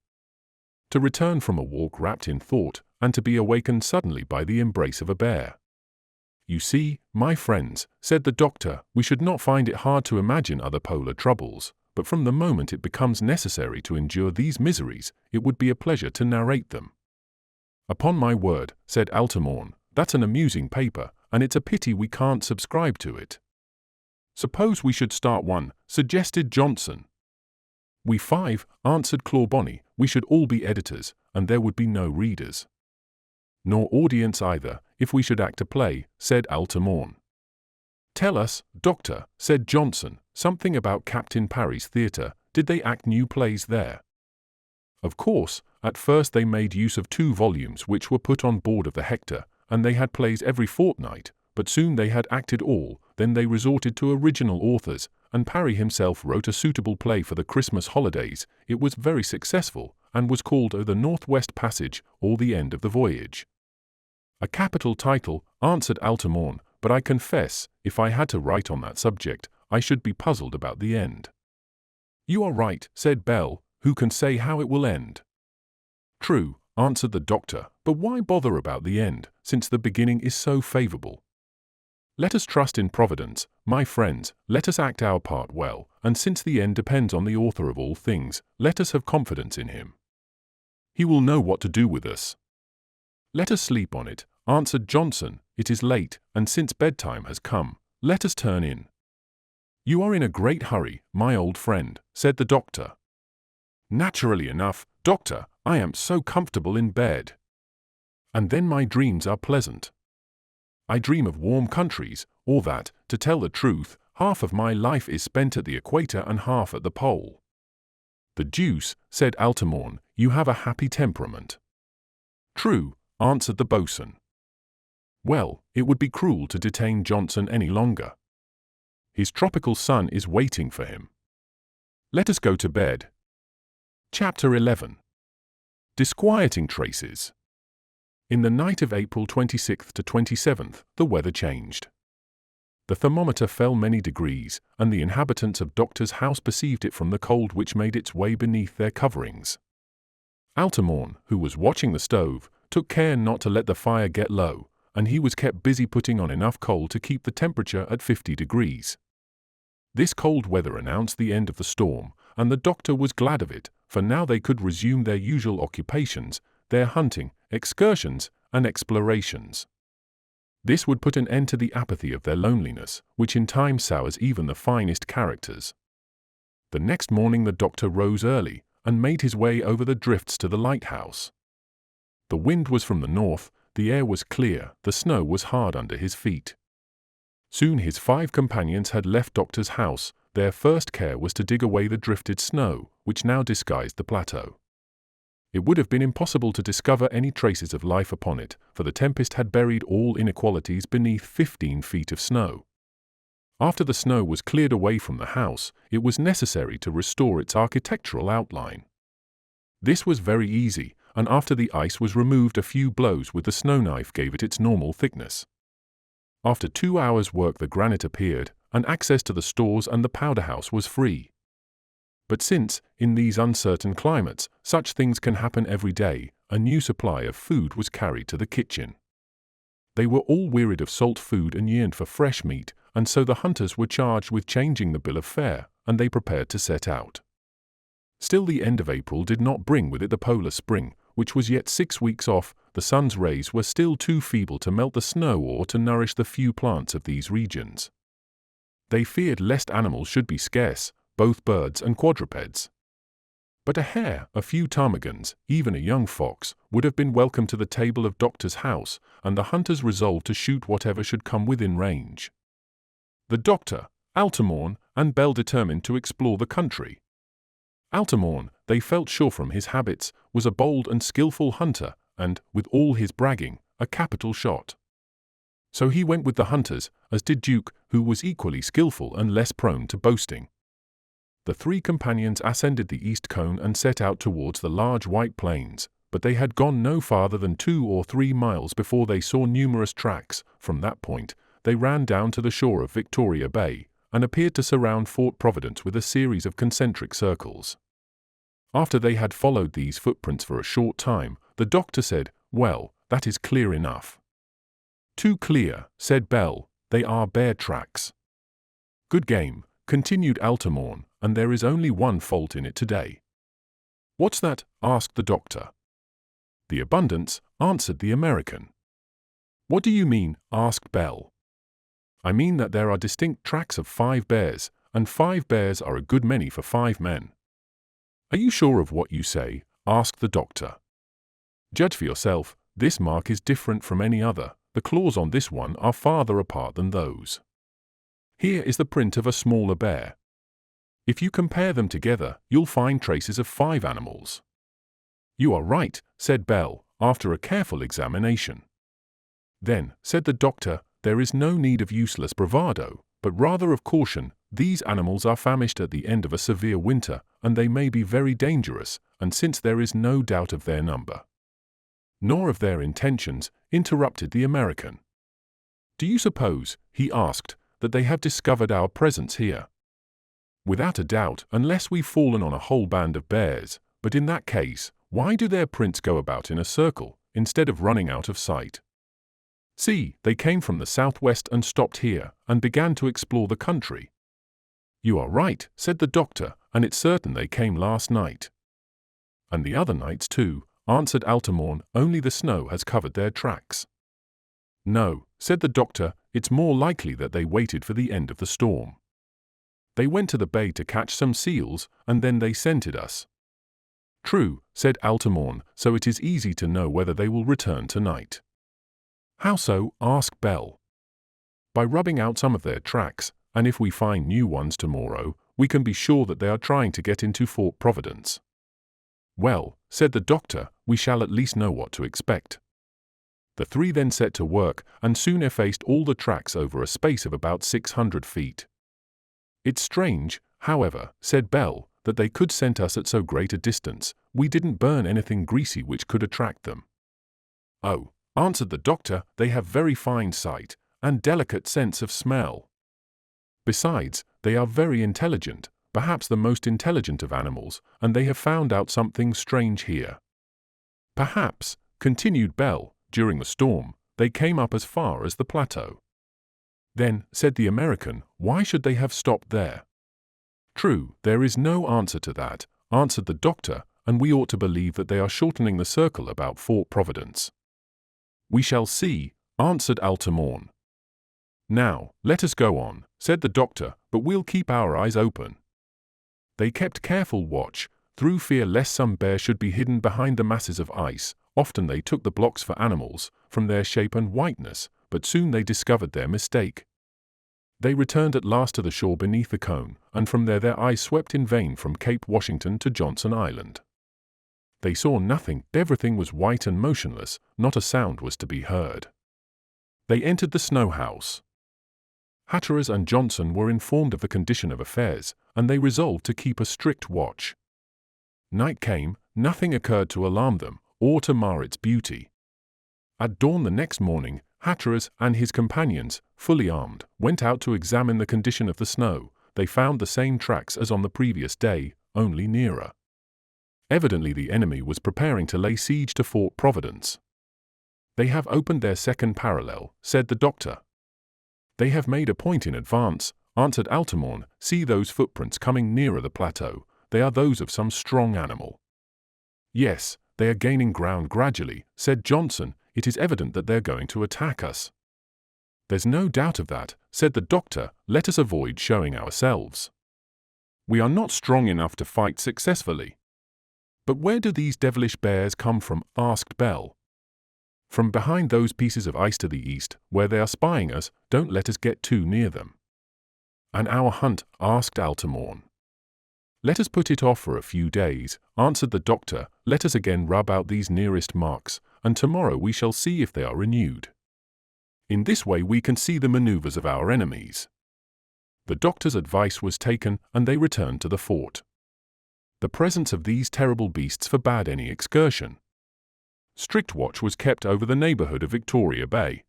To return from a walk wrapped in thought, and to be awakened suddenly by the embrace of a bear. You see, my friends, said the doctor, we should not find it hard to imagine other polar troubles, but from the moment it becomes necessary to endure these miseries, it would be a pleasure to narrate them. Upon my word, said Altamont, that's an amusing paper, and it's a pity we can't subscribe to it. Suppose we should start one, suggested Johnson. We 5, answered Clawbonny, we should all be editors, and there would be no readers. Nor audience either, if we should act a play, said Altamont. Tell us, doctor, said Johnson, something about Captain Parry's theatre. Did they act new plays there? Of course, at first they made use of 2 volumes which were put on board of the Hector, and they had plays every fortnight, but soon they had acted all. Then they resorted to original authors, and Parry himself wrote a suitable play for the Christmas holidays. It was very successful, and was called The Northwest Passage, or The End of the Voyage. A capital title, answered Altamont, but I confess, if I had to write on that subject, I should be puzzled about the end." "You are right," said Bell. "Who can say how it will end?" "True," answered the doctor, "but why bother about the end, since the beginning is so favorable? Let us trust in Providence, my friends, let us act our part well, and since the end depends on the author of all things, let us have confidence in him. He will know what to do with us." "Let us sleep on it," answered Johnson. "It is late, and since bedtime has come, let us turn in." "You are in a great hurry, my old friend," said the doctor. "Naturally enough, doctor, I am so comfortable in bed. And then my dreams are pleasant. I dream of warm countries, or that, to tell the truth, half of my life is spent at the equator and half at the pole." "The deuce," said Altamont, "you have a happy temperament." "True," answered the boatswain. "Well, it would be cruel to detain Johnson any longer. His tropical sun is waiting for him. Let us go to bed." Chapter 11. Disquieting Traces. In the night of April 26th to 27th, the weather changed. The thermometer fell many degrees, and the inhabitants of Doctor's house perceived it from the cold which made its way beneath their coverings. Altamont, who was watching the stove, took care not to let the fire get low, and he was kept busy putting on enough coal to keep the temperature at 50 degrees. This cold weather announced the end of the storm, and the doctor was glad of it, for now they could resume their usual occupations, their hunting, excursions, and explorations. This would put an end to the apathy of their loneliness, which in time sours even the finest characters. The next morning the doctor rose early, and made his way over the drifts to the lighthouse. The wind was from the north, the air was clear, the snow was hard under his feet. Soon his 5 companions had left Doctor's house. Their first care was to dig away the drifted snow, which now disguised the plateau. It would have been impossible to discover any traces of life upon it, for the tempest had buried all inequalities beneath 15 feet of snow. After the snow was cleared away from the house, it was necessary to restore its architectural outline. This was very easy, and after the ice was removed, a few blows with the snow knife gave it its normal thickness. After 2 hours' work the granite appeared, and access to the stores and the powder house was free. But since, in these uncertain climates, such things can happen every day, a new supply of food was carried to the kitchen. They were all wearied of salt food and yearned for fresh meat, and so the hunters were charged with changing the bill of fare, and they prepared to set out. Still the end of April did not bring with it the polar spring, which was yet 6 weeks off. The sun's rays were still too feeble to melt the snow or to nourish the few plants of these regions. They feared lest animals should be scarce, both birds and quadrupeds. But a hare, a few ptarmigans, even a young fox, would have been welcome to the table of Doctor's house, and the hunters resolved to shoot whatever should come within range. The doctor, Altamont, and Bell determined to explore the country. Altamont, they felt sure from his habits, was a bold and skillful hunter, and, with all his bragging, a capital shot. So he went with the hunters, as did Duke, who was equally skillful and less prone to boasting. The 3 companions ascended the east cone and set out towards the large white plains, but they had gone no farther than 2 or 3 miles before they saw numerous tracks. From that point, they ran down to the shore of Victoria Bay, and appeared to surround Fort Providence with a series of concentric circles. After they had followed these footprints for a short time, the doctor said, "Well, that is clear enough." "Too clear," said Bell, "they are bear tracks." "Good game," continued Altamont, "and there is only one fault in it today." "What's that?" asked the doctor. "The abundance," answered the American. "What do you mean?" asked Bell. "I mean that there are distinct tracks of 5 bears, and 5 bears are a good many for 5 men." "Are you sure of what you say?" asked the doctor. "Judge for yourself, this mark is different from any other, the claws on this one are farther apart than those. Here is the print of a smaller bear. If you compare them together, you'll find traces of 5 animals." "You are right," said Bell, after a careful examination. "Then," said the doctor, "there is no need of useless bravado, but rather of caution. These animals are famished at the end of a severe winter, and they may be very dangerous, and since there is no doubt of their number." "Nor of their intentions," interrupted the American. "Do you suppose," he asked, that they have discovered our presence here. Without a doubt, unless we've fallen on a whole band of bears, but in that case, why do their prints go about in a circle, instead of running out of sight? See, they came from the southwest and stopped here, and began to explore the country. You are right, said the doctor, and it's certain they came last night. And the other nights too, answered Altamont, only the snow has covered their tracks. No, said the doctor, it's more likely that they waited for the end of the storm. They went to the bay to catch some seals, and then they scented us. True, said Altamont, so it is easy to know whether they will return tonight. How so? Asked Bell. By rubbing out some of their tracks, and if we find new ones tomorrow, we can be sure that they are trying to get into Fort Providence. Well, said the doctor, we shall at least know what to expect. The three then set to work, and soon effaced all the tracks over a space of about 600 feet. It's strange, however, said Bell, that they could scent us at so great a distance. We didn't burn anything greasy which could attract them. Oh, answered the doctor, they have very fine sight, and delicate sense of smell. Besides, they are very intelligent, perhaps the most intelligent of animals, and they have found out something strange here. Perhaps, continued Bell, during the storm, they came up as far as the plateau. Then, said the American, why should they have stopped there? True, there is no answer to that, answered the doctor, and we ought to believe that they are shortening the circle about Fort Providence. We shall see, answered Altamont. Now, let us go on, said the doctor, but we'll keep our eyes open. They kept careful watch, through fear lest some bear should be hidden behind the masses of ice. Often they took the blocks for animals, from their shape and whiteness, but soon they discovered their mistake. They returned at last to the shore beneath the cone, and from there their eyes swept in vain from Cape Washington to Johnson Island. They saw nothing, everything was white and motionless, not a sound was to be heard. They entered the snow house. Hatteras and Johnson were informed of the condition of affairs, and they resolved to keep a strict watch. Night came, nothing occurred to alarm them, or to mar its beauty. At dawn the next morning, Hatteras and his companions, fully armed, went out to examine the condition of the snow. They found the same tracks as on the previous day, only nearer. Evidently the enemy was preparing to lay siege to Fort Providence. They have opened their second parallel, said the doctor. They have made a point in advance, answered Altamont. See those footprints coming nearer the plateau, they are those of some strong animal. Yes, they are gaining ground gradually, said Johnson. It is evident that they're going to attack us. There's no doubt of that, said the doctor. Let us avoid showing ourselves. We are not strong enough to fight successfully. But where do these devilish bears come from? Asked Bell. From behind those pieces of ice to the east, where they are spying us. Don't let us get too near them. And our hunt? Asked Altamont. Let us put it off for a few days, answered the doctor. Let us again rub out these nearest marks, and tomorrow we shall see if they are renewed. In this way we can see the maneuvers of our enemies. The doctor's advice was taken, and they returned to the fort. The presence of these terrible beasts forbade any excursion. Strict watch was kept over the neighborhood of Victoria Bay.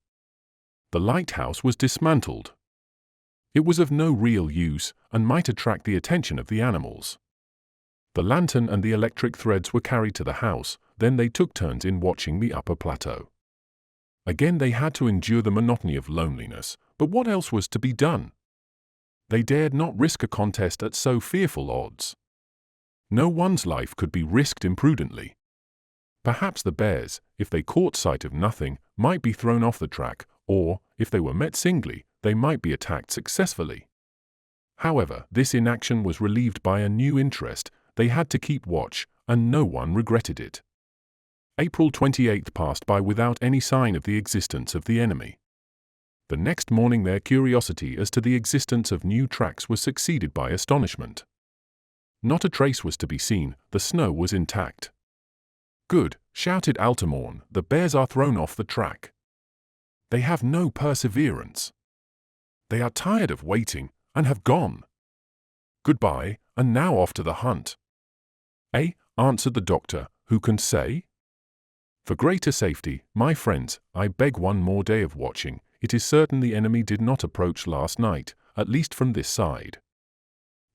The lighthouse was dismantled. It was of no real use, and might attract the attention of the animals. The lantern and the electric threads were carried to the house, then they took turns in watching the upper plateau. Again they had to endure the monotony of loneliness, but what else was to be done? They dared not risk a contest at so fearful odds. No one's life could be risked imprudently. Perhaps the bears, if they caught sight of nothing, might be thrown off the track, or, if they were met singly, they might be attacked successfully. However, this inaction was relieved by a new interest. They had to keep watch, and no one regretted it. April 28 passed by without any sign of the existence of the enemy. The next morning their curiosity as to the existence of new tracks was succeeded by astonishment. Not a trace was to be seen, the snow was intact. Good, shouted Altamont, the bears are thrown off the track. They have no perseverance. They are tired of waiting, and have gone. Goodbye, and now off to the hunt. Answered the doctor, who can say? For greater safety, my friends, I beg one more day of watching. it is certain the enemy did not approach last night, at least from this side.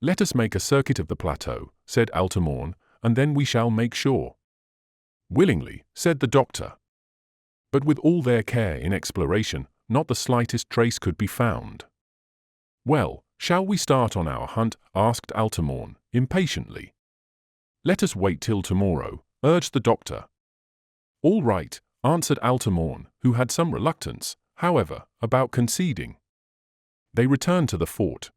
Let us make a circuit of the plateau, said Altamont, and then we shall make sure. Willingly, said the doctor. But with all their care in exploration, not the slightest trace could be found. Well, shall we start on our hunt? Asked Altamont, impatiently. Let us wait till tomorrow, urged the doctor. All right, answered Altamont, who had some reluctance, however, about conceding. They returned to the fort.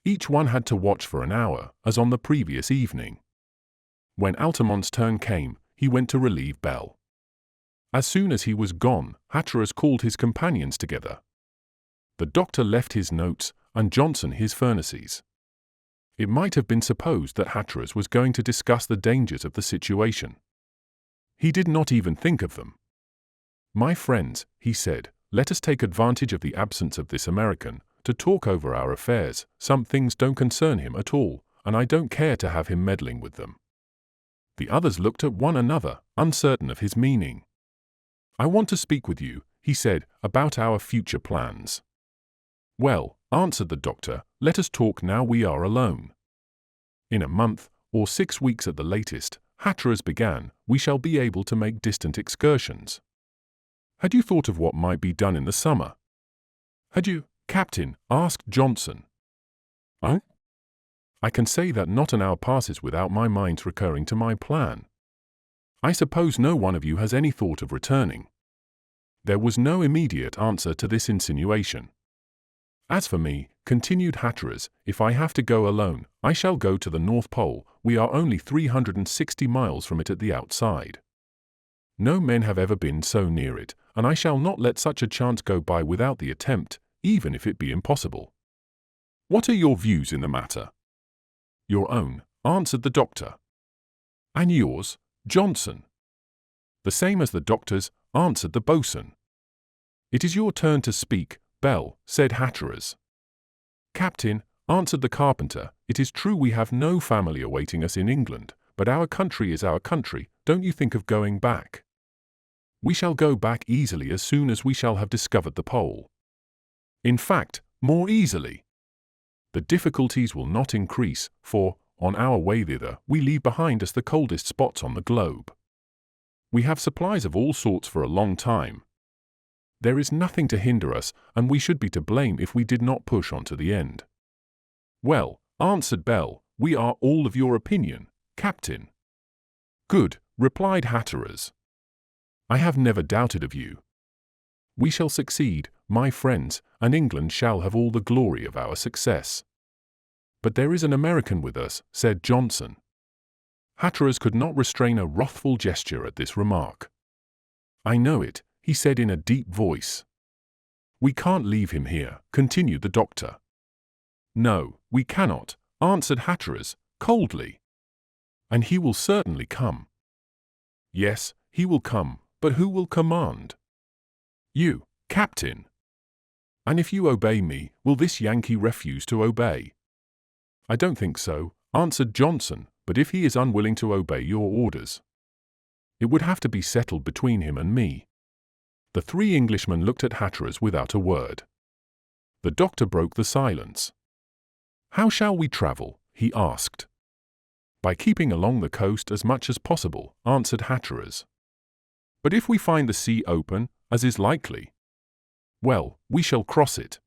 Each one had to watch for an hour, as on the previous evening. When Altamont's turn came, he went to relieve Bell. As soon as he was gone, Hatteras called his companions together. The doctor left his notes, and Johnson his furnaces. It might have been supposed that Hatteras was going to discuss the dangers of the situation. He did not even think of them. My friends, he said, let us take advantage of the absence of this American, to talk over our affairs. Some things don't concern him at all, and I don't care to have him meddling with them. The others looked at one another, uncertain of his meaning. I want to speak with you, he said, about our future plans. Well, answered the doctor, let us talk now we are alone. In a month, or 6 weeks at the latest, Hatteras began, we shall be able to make distant excursions. Had you thought of what might be done in the summer? Had you, Captain? Asked Johnson. I can say that not an hour passes without my mind's recurring to my plan. I suppose no one of you has any thought of returning. There was no immediate answer to this insinuation. As for me, continued Hatteras, if I have to go alone, I shall go to the North Pole. We are only 360 miles from it at the outside. No men have ever been so near it, and I shall not let such a chance go by without the attempt, even if it be impossible. What are your views in the matter? Your own, answered the doctor. And yours, Johnson? The same as the doctor's, answered the boatswain. It is your turn to speak, Bell, said Hatteras. Captain, answered the carpenter, it is true we have no family awaiting us in England, but our country is our country, don't you think of going back? We shall go back easily as soon as we shall have discovered the pole. In fact, more easily. The difficulties will not increase, for, on our way thither, we leave behind us the coldest spots on the globe. We have supplies of all sorts for a long time. There is nothing to hinder us, and we should be to blame if we did not push on to the end. Well, answered Bell, we are all of your opinion, Captain. Good, replied Hatteras. I have never doubted of you. We shall succeed, my friends, and England shall have all the glory of our success. But there is an American with us, said Johnson. Hatteras could not restrain a wrathful gesture at this remark. I know it, he said in a deep voice. We can't leave him here, continued the doctor. No, we cannot, answered Hatteras, coldly. And he will certainly come. Yes, he will come, but who will command? You, Captain. And if you obey me, will this Yankee refuse to obey? I don't think so, answered Johnson, but if he is unwilling to obey your orders, it would have to be settled between him and me. The 3 Englishmen looked at Hatteras without a word. The doctor broke the silence. How shall we travel? He asked. By keeping along the coast as much as possible, answered Hatteras. But if we find the sea open, as is likely, well, we shall cross it.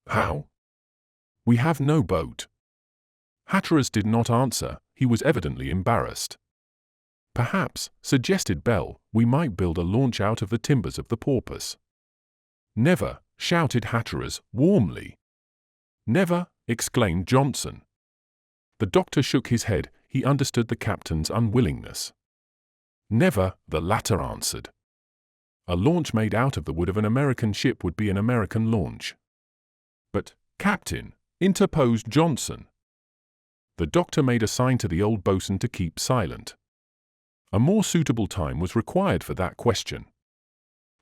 How? We have no boat. Hatteras did not answer, he was evidently embarrassed. Perhaps, suggested Bell, we might build a launch out of the timbers of the porpoise. Never, shouted Hatteras, warmly. Never, exclaimed Johnson. The doctor shook his head, he understood the captain's unwillingness. Never, the latter answered. A launch made out of the wood of an American ship would be an American launch. But, Captain, interposed Johnson. The doctor made a sign to the old boatswain to keep silent. A more suitable time was required for that question.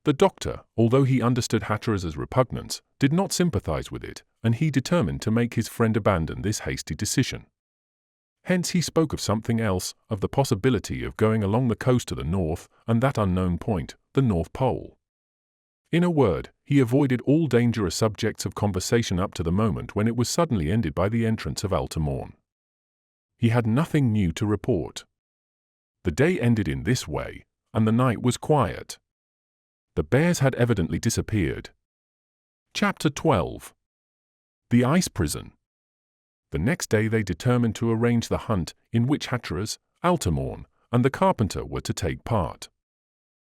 The doctor, although he understood Hatteras's repugnance, did not sympathize with it, and he determined to make his friend abandon this hasty decision. Hence he spoke of something else, of the possibility of going along the coast to the north, and that unknown point, the North Pole. In a word, he avoided all dangerous subjects of conversation up to the moment when it was suddenly ended by the entrance of Altamont. He had nothing new to report. The day ended in this way, and the night was quiet. The bears had evidently disappeared. Chapter 12. The Ice Prison. The next day they determined to arrange the hunt in which Hatteras, Altamont, and the carpenter were to take part.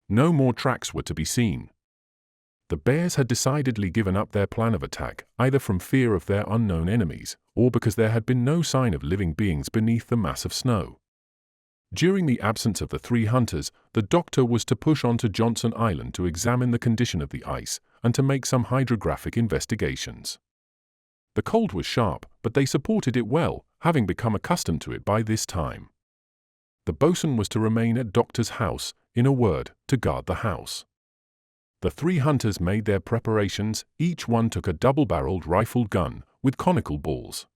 No more tracks were to be seen. The bears had decidedly given up their plan of attack, either from fear of their unknown enemies, or because there had been no sign of living beings beneath the mass of snow. During the absence of the three hunters, the doctor was to push on to Johnson Island to examine the condition of the ice and to make some hydrographic investigations. The cold was sharp, but they supported it well, having become accustomed to it by this time. The boatswain was to remain at Doctor's house, in a word, to guard the house. The three hunters made their preparations. Each one took a double-barreled rifled gun with conical balls.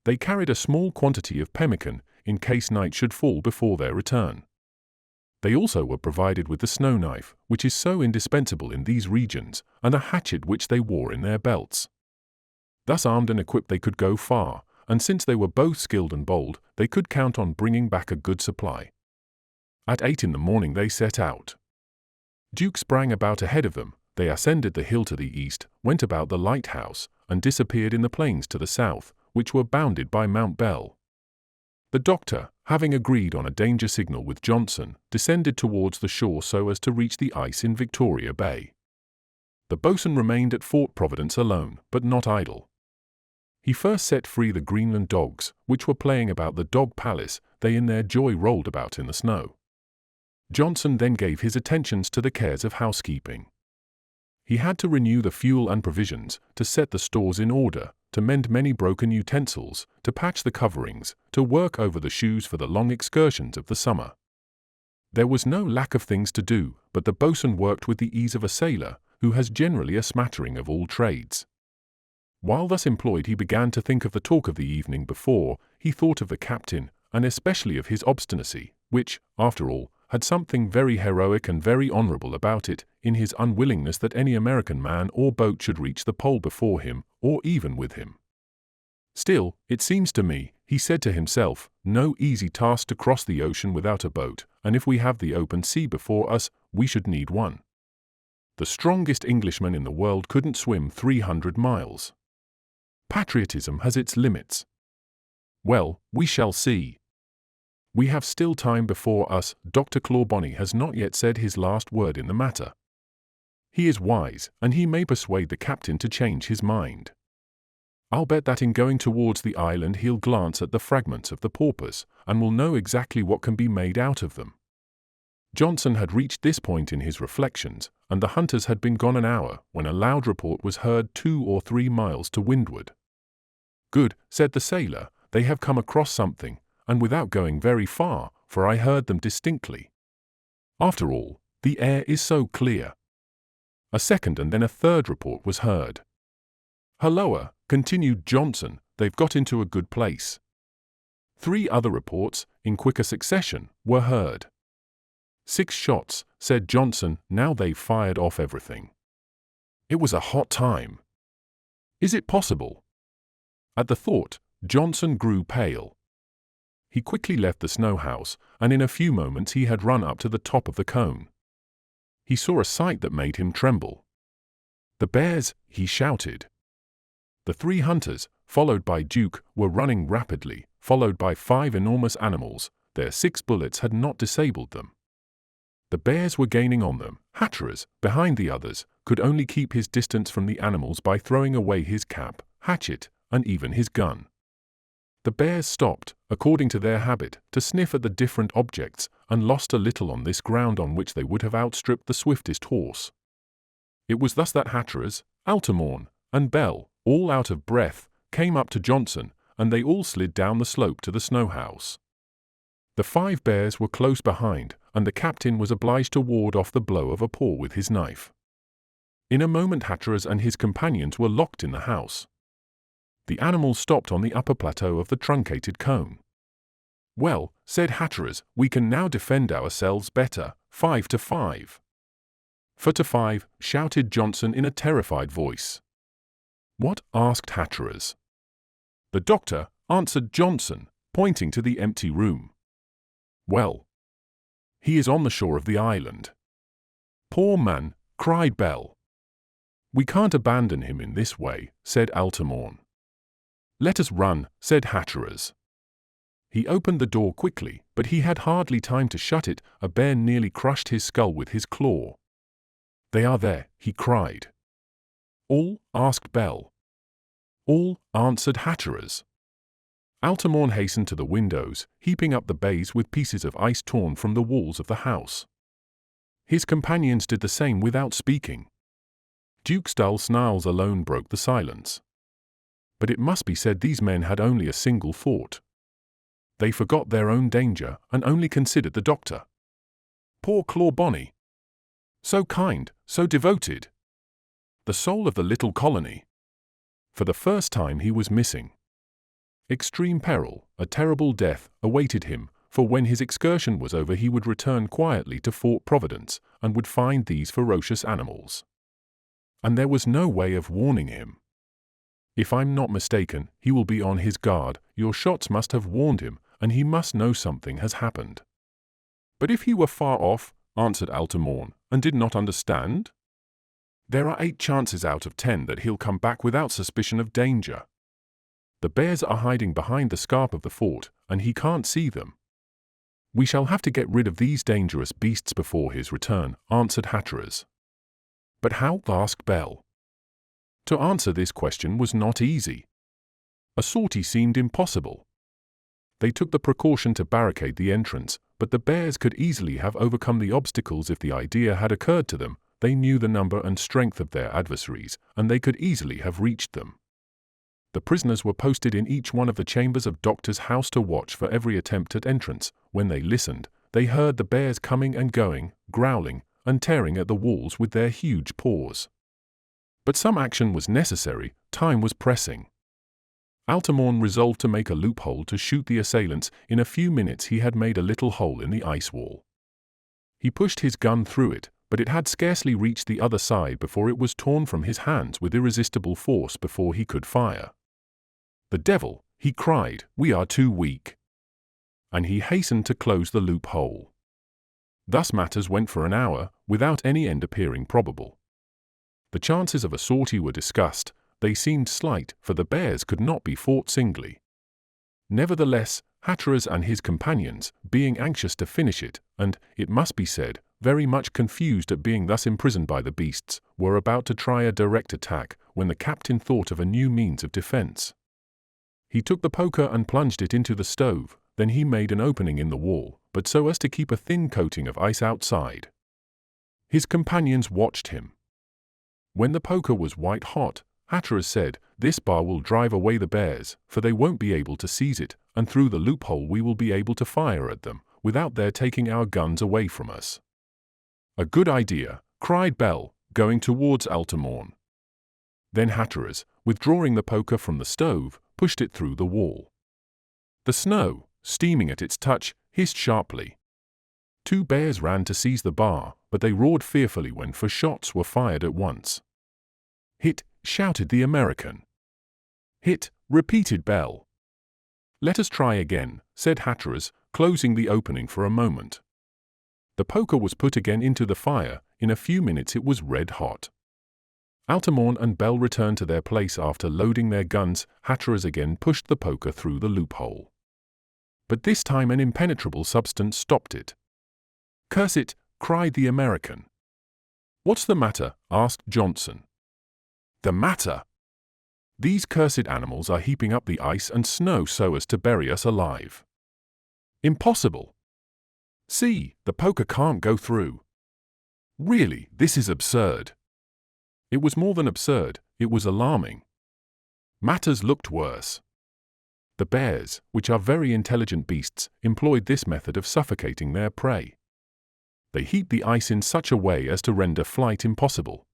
They carried a small quantity of pemmican in case night should fall before their return. They also were provided with the snow knife, which is so indispensable in these regions, and a hatchet which they wore in their belts. Thus armed and equipped they could go far, and since they were both skilled and bold, they could count on bringing back a good supply. At 8 in the morning they set out. Duke sprang about ahead of them. They ascended the hill to the east, went about the lighthouse, and disappeared in the plains to the south, which were bounded by Mount Bell. The doctor, having agreed on a danger signal with Johnson, descended towards the shore so as to reach the ice in Victoria Bay. The boatswain remained at Fort Providence alone, but not idle. He first set free the Greenland dogs, which were playing about the dog palace. They in their joy rolled about in the snow. Johnson then gave his attentions to the cares of housekeeping. He had to renew the fuel and provisions, to set the stores in order, to mend many broken utensils, to patch the coverings, to work over the shoes for the long excursions of the summer. There was no lack of things to do, but the boatswain worked with the ease of a sailor, who has generally a smattering of all trades. While thus employed he began to think of the talk of the evening before. He thought of the captain, and especially of his obstinacy, which, after all, had something very heroic and very honorable about it, in his unwillingness that any American man or boat should reach the pole before him, or even with him. Still, it seems to me, he said to himself, no easy task to cross the ocean without a boat, and if we have the open sea before us, we should need one. The strongest Englishman in the world couldn't swim 300 miles. Patriotism has its limits. Well, we shall see. We have still time before us. Dr. Clawbonny has not yet said his last word in the matter. He is wise, and he may persuade the captain to change his mind. I'll bet that in going towards the island he'll glance at the fragments of the paupers, and will know exactly what can be made out of them. Johnson had reached this point in his reflections, and the hunters had been gone an hour, when a loud report was heard 2 or 3 miles to windward. Good, said the sailor, they have come across something, and without going very far, for I heard them distinctly. After all, the air is so clear. A second and then a third report was heard. Halloa, continued Johnson, they've got into a good place. 3 other reports, in quicker succession, were heard. 6 shots, said Johnson, now they've fired off everything. It was a hot time. Is it possible? At the thought, Johnson grew pale. He quickly left the snow house, and in a few moments he had run up to the top of the cone. He saw a sight that made him tremble. The bears, he shouted. The 3 hunters, followed by Duke, were running rapidly, followed by 5 enormous animals. Their 6 bullets had not disabled them. The bears were gaining on them. Hatteras, behind the others, could only keep his distance from the animals by throwing away his cap, hatchet, and even his gun. The bears stopped, according to their habit, to sniff at the different objects, and lost a little on this ground on which they would have outstripped the swiftest horse. It was thus that Hatteras, Altamont, and Bell, all out of breath, came up to Johnson, and they all slid down the slope to the snow house. The 5 bears were close behind, and the captain was obliged to ward off the blow of a paw with his knife. In a moment Hatteras and his companions were locked in the house. The animals stopped on the upper plateau of the truncated cone. Well, said Hatteras, we can now defend ourselves better, 5 to 5. "45," shouted Johnson in a terrified voice. "What?" asked Hatteras. "The doctor," answered Johnson, pointing to the empty room. "Well, he is on the shore of the island." "Poor man," cried Bell. "We can't abandon him in this way," said Altamont. "Let us run," said Hatteras. He opened the door quickly, but he had hardly time to shut it. A bear nearly crushed his skull with his claw. "They are there," he cried. "All?" asked Bell. "All," answered Hatteras. Altamont hastened to the windows, heaping up the bays with pieces of ice torn from the walls of the house. His companions did the same without speaking. Duke's dull snarls alone broke the silence. But it must be said these men had only a single thought. They forgot their own danger and only considered the doctor. Poor Claw Bonny! So kind, so devoted! The soul of the little colony! For the first time he was missing. Extreme peril, a terrible death, awaited him, for when his excursion was over he would return quietly to Fort Providence and would find these ferocious animals. And there was no way of warning him. "If I'm not mistaken, he will be on his guard. Your shots must have warned him, and he must know something has happened." "But if he were far off," answered Altamont, "and did not understand?" "There are 8 chances out of 10 that he'll come back without suspicion of danger. The bears are hiding behind the scarp of the fort, and he can't see them." "We shall have to get rid of these dangerous beasts before his return," answered Hatteras. "But how?" asked Bell. To answer this question was not easy. A sortie seemed impossible. They took the precaution to barricade the entrance, but the bears could easily have overcome the obstacles if the idea had occurred to them. They knew the number and strength of their adversaries, and they could easily have reached them. The prisoners were posted in each one of the chambers of Doctor's house to watch for every attempt at entrance. When they listened, they heard the bears coming and going, growling, and tearing at the walls with their huge paws. But some action was necessary, time was pressing. Altamont resolved to make a loophole to shoot the assailants. In a few minutes he had made a little hole in the ice wall. He pushed his gun through it, but it had scarcely reached the other side before it was torn from his hands with irresistible force before he could fire. "The devil!" he cried, "we are too weak." And he hastened to close the loophole. Thus matters went for an hour, without any end appearing probable. The chances of a sortie were discussed. They seemed slight, for the bears could not be fought singly. Nevertheless, Hatteras and his companions, being anxious to finish it, and, it must be said, very much confused at being thus imprisoned by the beasts, were about to try a direct attack, when the captain thought of a new means of defense. He took the poker and plunged it into the stove. Then he made an opening in the wall, but so as to keep a thin coating of ice outside. His companions watched him. When the poker was white hot, Hatteras said, "This bar will drive away the bears, for they won't be able to seize it, and through the loophole we will be able to fire at them, without their taking our guns away from us." "A good idea," cried Bell, going towards Altamont. Then Hatteras, withdrawing the poker from the stove, pushed it through the wall. The snow, steaming at its touch, hissed sharply. 2 bears ran to seize the bar, but they roared fearfully when 4 shots were fired at once. "Hit!" shouted the American. "Hit!" repeated Bell. "Let us try again," said Hatteras, closing the opening for a moment. The poker was put again into the fire. In a few minutes it was red hot. Altamont and Bell returned to their place after loading their guns. Hatteras again pushed the poker through the loophole. But this time an impenetrable substance stopped it. "Curse it!" cried the American. "What's the matter?" asked Johnson. "The matter? These cursed animals are heaping up the ice and snow so as to bury us alive." "Impossible! See, the poker can't go through." "Really, this is absurd." It was more than absurd, it was alarming. Matters looked worse. The bears, which are very intelligent beasts, employed this method of suffocating their prey. They heat the ice in such a way as to render flight impossible.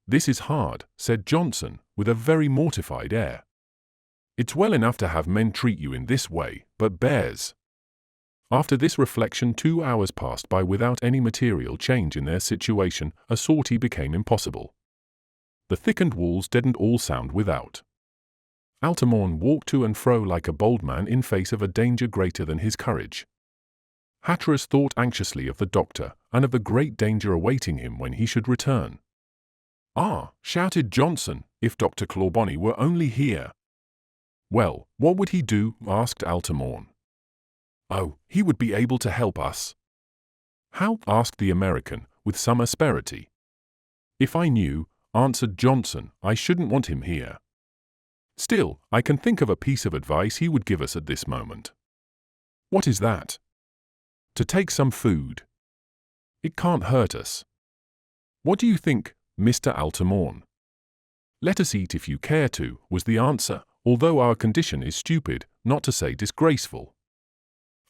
"This is hard," said Johnson, with a very mortified air. "It's well enough to have men treat you in this way, but bears—" After this reflection, 2 hours passed by without any material change in their situation. A sortie became impossible. The thickened walls deadened all sound without. Altamont walked to and fro like a bold man in face of a danger greater than his courage. Hatteras thought anxiously of the doctor, and of the great danger awaiting him when he should return. "Ah!" shouted Johnson, "if Dr. Clawbonny were only here!" "Well, what would he do?" asked Altamont. "Oh, he would be able to help us." "How?" asked the American, with some asperity. "If I knew," answered Johnson, "I shouldn't want him here. Still, I can think of a piece of advice he would give us at this moment." "What is that?" "To take some food. It can't hurt us." "What do you think, Mr. Altamont?" "Let us eat if you care to," was the answer, "although our condition is stupid, not to say disgraceful."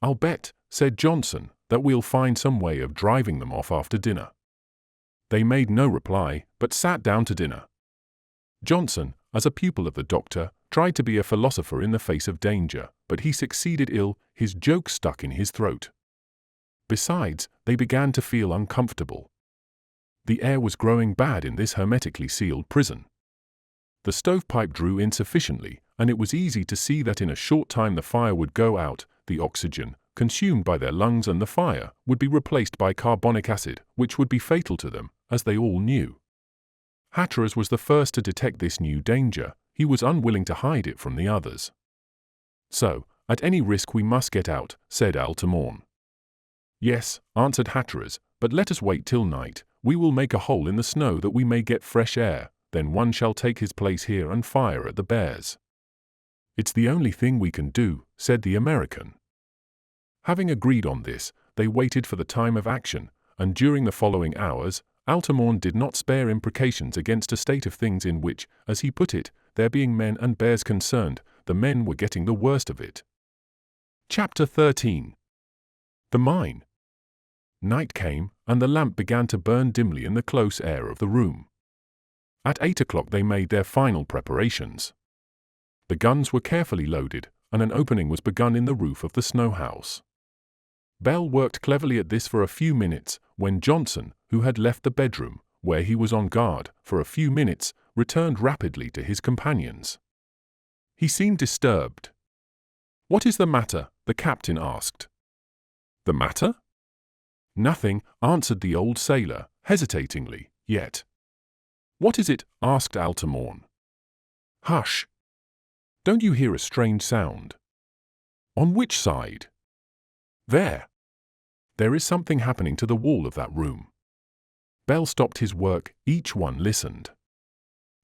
"I'll bet," said Johnson, "that we'll find some way of driving them off after dinner." They made no reply, but sat down to dinner. Johnson, as a pupil of the doctor, tried to be a philosopher in the face of danger, but he succeeded ill. His joke stuck in his throat. Besides, they began to feel uncomfortable. The air was growing bad in this hermetically sealed prison. The stovepipe drew insufficiently, and it was easy to see that in a short time the fire would go out. The oxygen, consumed by their lungs and the fire, would be replaced by carbonic acid, which would be fatal to them, as they all knew. Hatteras was the first to detect this new danger. He was unwilling to hide it from the others. "So, at any risk we must get out," said Altamont. "Yes," answered Hatteras, "but let us wait till night. We will make a hole in the snow that we may get fresh air, then one shall take his place here and fire at the bears." "It's the only thing we can do," said the American. Having agreed on this, they waited for the time of action, and during the following hours, Altamont did not spare imprecations against a state of things in which, as he put it, there being men and bears concerned, the men were getting the worst of it. Chapter 13. The Mine. Night came, and the lamp began to burn dimly in the close air of the room. At 8 o'clock they made their final preparations. The guns were carefully loaded, and an opening was begun in the roof of the snow house. Bell worked cleverly at this for a few minutes, when Johnson, who had left the bedroom, where he was on guard, for a few minutes, returned rapidly to his companions. He seemed disturbed. "What is the matter?" the captain asked. "The matter?" "Nothing," answered the old sailor, hesitatingly, yet. "What is it?" asked Altamont. "Hush! Don't you hear a strange sound?" "On which side?" "There. There is something happening to the wall of that room." Bell stopped his work. Each one listened.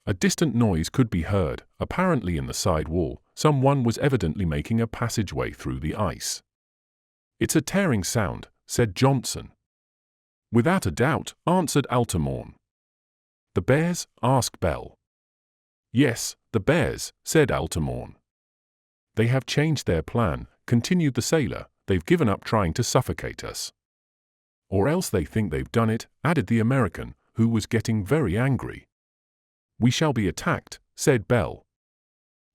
A distant noise could be heard, apparently in the side wall. Someone was evidently making a passageway through the ice. "It's a tearing sound," said Johnson. "Without a doubt," answered Altamont. "The bears?" asked Bell. "Yes, the bears," said Altamont. "They have changed their plan," continued the sailor. "They've given up trying to suffocate us." "Or else they think they've done it," added the American, who was getting very angry. "We shall be attacked," said Bell.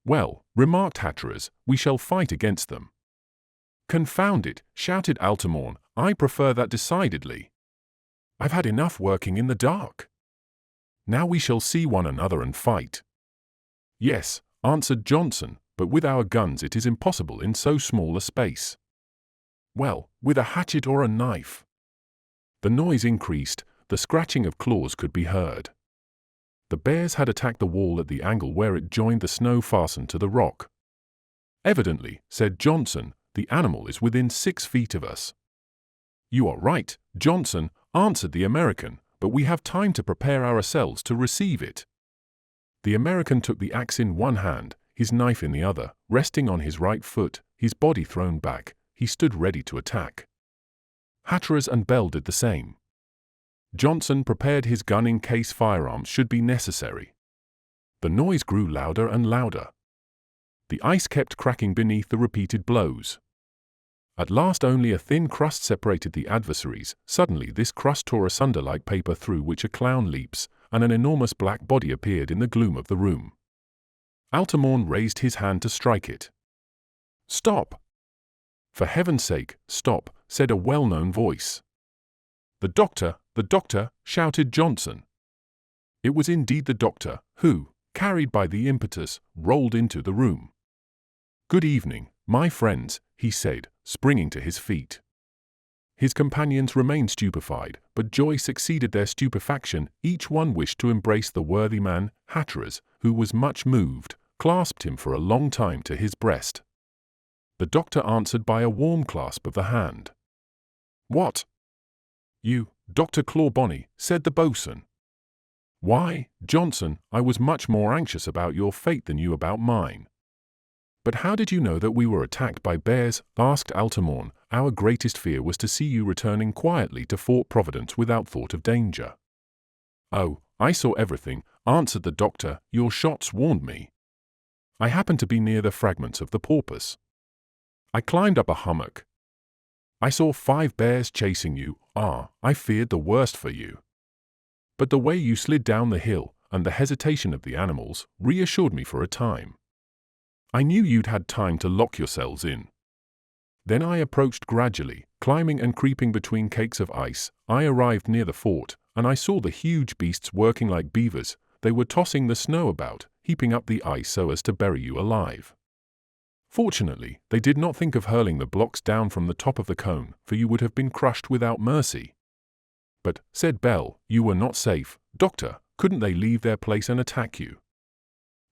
"Well," remarked Hatteras, "we shall fight against them." "Confound it," shouted Altamont, "I prefer that decidedly. I've had enough working in the dark. Now we shall see one another and fight." "Yes," answered Johnson, "but with our guns it is impossible in so small a space." "Well, with a hatchet or a knife." The noise increased. The scratching of claws could be heard. The bears had attacked the wall at the angle where it joined the snow fastened to the rock. "Evidently," said Johnson, "the animal is within 6 feet of us." "You are right, Johnson," answered the American, "but we have time to prepare ourselves to receive it." The American took the axe in one hand, his knife in the other, resting on his right foot, his body thrown back. He stood ready to attack. Hatteras and Bell did the same. Johnson prepared his gun in case firearms should be necessary. The noise grew louder and louder. The ice kept cracking beneath the repeated blows. At last only a thin crust separated the adversaries. Suddenly this crust tore asunder like paper through which a clown leaps, and an enormous black body appeared in the gloom of the room. Altamont raised his hand to strike it. "Stop! "For heaven's sake, stop," said a well-known voice. The doctor," shouted Johnson. It was indeed the doctor, who, carried by the impetus, rolled into the room. "Good evening, my friends," he said, springing to his feet. His companions remained stupefied, but joy succeeded their stupefaction. Each one wished to embrace the worthy man. Hatteras, who was much moved, clasped him for a long time to his breast. The doctor answered by a warm clasp of the hand. "What? You, Dr. Clawbonny," said the boatswain. "Why, Johnson, I was much more anxious about your fate than you about mine." "But how did you know that we were attacked by bears?" asked Altamont. "Our greatest fear was to see you returning quietly to Fort Providence without thought of danger." "Oh, I saw everything," answered the doctor. "Your shots warned me. I happened to be near the fragments of the porpoise. I climbed up a hummock. I saw 5 bears chasing you. I feared the worst for you. But the way you slid down the hill, and the hesitation of the animals, reassured me for a time. I knew you'd had time to lock yourselves in. Then I approached gradually, climbing and creeping between cakes of ice. I arrived near the fort, and I saw the huge beasts working like beavers. They were tossing the snow about, heaping up the ice so as to bury you alive. Fortunately, they did not think of hurling the blocks down from the top of the cone, for you would have been crushed without mercy." "But," said Bell, "you were not safe, Doctor. Couldn't they leave their place and attack you?"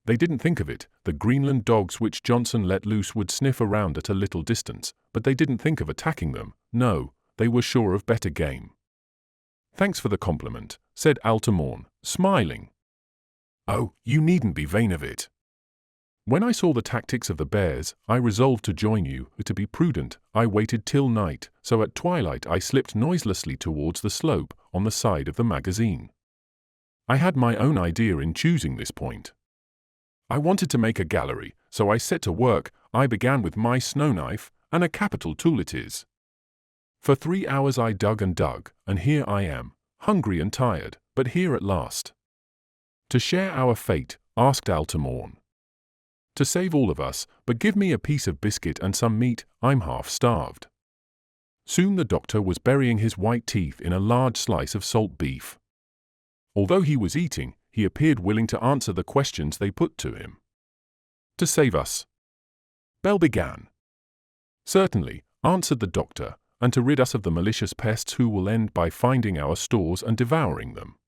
"They didn't think of it. The Greenland dogs which Johnson let loose would sniff around at a little distance, but they didn't think of attacking them. No, they were sure of better game." "Thanks for the compliment," said Altamont, smiling. "Oh, you needn't be vain of it. When I saw the tactics of the bears, I resolved to join you. To be prudent, I waited till night, so at twilight I slipped noiselessly towards the slope, on the side of the magazine. I had my own idea in choosing this point. I wanted to make a gallery, so I set to work. I began with my snow knife, and a capital tool it is. For 3 hours I dug, and here I am, hungry and tired, but here at last." "To share our fate?" asked Altamont. "To save all of us, but give me a piece of biscuit and some meat. I'm half starved." Soon the doctor was burying his white teeth in a large slice of salt beef. Although he was eating, he appeared willing to answer the questions they put to him. "To save us?" Bell began. "Certainly," answered the doctor, "and to rid us of the malicious pests who will end by finding our stores and devouring them."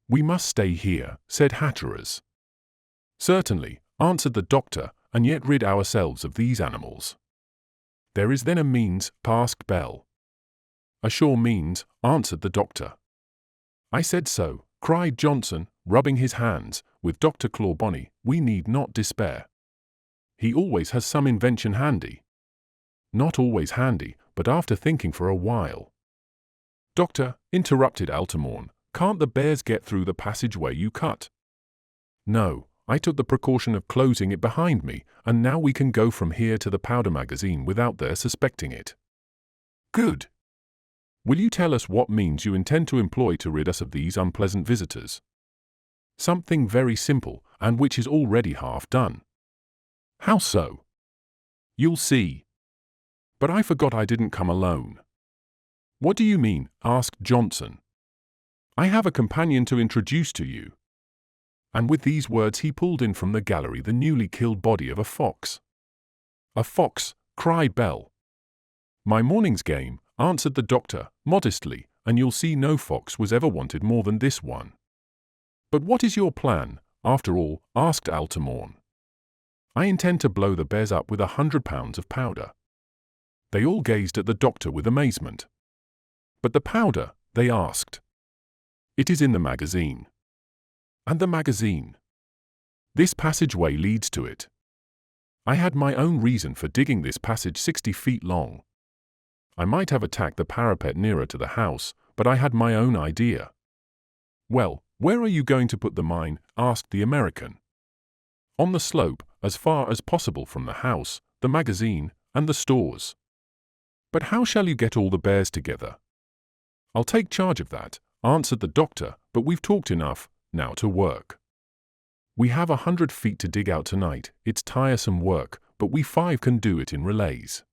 "We must stay here," said Hatteras. "Certainly," answered the doctor, "and yet rid ourselves of these animals." "There is then a means?" asked Bell. "A sure means," answered the doctor. "I said so," cried Johnson, rubbing his hands. "With Dr. Clawbonny, we need not despair. He always has some invention handy." "Not always handy, but after thinking for a while." "Doctor," interrupted Altamont, "can't the bears get through the passageway you cut?" "No. I took the precaution of closing it behind me, and now we can go from here to the powder magazine without their suspecting it." "Good. Will you tell us what means you intend to employ to rid us of these unpleasant visitors?" "Something very simple, and which is already half done." "How so?" "You'll see." "But I forgot I didn't come alone." "What do you mean?" asked Johnson. "I have a companion to introduce to you." And with these words he pulled in from the gallery the newly killed body of a fox. "A fox!" cried Bell. "My morning's game," answered the doctor, modestly, "and you'll see no fox was ever wanted more than this one." "But what is your plan, after all?" asked Altamont. "I intend to blow the bears up with 100 pounds of powder." They all gazed at the doctor with amazement. "But the powder?" they asked. "It is in the magazine." "And the magazine?" "This passageway leads to it. I had my own reason for digging this passage 60 feet long. I might have attacked the parapet nearer to the house, but I had my own idea." "Well, where are you going to put the mine?" asked the American. "On the slope, as far as possible from the house, the magazine, and the stores." "But how shall you get all the bears together?" "I'll take charge of that," answered the doctor, "but we've talked enough. Now to work. We have 100 feet to dig out tonight. It's tiresome work, but we 5 can do it in relays."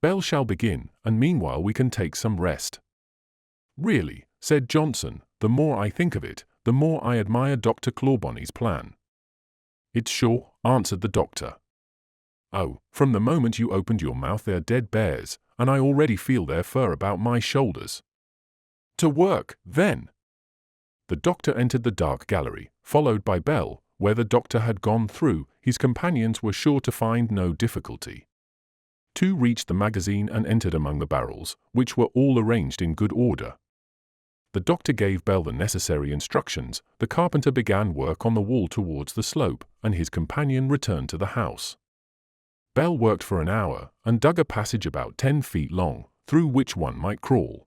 Bell shall begin, and meanwhile we can take some rest." "Really," said Johnson, "the more I think of it, the more I admire Dr. Clawbonny's plan." "It's sure," answered the doctor. "Oh, from the moment you opened your mouth they're dead bears, and I already feel their fur about my shoulders." "To work, then." The doctor entered the dark gallery, followed by Bell. Where the doctor had gone through, his companions were sure to find no difficulty. Two reached the magazine and entered among the barrels, which were all arranged in good order. The doctor gave Bell the necessary instructions, the carpenter began work on the wall towards the slope, and his companion returned to the house. Bell worked for an hour, and dug a passage about 10 feet long, through which one might crawl.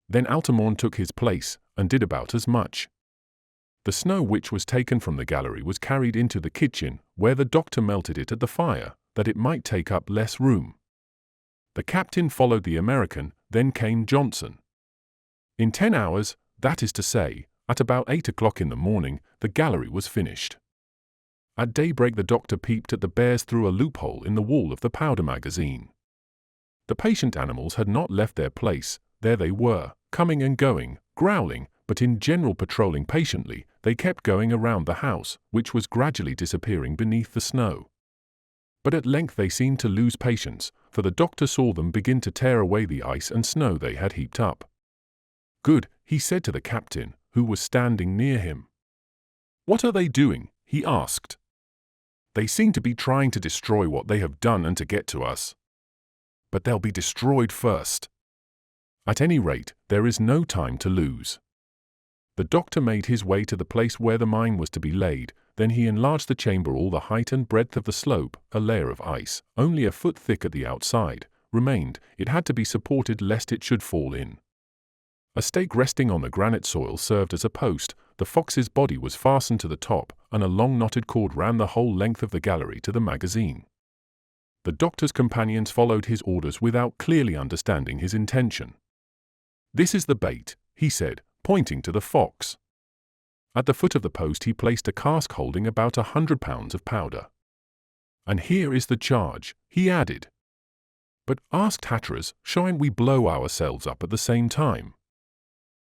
Then Altamont took his place, and did about as much. The snow which was taken from the gallery was carried into the kitchen, where the doctor melted it at the fire, that it might take up less room. The captain followed the American, then came Johnson. In 10 hours, that is to say, at about 8 o'clock in the morning, the gallery was finished. At daybreak the doctor peeped at the bears through a loophole in the wall of the powder magazine. The patient animals had not left their place, there they were, coming and going, growling, but in general patrolling patiently. They kept going around the house, which was gradually disappearing beneath the snow. But at length they seemed to lose patience, for the doctor saw them begin to tear away the ice and snow they had heaped up. "Good," he said to the captain, who was standing near him. "What are they doing?" he asked. "They seem to be trying to destroy what they have done and to get to us. But they'll be destroyed first. At any rate, there is no time to lose." The doctor made his way to the place where the mine was to be laid. Then he enlarged the chamber all the height and breadth of the slope. A layer of ice, only a foot thick at the outside, remained. It had to be supported lest it should fall in. A stake resting on the granite soil served as a post. The fox's body was fastened to the top, and a long knotted cord ran the whole length of the gallery to the magazine. The doctor's companions followed his orders without clearly understanding his intention. "This is the bait," he said, pointing to the fox. At the foot of the post he placed a cask holding about 100 pounds of powder. "And here is the charge," he added. "But," asked Hatteras, "shan't we blow ourselves up at the same time?"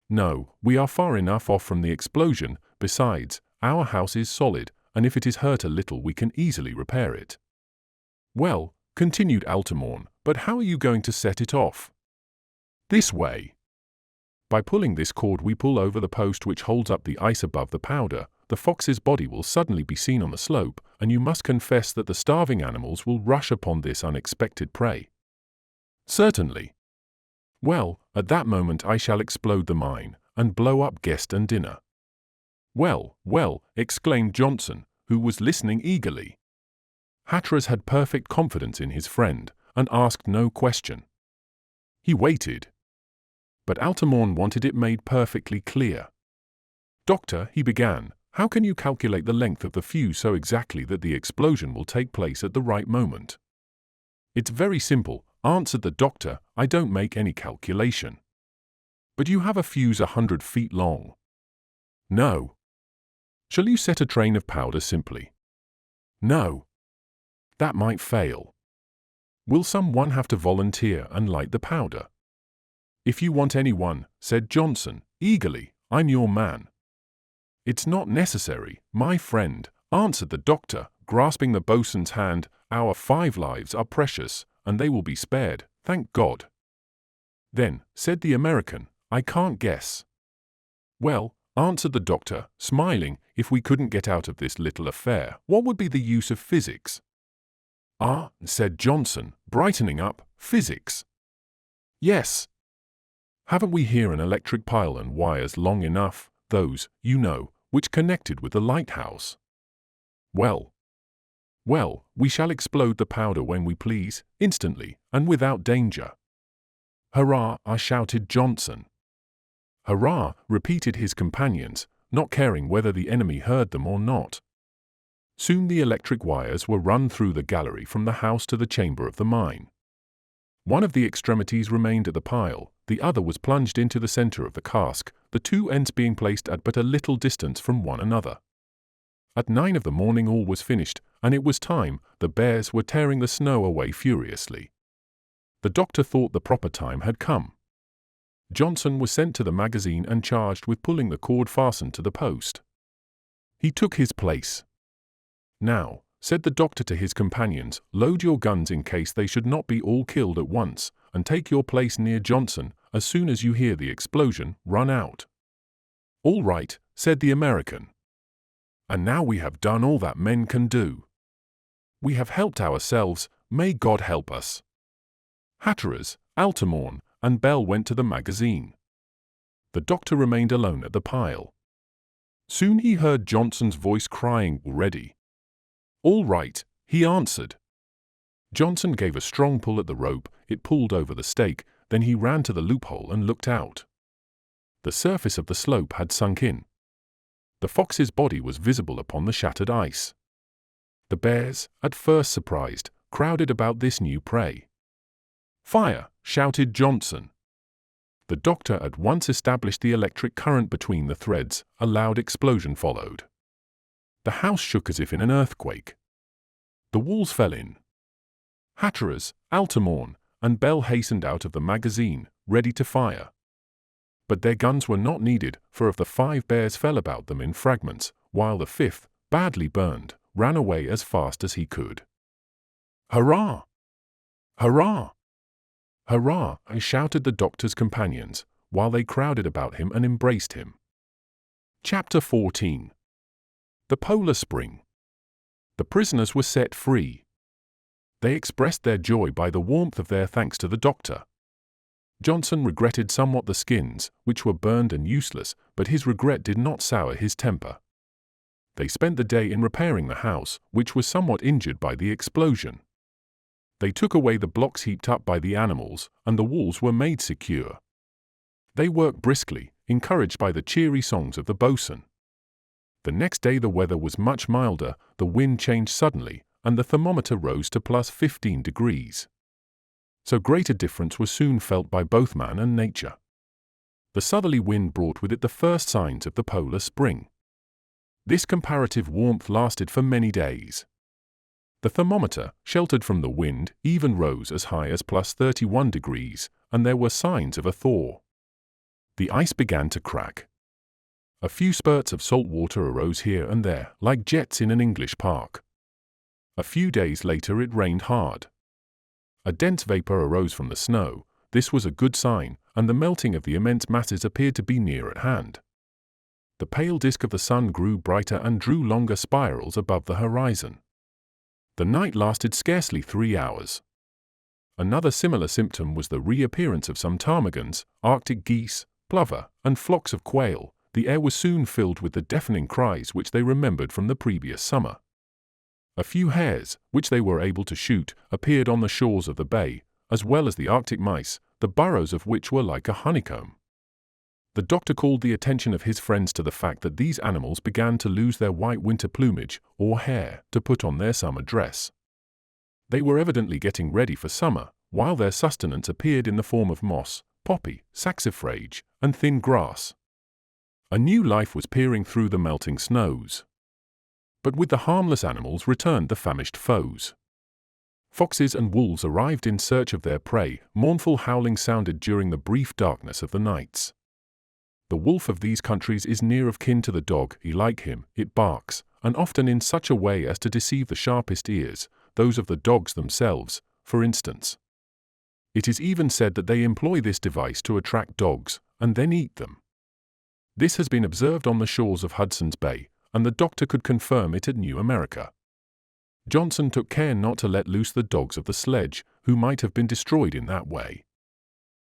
"No, we are far enough off from the explosion. Besides, our house is solid, and if it is hurt a little we can easily repair it." "Well," continued Altamont, "but how are you going to set it off?" "This way. By pulling this cord we pull over the post which holds up the ice above the powder. The fox's body will suddenly be seen on the slope, and you must confess that the starving animals will rush upon this unexpected prey." "Certainly." "Well, at that moment I shall explode the mine, and blow up guest and dinner." "Well, well," exclaimed Johnson, who was listening eagerly. Hatteras had perfect confidence in his friend, and asked no question. He waited. But Altamont wanted it made perfectly clear. "Doctor," he began, "how can you calculate the length of the fuse so exactly that the explosion will take place at the right moment?" "It's very simple," answered the doctor, "I don't make any calculation." "But you have a fuse 100 feet long." "No." "Shall you set a train of powder simply?" "No." "That might fail." "Will someone have to volunteer and light the powder?" "If you want anyone," said Johnson, eagerly, "I'm your man." "It's not necessary, my friend," answered the doctor, grasping the boatswain's hand. "Our 5 lives are precious, and they will be spared, thank God." "Then," said the American, "I can't guess." "Well," answered the doctor, smiling, "if we couldn't get out of this little affair, what would be the use of physics?" "Ah," said Johnson, brightening up, "physics." "Yes. Haven't we here an electric pile and wires long enough, those, you know, which connected with the lighthouse?" "Well, well, we shall explode the powder when we please, instantly, and without danger." "Hurrah!" shouted Johnson. "Hurrah!" repeated his companions, not caring whether the enemy heard them or not. Soon the electric wires were run through the gallery from the house to the chamber of the mine. One of the extremities remained at the pile, the other was plunged into the center of the cask, the two ends being placed at but a little distance from one another. At 9 of the morning all was finished, and it was time. The bears were tearing the snow away furiously. The doctor thought the proper time had come. Johnson was sent to the magazine and charged with pulling the cord fastened to the post. He took his place. "Now," said the doctor to his companions, "load your guns in case they should not be all killed at once, and take your place near Johnson. As soon as you hear the explosion, run out." "All right," said the American. "And now we have done all that men can do. We have helped ourselves, may God help us." Hatteras, Altamont, and Bell went to the magazine. The doctor remained alone at the pile. Soon he heard Johnson's voice crying, "Ready." "All right," he answered. Johnson gave a strong pull at the rope, it pulled over the stake, then he ran to the loophole and looked out. The surface of the slope had sunk in. The fox's body was visible upon the shattered ice. The bears, at first surprised, crowded about this new prey. "Fire!" shouted Johnson. The doctor at once established the electric current between the threads. A loud explosion followed. The house shook as if in an earthquake. The walls fell in. Hatteras, Altamont, and Bell hastened out of the magazine, ready to fire. But their guns were not needed, for of the 5 bears fell about them in fragments, while the 5th, badly burned, ran away as fast as he could. "Hurrah! Hurrah! Hurrah!" shouted the doctor's companions, while they crowded about him and embraced him. Chapter 14. The Polar Spring. The prisoners were set free. They expressed their joy by the warmth of their thanks to the doctor. Johnson regretted somewhat the skins, which were burned and useless, but his regret did not sour his temper. They spent the day in repairing the house, which was somewhat injured by the explosion. They took away the blocks heaped up by the animals, and the walls were made secure. They worked briskly, encouraged by the cheery songs of the boatswain. The next day the weather was much milder, the wind changed suddenly, and the thermometer rose to +15 degrees. So great a difference was soon felt by both man and nature. The southerly wind brought with it the first signs of the polar spring. This comparative warmth lasted for many days. The thermometer, sheltered from the wind, even rose as high as +31 degrees, and there were signs of a thaw. The ice began to crack. A few spurts of salt water arose here and there, like jets in an English park. A few days later it rained hard. A dense vapor arose from the snow. This was a good sign, and the melting of the immense masses appeared to be near at hand. The pale disk of the sun grew brighter and drew longer spirals above the horizon. The night lasted scarcely 3 hours. Another similar symptom was the reappearance of some ptarmigans, Arctic geese, plover, and flocks of quail. The air was soon filled with the deafening cries which they remembered from the previous summer. A few hares, which they were able to shoot, appeared on the shores of the bay, as well as the Arctic mice, the burrows of which were like a honeycomb. The doctor called the attention of his friends to the fact that these animals began to lose their white winter plumage, or hair, to put on their summer dress. They were evidently getting ready for summer, while their sustenance appeared in the form of moss, poppy, saxifrage, and thin grass. A new life was peering through the melting snows. But with the harmless animals returned the famished foes. Foxes and wolves arrived in search of their prey. Mournful howling sounded during the brief darkness of the nights. The wolf of these countries is near of kin to the dog. Like him, it barks, and often in such a way as to deceive the sharpest ears, those of the dogs themselves, for instance. It is even said that they employ this device to attract dogs, and then eat them. This has been observed on the shores of Hudson's Bay, and the doctor could confirm it at New America. Johnson took care not to let loose the dogs of the sledge, who might have been destroyed in that way.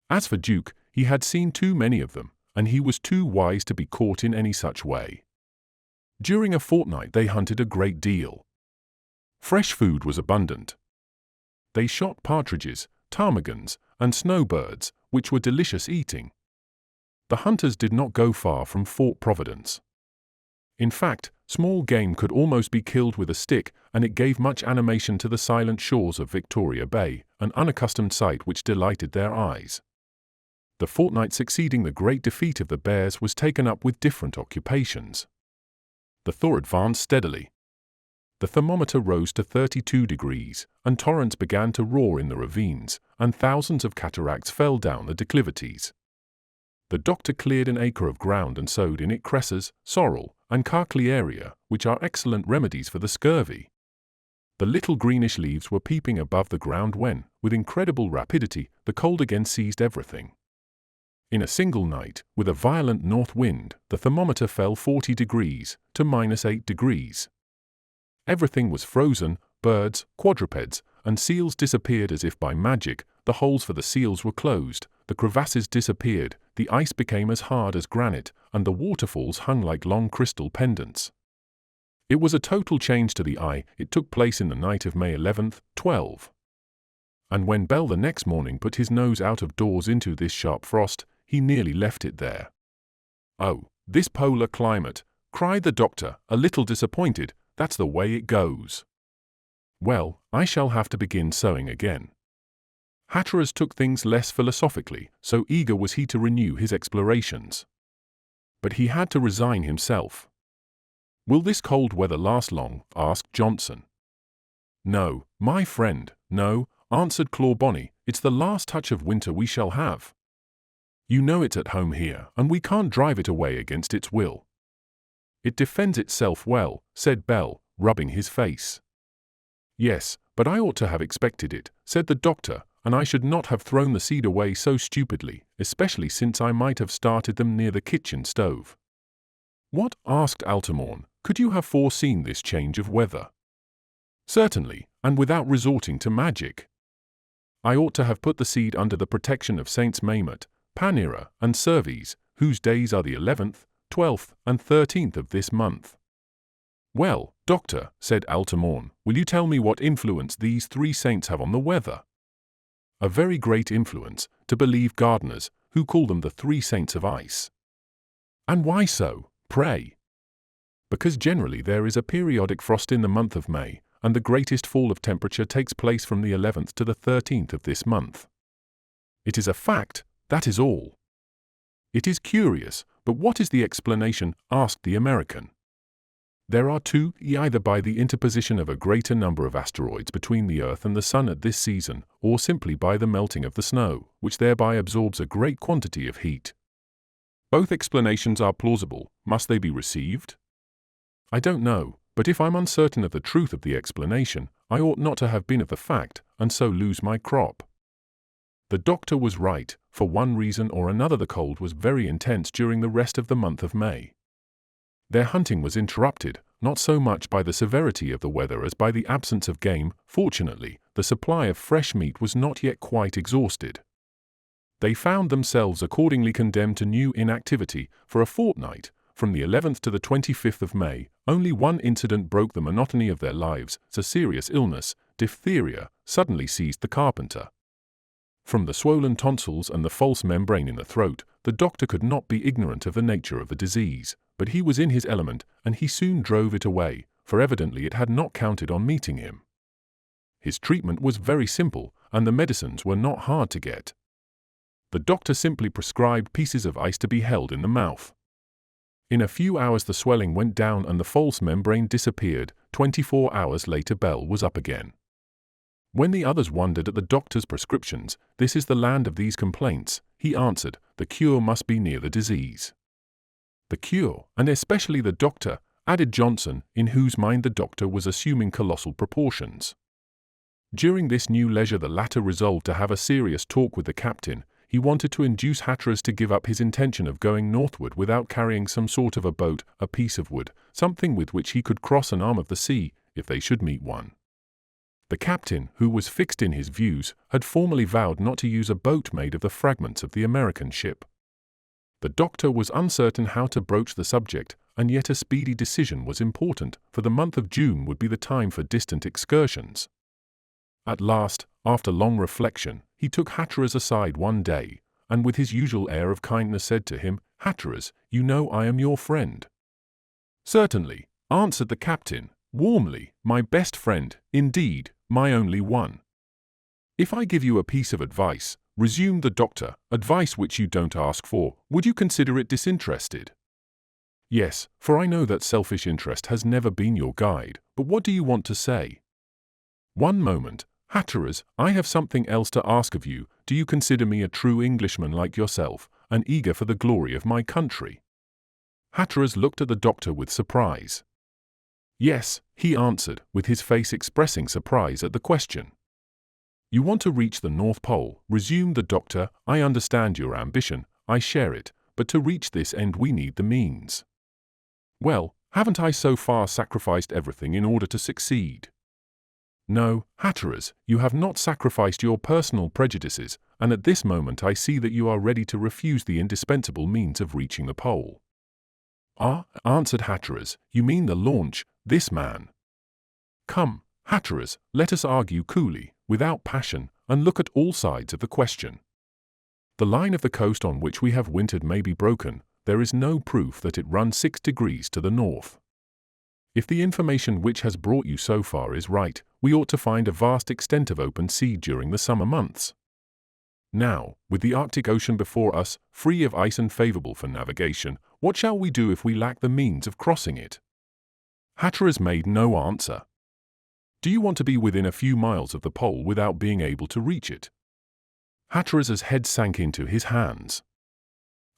As for Duke, he had seen too many of them, and he was too wise to be caught in any such way. During a fortnight they hunted a great deal. Fresh food was abundant. They shot partridges, ptarmigans, and snowbirds, which were delicious eating. The hunters did not go far from Fort Providence. In fact, small game could almost be killed with a stick, and it gave much animation to the silent shores of Victoria Bay, an unaccustomed sight which delighted their eyes. The fortnight succeeding the great defeat of the bears was taken up with different occupations. The thaw advanced steadily. the thermometer rose to 32 degrees, and torrents began to roar in the ravines, and thousands of cataracts fell down the declivities. The doctor cleared an acre of ground and sowed in it cresses, sorrel, and carclearia, which are excellent remedies for the scurvy. The little greenish leaves were peeping above the ground when, with incredible rapidity, the cold again seized everything. In a single night, with a violent north wind, the thermometer fell 40 degrees, to -8 degrees. Everything was frozen, birds, quadrupeds, and seals disappeared as if by magic, the holes for the seals were closed, the crevasses disappeared, the ice became as hard as granite, and the waterfalls hung like long crystal pendants. It was a total change to the eye. It took place in the night of May 11th, 12. And when Bell the next morning put his nose out of doors into this sharp frost, he nearly left it there. "Oh, this polar climate," cried the doctor, a little disappointed. "That's the way it goes. Well, I shall have to begin sewing again." Hatteras took things less philosophically, so eager was he to renew his explorations. But he had to resign himself. "Will this cold weather last long?" asked Johnson. "No, my friend, no," answered Clawbonny. "It's the last touch of winter we shall have. You know it's at home here, and we can't drive it away against its will." "It defends itself well," said Bell, rubbing his face. "Yes, but I ought to have expected it," said the doctor, "and I should not have thrown the seed away so stupidly, especially since I might have started them near the kitchen stove." "What?" asked Altamont. "Could you have foreseen this change of weather?" "Certainly, and without resorting to magic. I ought to have put the seed under the protection of Saints Mamet, Panera, and Serves, whose days are the 11th, 12th, and 13th of this month." "Well, doctor," said Altamont, "will you tell me what influence these three saints have on the weather?" "A very great influence, to believe gardeners, who call them the three saints of ice." "And why so, pray?" "Because generally there is a periodic frost in the month of May, and the greatest fall of temperature takes place from the 11th to the 13th of this month. It is a fact, that is all." "It is curious, but what is the explanation?" asked the American. "There are two, either by the interposition of a greater number of asteroids between the Earth and the Sun at this season, or simply by the melting of the snow, which thereby absorbs a great quantity of heat. Both explanations are plausible. Must they be received? I don't know, but if I'm uncertain of the truth of the explanation, I ought not to have been of the fact, and so lose my crop." The doctor was right. For one reason or another the cold was very intense during the rest of the month of May. Their hunting was interrupted, not so much by the severity of the weather as by the absence of game. Fortunately, the supply of fresh meat was not yet quite exhausted. They found themselves accordingly condemned to new inactivity. For a fortnight, from the 11th to the 25th of May, only one incident broke the monotony of their lives. A serious illness, diphtheria, suddenly seized the carpenter. From the swollen tonsils and the false membrane in the throat, the doctor could not be ignorant of the nature of the disease, but he was in his element, and he soon drove it away, for evidently it had not counted on meeting him. His treatment was very simple, and the medicines were not hard to get. The doctor simply prescribed pieces of ice to be held in the mouth. In a few hours the swelling went down and the false membrane disappeared. 24 hours later Bell was up again. When the others wondered at the doctor's prescriptions, "This is the land of these complaints," he answered, "the cure must be near the disease." "The cure, and especially the doctor," added Johnson, in whose mind the doctor was assuming colossal proportions. During this new leisure the latter resolved to have a serious talk with the captain. He wanted to induce Hatteras to give up his intention of going northward without carrying some sort of a boat, a piece of wood, something with which he could cross an arm of the sea, if they should meet one. The captain, who was fixed in his views, had formerly vowed not to use a boat made of the fragments of the American ship. The doctor was uncertain how to broach the subject, and yet a speedy decision was important, for the month of June would be the time for distant excursions. At last, after long reflection, he took Hatteras aside one day, and with his usual air of kindness said to him, "Hatteras, you know I am your friend." "Certainly," answered the captain, warmly, "my best friend, indeed, my only one." "If I give you a piece of advice," resumed the doctor, "advice which you don't ask for, would you consider it disinterested?" Yes, for I know that selfish interest has never been your guide, but what do you want to say? One moment, Hatteras, I have something else to ask of you. Do you consider me a true Englishman like yourself, and eager for the glory of my country? Hatteras looked at the doctor with surprise. Yes, he answered, with his face expressing surprise at the question. You want to reach the North Pole, resumed the doctor. I understand your ambition, I share it, but to reach this end we need the means. Well, haven't I so far sacrificed everything in order to succeed? No, Hatteras, you have not sacrificed your personal prejudices, and at this moment I see that you are ready to refuse the indispensable means of reaching the pole. Ah, answered Hatteras, you mean the launch, this man. Come, Hatteras, let us argue coolly, without passion, and look at all sides of the question. The line of the coast on which we have wintered may be broken. There is no proof that it runs 6 degrees to the north. If the information which has brought you so far is right, we ought to find a vast extent of open sea during the summer months. Now, with the Arctic Ocean before us, free of ice and favorable for navigation, what shall we do if we lack the means of crossing it? Hatteras made no answer. Do you want to be within a few miles of the pole without being able to reach it? Hatteras's head sank into his hands.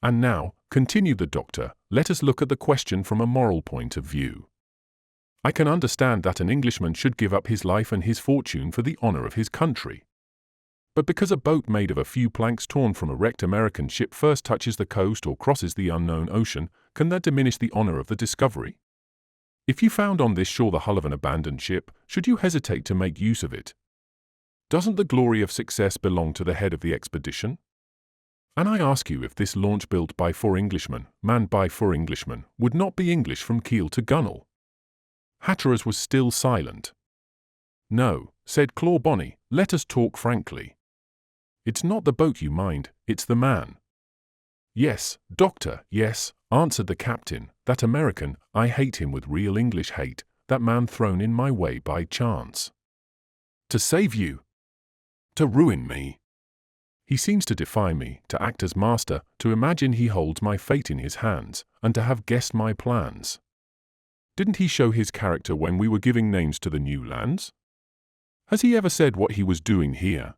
And now, continued the doctor, let us look at the question from a moral point of view. I can understand that an Englishman should give up his life and his fortune for the honor of his country. But because a boat made of a few planks torn from a wrecked American ship first touches the coast or crosses the unknown ocean, can that diminish the honor of the discovery? If you found on this shore the hull of an abandoned ship, should you hesitate to make use of it? Doesn't the glory of success belong to the head of the expedition? And I ask you if this launch built by 4 Englishmen, manned by 4 Englishmen, would not be English from keel to gunwale? Hatteras was still silent. No, said Clawbonny, let us talk frankly. It's not the boat you mind, it's the man. Yes, doctor, yes, answered the captain, that American, I hate him with real English hate, that man thrown in my way by chance. To save you. To ruin me. He seems to defy me, to act as master, to imagine he holds my fate in his hands, and to have guessed my plans. Didn't he show his character when we were giving names to the new lands? Has he ever said what he was doing here?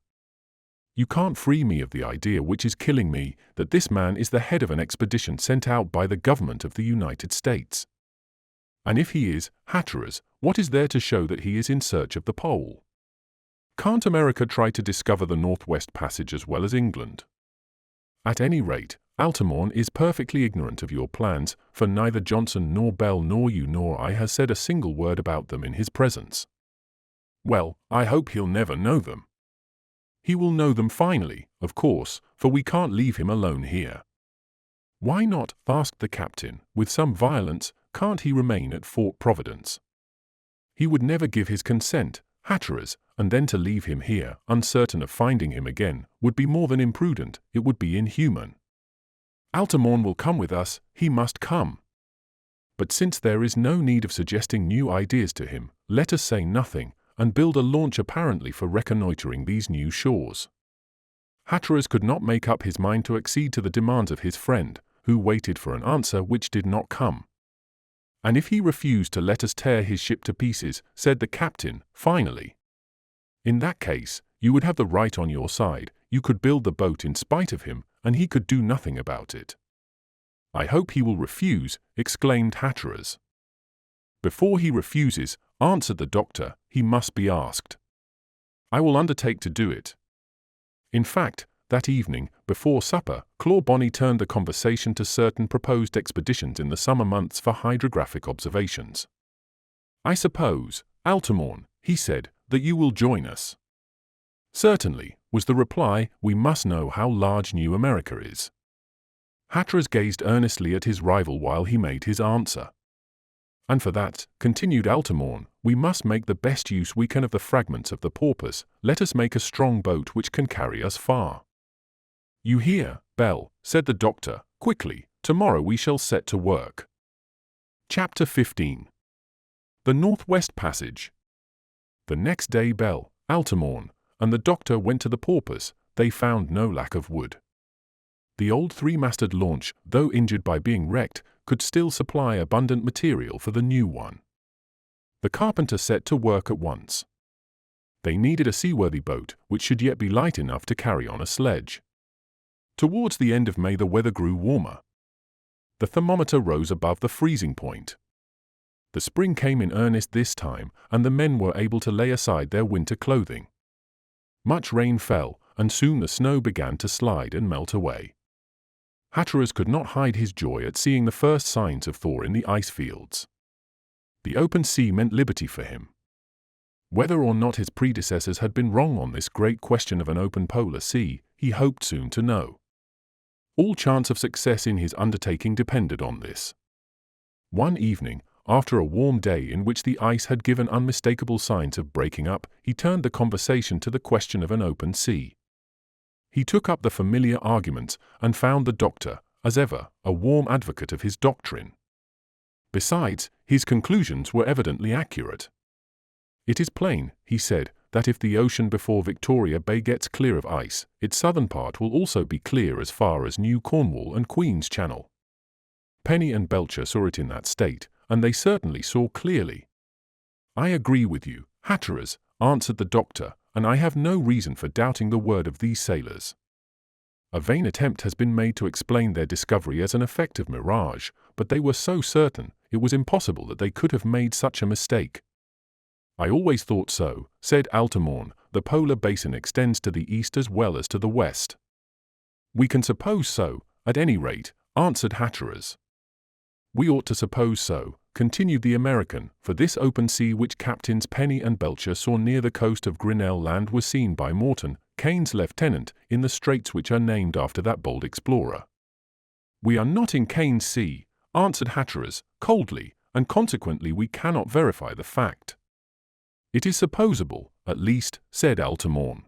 You can't free me of the idea which is killing me, that this man is the head of an expedition sent out by the government of the United States. And if he is, Hatteras, what is there to show that he is in search of the pole? Can't America try to discover the Northwest Passage as well as England? At any rate, Altamont is perfectly ignorant of your plans, for neither Johnson nor Bell nor you nor I has said a single word about them in his presence. Well, I hope he'll never know them. He will know them finally, of course, for we can't leave him alone here. Why not, asked the captain, with some violence, can't he remain at Fort Providence? He would never give his consent, Hatteras, and then to leave him here, uncertain of finding him again, would be more than imprudent, it would be inhuman. Altamont will come with us, he must come. But since there is no need of suggesting new ideas to him, let us say nothing, and build a launch apparently for reconnoitering these new shores. Hatteras could not make up his mind to accede to the demands of his friend, who waited for an answer which did not come. And if he refused to let us tear his ship to pieces, said the captain, finally. In that case, you would have the right on your side, you could build the boat in spite of him, and he could do nothing about it. I hope he will refuse, exclaimed Hatteras. Before he refuses, answered the doctor, he must be asked. I will undertake to do it. In fact, that evening, before supper, Clawbonny turned the conversation to certain proposed expeditions in the summer months for hydrographic observations. I suppose, Altamont, he said, that you will join us. Certainly, was the reply, we must know how large New America is. Hatteras gazed earnestly at his rival while he made his answer. And for that, continued Altamont, we must make the best use we can of the fragments of the porpoise, let us make a strong boat which can carry us far. You hear, Bell, said the doctor, quickly, tomorrow we shall set to work. Chapter 15. The Northwest Passage. The next day Bell, Altamont, and the doctor went to the porpoise. They found no lack of wood. The old 3-masted launch, though injured by being wrecked, could still supply abundant material for the new one. The carpenter set to work at once. They needed a seaworthy boat which should yet be light enough to carry on a sledge. Towards the end of May the weather grew warmer. The thermometer rose above the freezing point. The spring came in earnest this time, and the men were able to lay aside their winter clothing. Much rain fell, and soon the snow began to slide and melt away. Hatteras could not hide his joy at seeing the first signs of thaw in the ice fields. The open sea meant liberty for him. Whether or not his predecessors had been wrong on this great question of an open polar sea, he hoped soon to know. All chance of success in his undertaking depended on this. One evening, after a warm day in which the ice had given unmistakable signs of breaking up, he turned the conversation to the question of an open sea. He took up the familiar arguments and found the doctor, as ever, a warm advocate of his doctrine. Besides, his conclusions were evidently accurate. "It is plain," he said, "that if the ocean before Victoria Bay gets clear of ice, its southern part will also be clear as far as New Cornwall and Queen's Channel." Penny and Belcher saw it in that state, and they certainly saw clearly. "I agree with you, Hatteras," answered the doctor, "and I have no reason for doubting the word of these sailors. A vain attempt has been made to explain their discovery as an effect of mirage, but they were so certain, it was impossible that they could have made such a mistake." "I always thought so," said Altamont. "The polar basin extends to the east as well as to the west." "We can suppose so, at any rate," answered Hatteras. "We ought to suppose so," continued the American, "for this open sea which Captains Penny and Belcher saw near the coast of Grinnell Land was seen by Morton, Kane's lieutenant, in the straits which are named after that bold explorer." "We are not in Kane's sea," answered Hatteras, coldly, "and consequently we cannot verify the fact." "It is supposable, at least," said Altamont.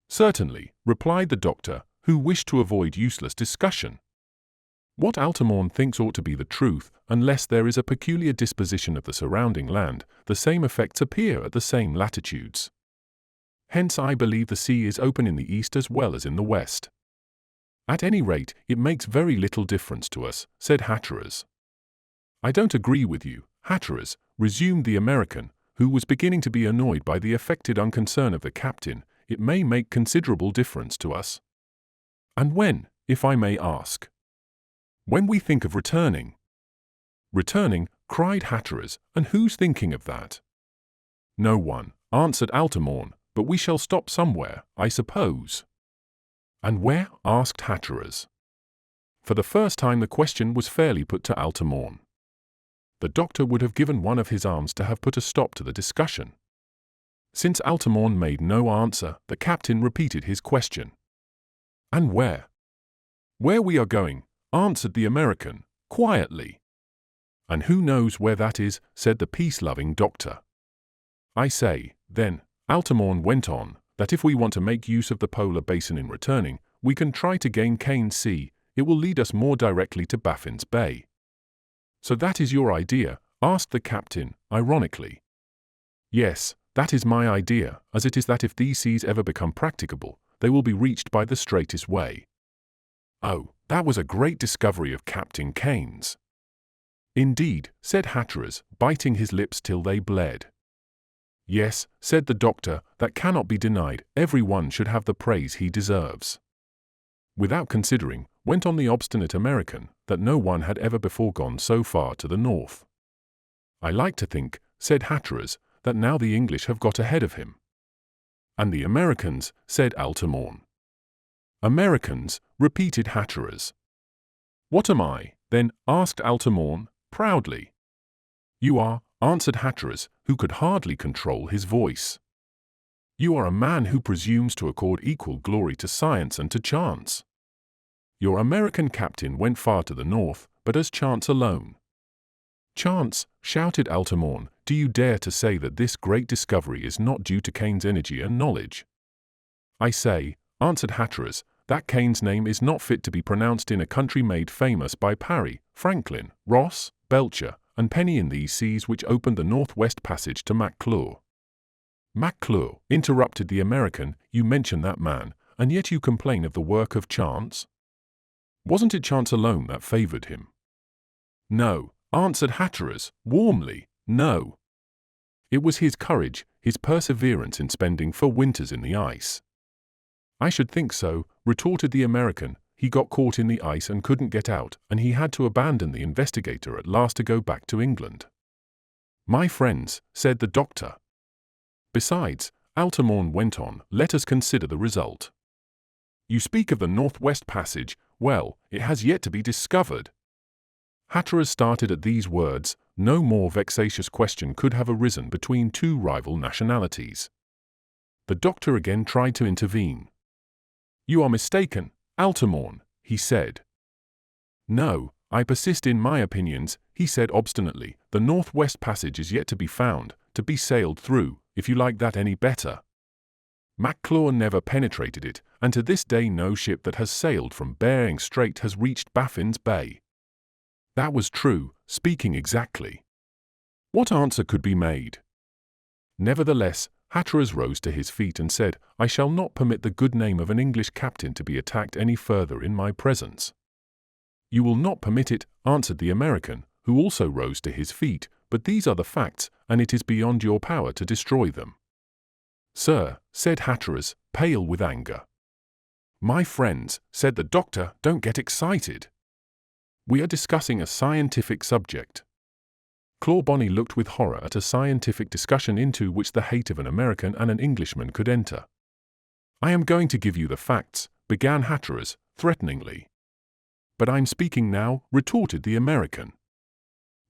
"Certainly," replied the doctor, who wished to avoid useless discussion. "What Altamont thinks ought to be the truth, unless there is a peculiar disposition of the surrounding land, the same effects appear at the same latitudes. Hence I believe the sea is open in the east as well as in the west." "At any rate, it makes very little difference to us," said Hatteras. "I don't agree with you, Hatteras," resumed the American, who was beginning to be annoyed by the affected unconcern of the captain. "It may make considerable difference to us." "And when, if I may ask?" "When we think of returning." "Returning?" cried Hatteras, "and who's thinking of that?" "No one," answered Altamont, "but we shall stop somewhere, I suppose." "And where?" asked Hatteras. For the first time the question was fairly put to Altamont. The doctor would have given one of his arms to have put a stop to the discussion. Since Altamont made no answer, the captain repeated his question. "And where?" "Where we are going," answered the American, quietly. "And who knows where that is?" said the peace-loving doctor. "I say, then," Altamont went on, "that if we want to make use of the polar basin in returning, we can try to gain Kane's Sea. It will lead us more directly to Baffin's Bay." "So that is your idea?" asked the captain, ironically. "Yes, that is my idea, as it is that if these seas ever become practicable, they will be reached by the straightest way." "Oh, that was a great discovery of Captain Kane's." "Indeed," said Hatteras, biting his lips till they bled. "Yes," said the doctor, "that cannot be denied. Every one should have the praise he deserves." Without considering, went on the obstinate American, that no one had ever before gone so far to the north. "I like to think," said Hatteras, "that now the English have got ahead of him." "And the Americans," said Altamont. "Americans," repeated Hatteras. "What am I, then?" asked Altamont, proudly. "You are," answered Hatteras, who could hardly control his voice. "You are a man who presumes to accord equal glory to science and to chance. Your American captain went far to the north, but as chance alone." "Chance!" shouted Altamont. "Do you dare to say that this great discovery is not due to Kane's energy and knowledge?" "I say," answered Hatteras, "that Kane's name is not fit to be pronounced in a country made famous by Parry, Franklin, Ross, Belcher, and Penny in these seas which opened the northwest passage to McClure." "McClure," interrupted the American, "you mention that man, and yet you complain of the work of chance? Wasn't it chance alone that favored him?" "No," answered Hatteras, warmly, "no." It was his courage, his perseverance in spending 4 winters in the ice. "I should think so," retorted the American. "He got caught in the ice and couldn't get out, and he had to abandon the investigator at last to go back to England." "My friends," said the doctor. "Besides," Altamont went on, "let us consider the result. You speak of the Northwest Passage. Well, it has yet to be discovered." Hatteras started at these words. No more vexatious question could have arisen between 2 rival nationalities. The doctor again tried to intervene. "You are mistaken, Altamont," he said. "No, I persist in my opinions," he said obstinately. "The Northwest Passage is yet to be found, to be sailed through, if you like that any better. McClure never penetrated it, and to this day no ship that has sailed from Bering Strait has reached Baffin's Bay." That was true, speaking exactly. What answer could be made? Nevertheless, Hatteras rose to his feet and said, "I shall not permit the good name of an English captain to be attacked any further in my presence." "You will not permit it," answered the American, who also rose to his feet, "but these are the facts, and it is beyond your power to destroy them." "Sir," said Hatteras, pale with anger. "My friends," said the doctor, "don't get excited. We are discussing a scientific subject." Clawbonny looked with horror at a scientific discussion into which the hate of an American and an Englishman could enter. "I am going to give you the facts," began Hatteras, threateningly. "But I'm speaking now," retorted the American.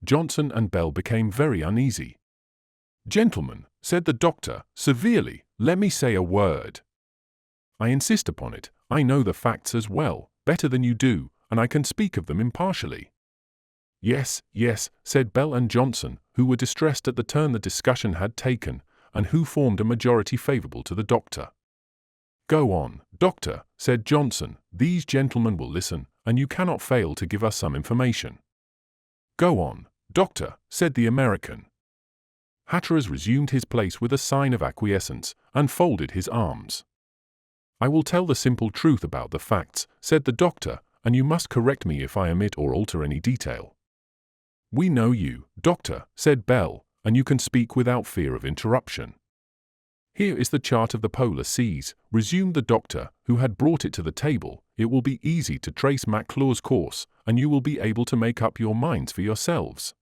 Johnson and Bell became very uneasy. "Gentlemen," said the doctor, severely, "let me say a word. I insist upon it. I know the facts as well, better than you do, and I can speak of them impartially." "Yes, yes," said Bell and Johnson, who were distressed at the turn the discussion had taken, and who formed a majority favorable to the doctor. "Go on, doctor," said Johnson. "These gentlemen will listen, and you cannot fail to give us some information." "Go on, doctor," said the American. Hatteras resumed his place with a sign of acquiescence, and folded his arms. "I will tell the simple truth about the facts," said the doctor, "and you must correct me if I omit or alter any detail." "We know you, doctor," said Bell, "and you can speak without fear of interruption." "Here is the chart of the polar seas," resumed the doctor, who had brought it to the table. "It will be easy to trace McClure's course, and you will be able to make up your minds for yourselves."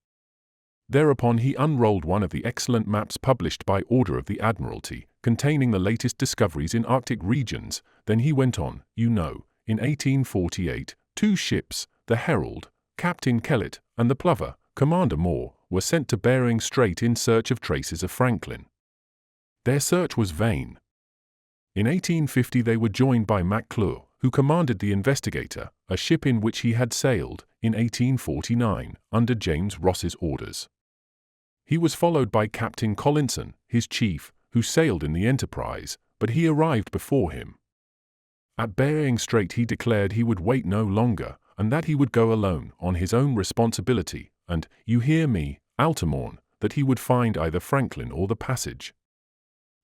Thereupon he unrolled one of the excellent maps published by order of the Admiralty, containing the latest discoveries in Arctic regions. Then he went on, "You know, in 1848, 2 ships, the Herald, Captain Kellett, and the Plover, Commander Moore, were sent to Bering Strait in search of traces of Franklin. Their search was vain. In 1850 they were joined by McClure, who commanded the Investigator, a ship in which he had sailed, in 1849, under James Ross's orders. He was followed by Captain Collinson, his chief, who sailed in the Enterprise, but he arrived before him. At Bering Strait he declared he would wait no longer, and that he would go alone, on his own responsibility, and, you hear me, Altamont, that he would find either Franklin or the passage.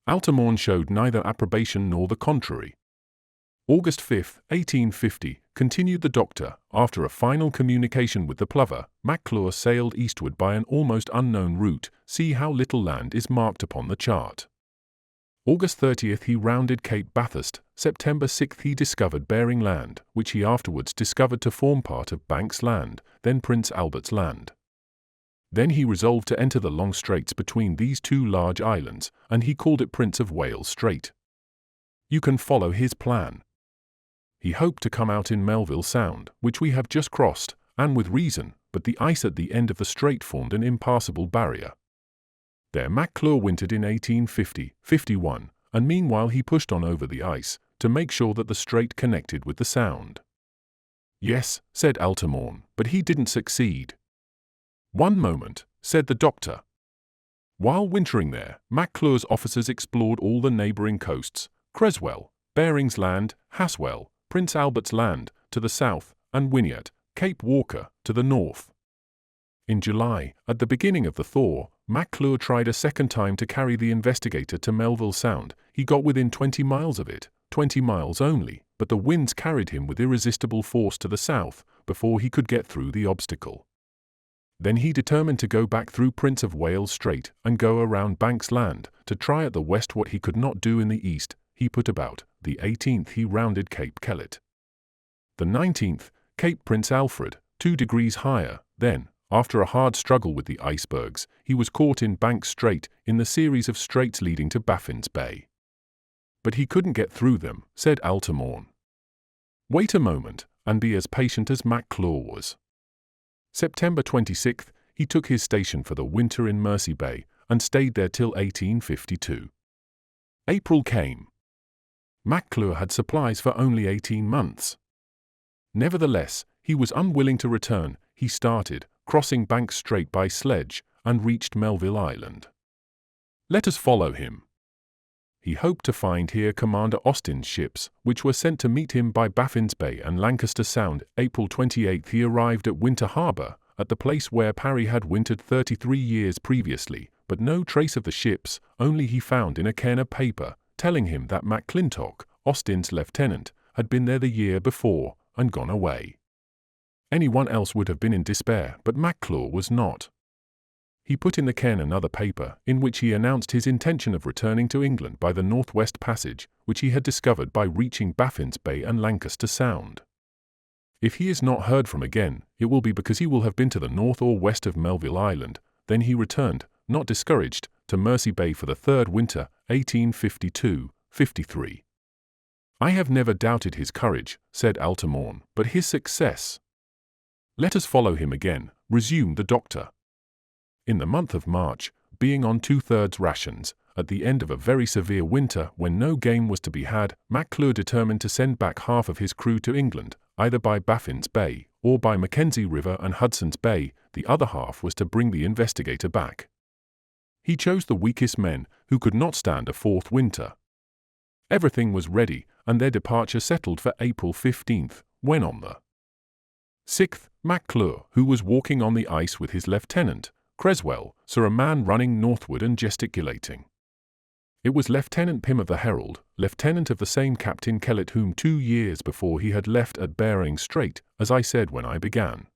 Altamont showed neither approbation nor the contrary. August 5, 1850, continued the doctor, after a final communication with the Plover, McClure sailed eastward by an almost unknown route. See how little land is marked upon the chart. August 30 he rounded Cape Bathurst. September 6 he discovered Bering Land, which he afterwards discovered to form part of Banks Land, then Prince Albert's Land. Then he resolved to enter the long straits between these 2 large islands, and he called it Prince of Wales Strait. You can follow his plan. He hoped to come out in Melville Sound, which we have just crossed, and with reason, but the ice at the end of the strait formed an impassable barrier. There McClure wintered in 1850-51, and meanwhile he pushed on over the ice, to make sure that the strait connected with the Sound. "Yes," said Altamont, "but he didn't succeed." "One moment," said the doctor. While wintering there, McClure's officers explored all the neighboring coasts, Creswell, Bering's Land, Haswell, Prince Albert's Land, to the south, and Wynyard, Cape Walker, to the north. In July, at the beginning of the thaw, McClure tried a second time to carry the Investigator to Melville Sound. He got within 20 miles of it, 20 miles only, but the winds carried him with irresistible force to the south, before he could get through the obstacle. Then he determined to go back through Prince of Wales Strait and go around Banks Land to try at the west what he could not do in the east. He put about. The 18th he rounded Cape Kellet. The 19th, Cape Prince Alfred, 2 degrees higher. Then, after a hard struggle with the icebergs, he was caught in Banks Strait in the series of straits leading to Baffin's Bay. But he couldn't get through them, said Altamont. Wait a moment, and be as patient as McClure was. September 26th, he took his station for the winter in Mersey Bay, and stayed there till 1852. April came. McClure had supplies for only 18 months. Nevertheless, he was unwilling to return. He started, crossing Banks Strait by sledge, and reached Melville Island. Let us follow him. He hoped to find here Commander Austin's ships, which were sent to meet him by Baffin's Bay and Lancaster Sound. April 28th he arrived at Winter Harbour, at the place where Parry had wintered 33 years previously, but no trace of the ships, only he found in a cairn a paper, telling him that McClintock, Austin's lieutenant, had been there the year before, and gone away. Anyone else would have been in despair, but McClure was not. He put in the cairn another paper, in which he announced his intention of returning to England by the Northwest Passage, which he had discovered by reaching Baffin's Bay and Lancaster Sound. If he is not heard from again, it will be because he will have been to the north or west of Melville Island. Then he returned, not discouraged, to Mersey Bay for the third winter, 1852-53. I have never doubted his courage, said Altamont, but his success. Let us follow him again, resumed the doctor. In the month of March, being on 2/3 rations, at the end of a very severe winter when no game was to be had, McClure determined to send back half of his crew to England, either by Baffin's Bay, or by Mackenzie River and Hudson's Bay. The other half was to bring the Investigator back. He chose the weakest men, who could not stand a fourth winter. Everything was ready, and their departure settled for April 15th, when on the 6th, McClure, who was walking on the ice with his lieutenant, Creswell, saw a man running northward and gesticulating. It was Lieutenant Pym of the Herald, lieutenant of the same Captain Kellet whom 2 years before he had left at Bering Strait, as I said when I began.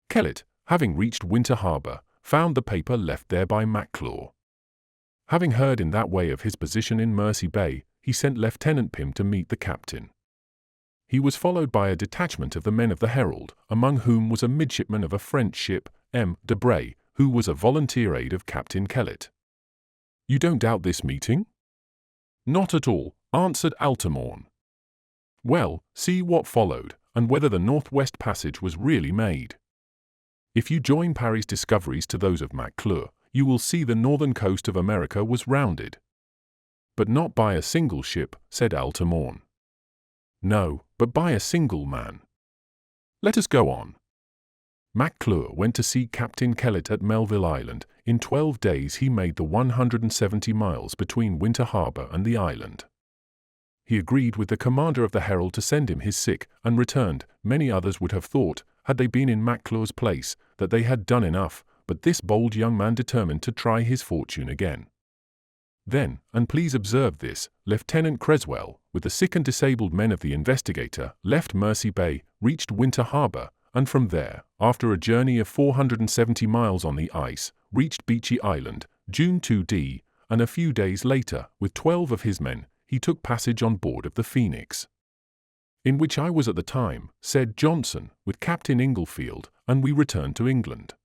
Kellet, having reached Winter Harbour, found the paper left there by McClure. Having heard in that way of his position in Mersey Bay, he sent Lieutenant Pym to meet the captain. He was followed by a detachment of the men of the Herald, among whom was a midshipman of a French ship, M. de Bray, who was a volunteer aide of Captain Kellet. You don't doubt this meeting? Not at all, answered Altamont. Well, see what followed, and whether the Northwest Passage was really made. If you join Parry's discoveries to those of McClure, you will see the northern coast of America was rounded. But not by a single ship, said Altamont. No, but by a single man. Let us go on. McClure went to see Captain Kellet at Melville Island. In 12 days he made the 170 miles between Winter Harbour and the island. He agreed with the commander of the Herald to send him his sick, and returned. Many others would have thought, had they been in McClure's place, that they had done enough, but this bold young man determined to try his fortune again. Then, and please observe this, Lieutenant Creswell, with the sick and disabled men of the Investigator, left Mersey Bay, reached Winter Harbour, and from there, after a journey of 470 miles on the ice, reached Beechy Island, June 2d, and a few days later, with 12 of his men, he took passage on board of the Phoenix. In which I was at the time, said Johnson, with Captain Inglefield, and we returned to England.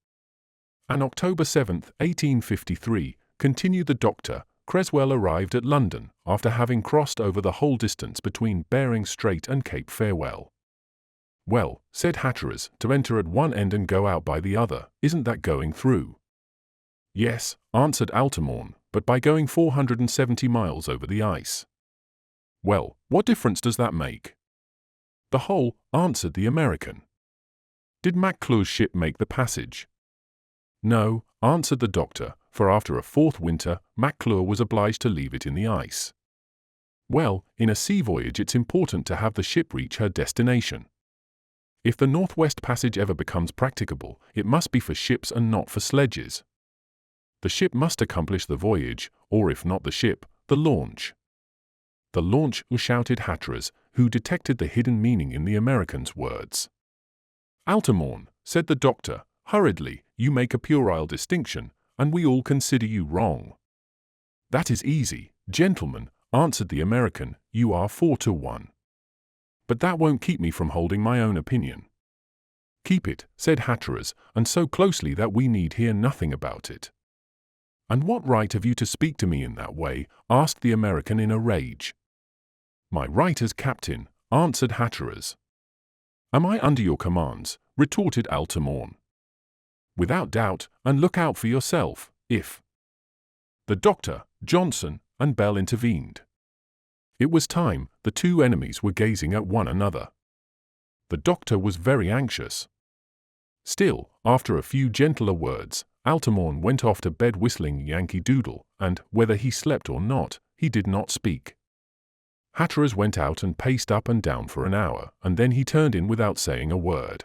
On October 7, 1853, continued the doctor, Creswell arrived at London, after having crossed over the whole distance between Bering Strait and Cape Farewell. Well, said Hatteras, to enter at one end and go out by the other, isn't that going through? Yes, answered Altamont, but by going 470 miles over the ice. Well, what difference does that make? The whole, answered the American. Did McClure's ship make the passage? No, answered the doctor, for after a fourth winter, McClure was obliged to leave it in the ice. Well, in a sea voyage it's important to have the ship reach her destination. If the Northwest Passage ever becomes practicable, it must be for ships and not for sledges. The ship must accomplish the voyage, or if not the ship, the launch. The launch, shouted Hatteras, who detected the hidden meaning in the American's words. Altamont, said the doctor, Hurriedly, you make a puerile distinction, and we all consider you wrong. That is easy, gentlemen, answered the American, you are 4-1. But that won't keep me from holding my own opinion. Keep it, said Hatteras, and so closely that we need hear nothing about it. And what right have you to speak to me in that way? Asked the American in a rage. My right as captain, answered Hatteras. Am I under your commands? Retorted Altamont. Without doubt, and look out for yourself, if. The doctor, Johnson, and Bell intervened. It was time. The two enemies were gazing at one another. The doctor was very anxious. Still, after a few gentler words, Altamont went off to bed whistling Yankee Doodle, and, whether he slept or not, he did not speak. Hatteras went out and paced up and down for an hour, and then he turned in without saying a word.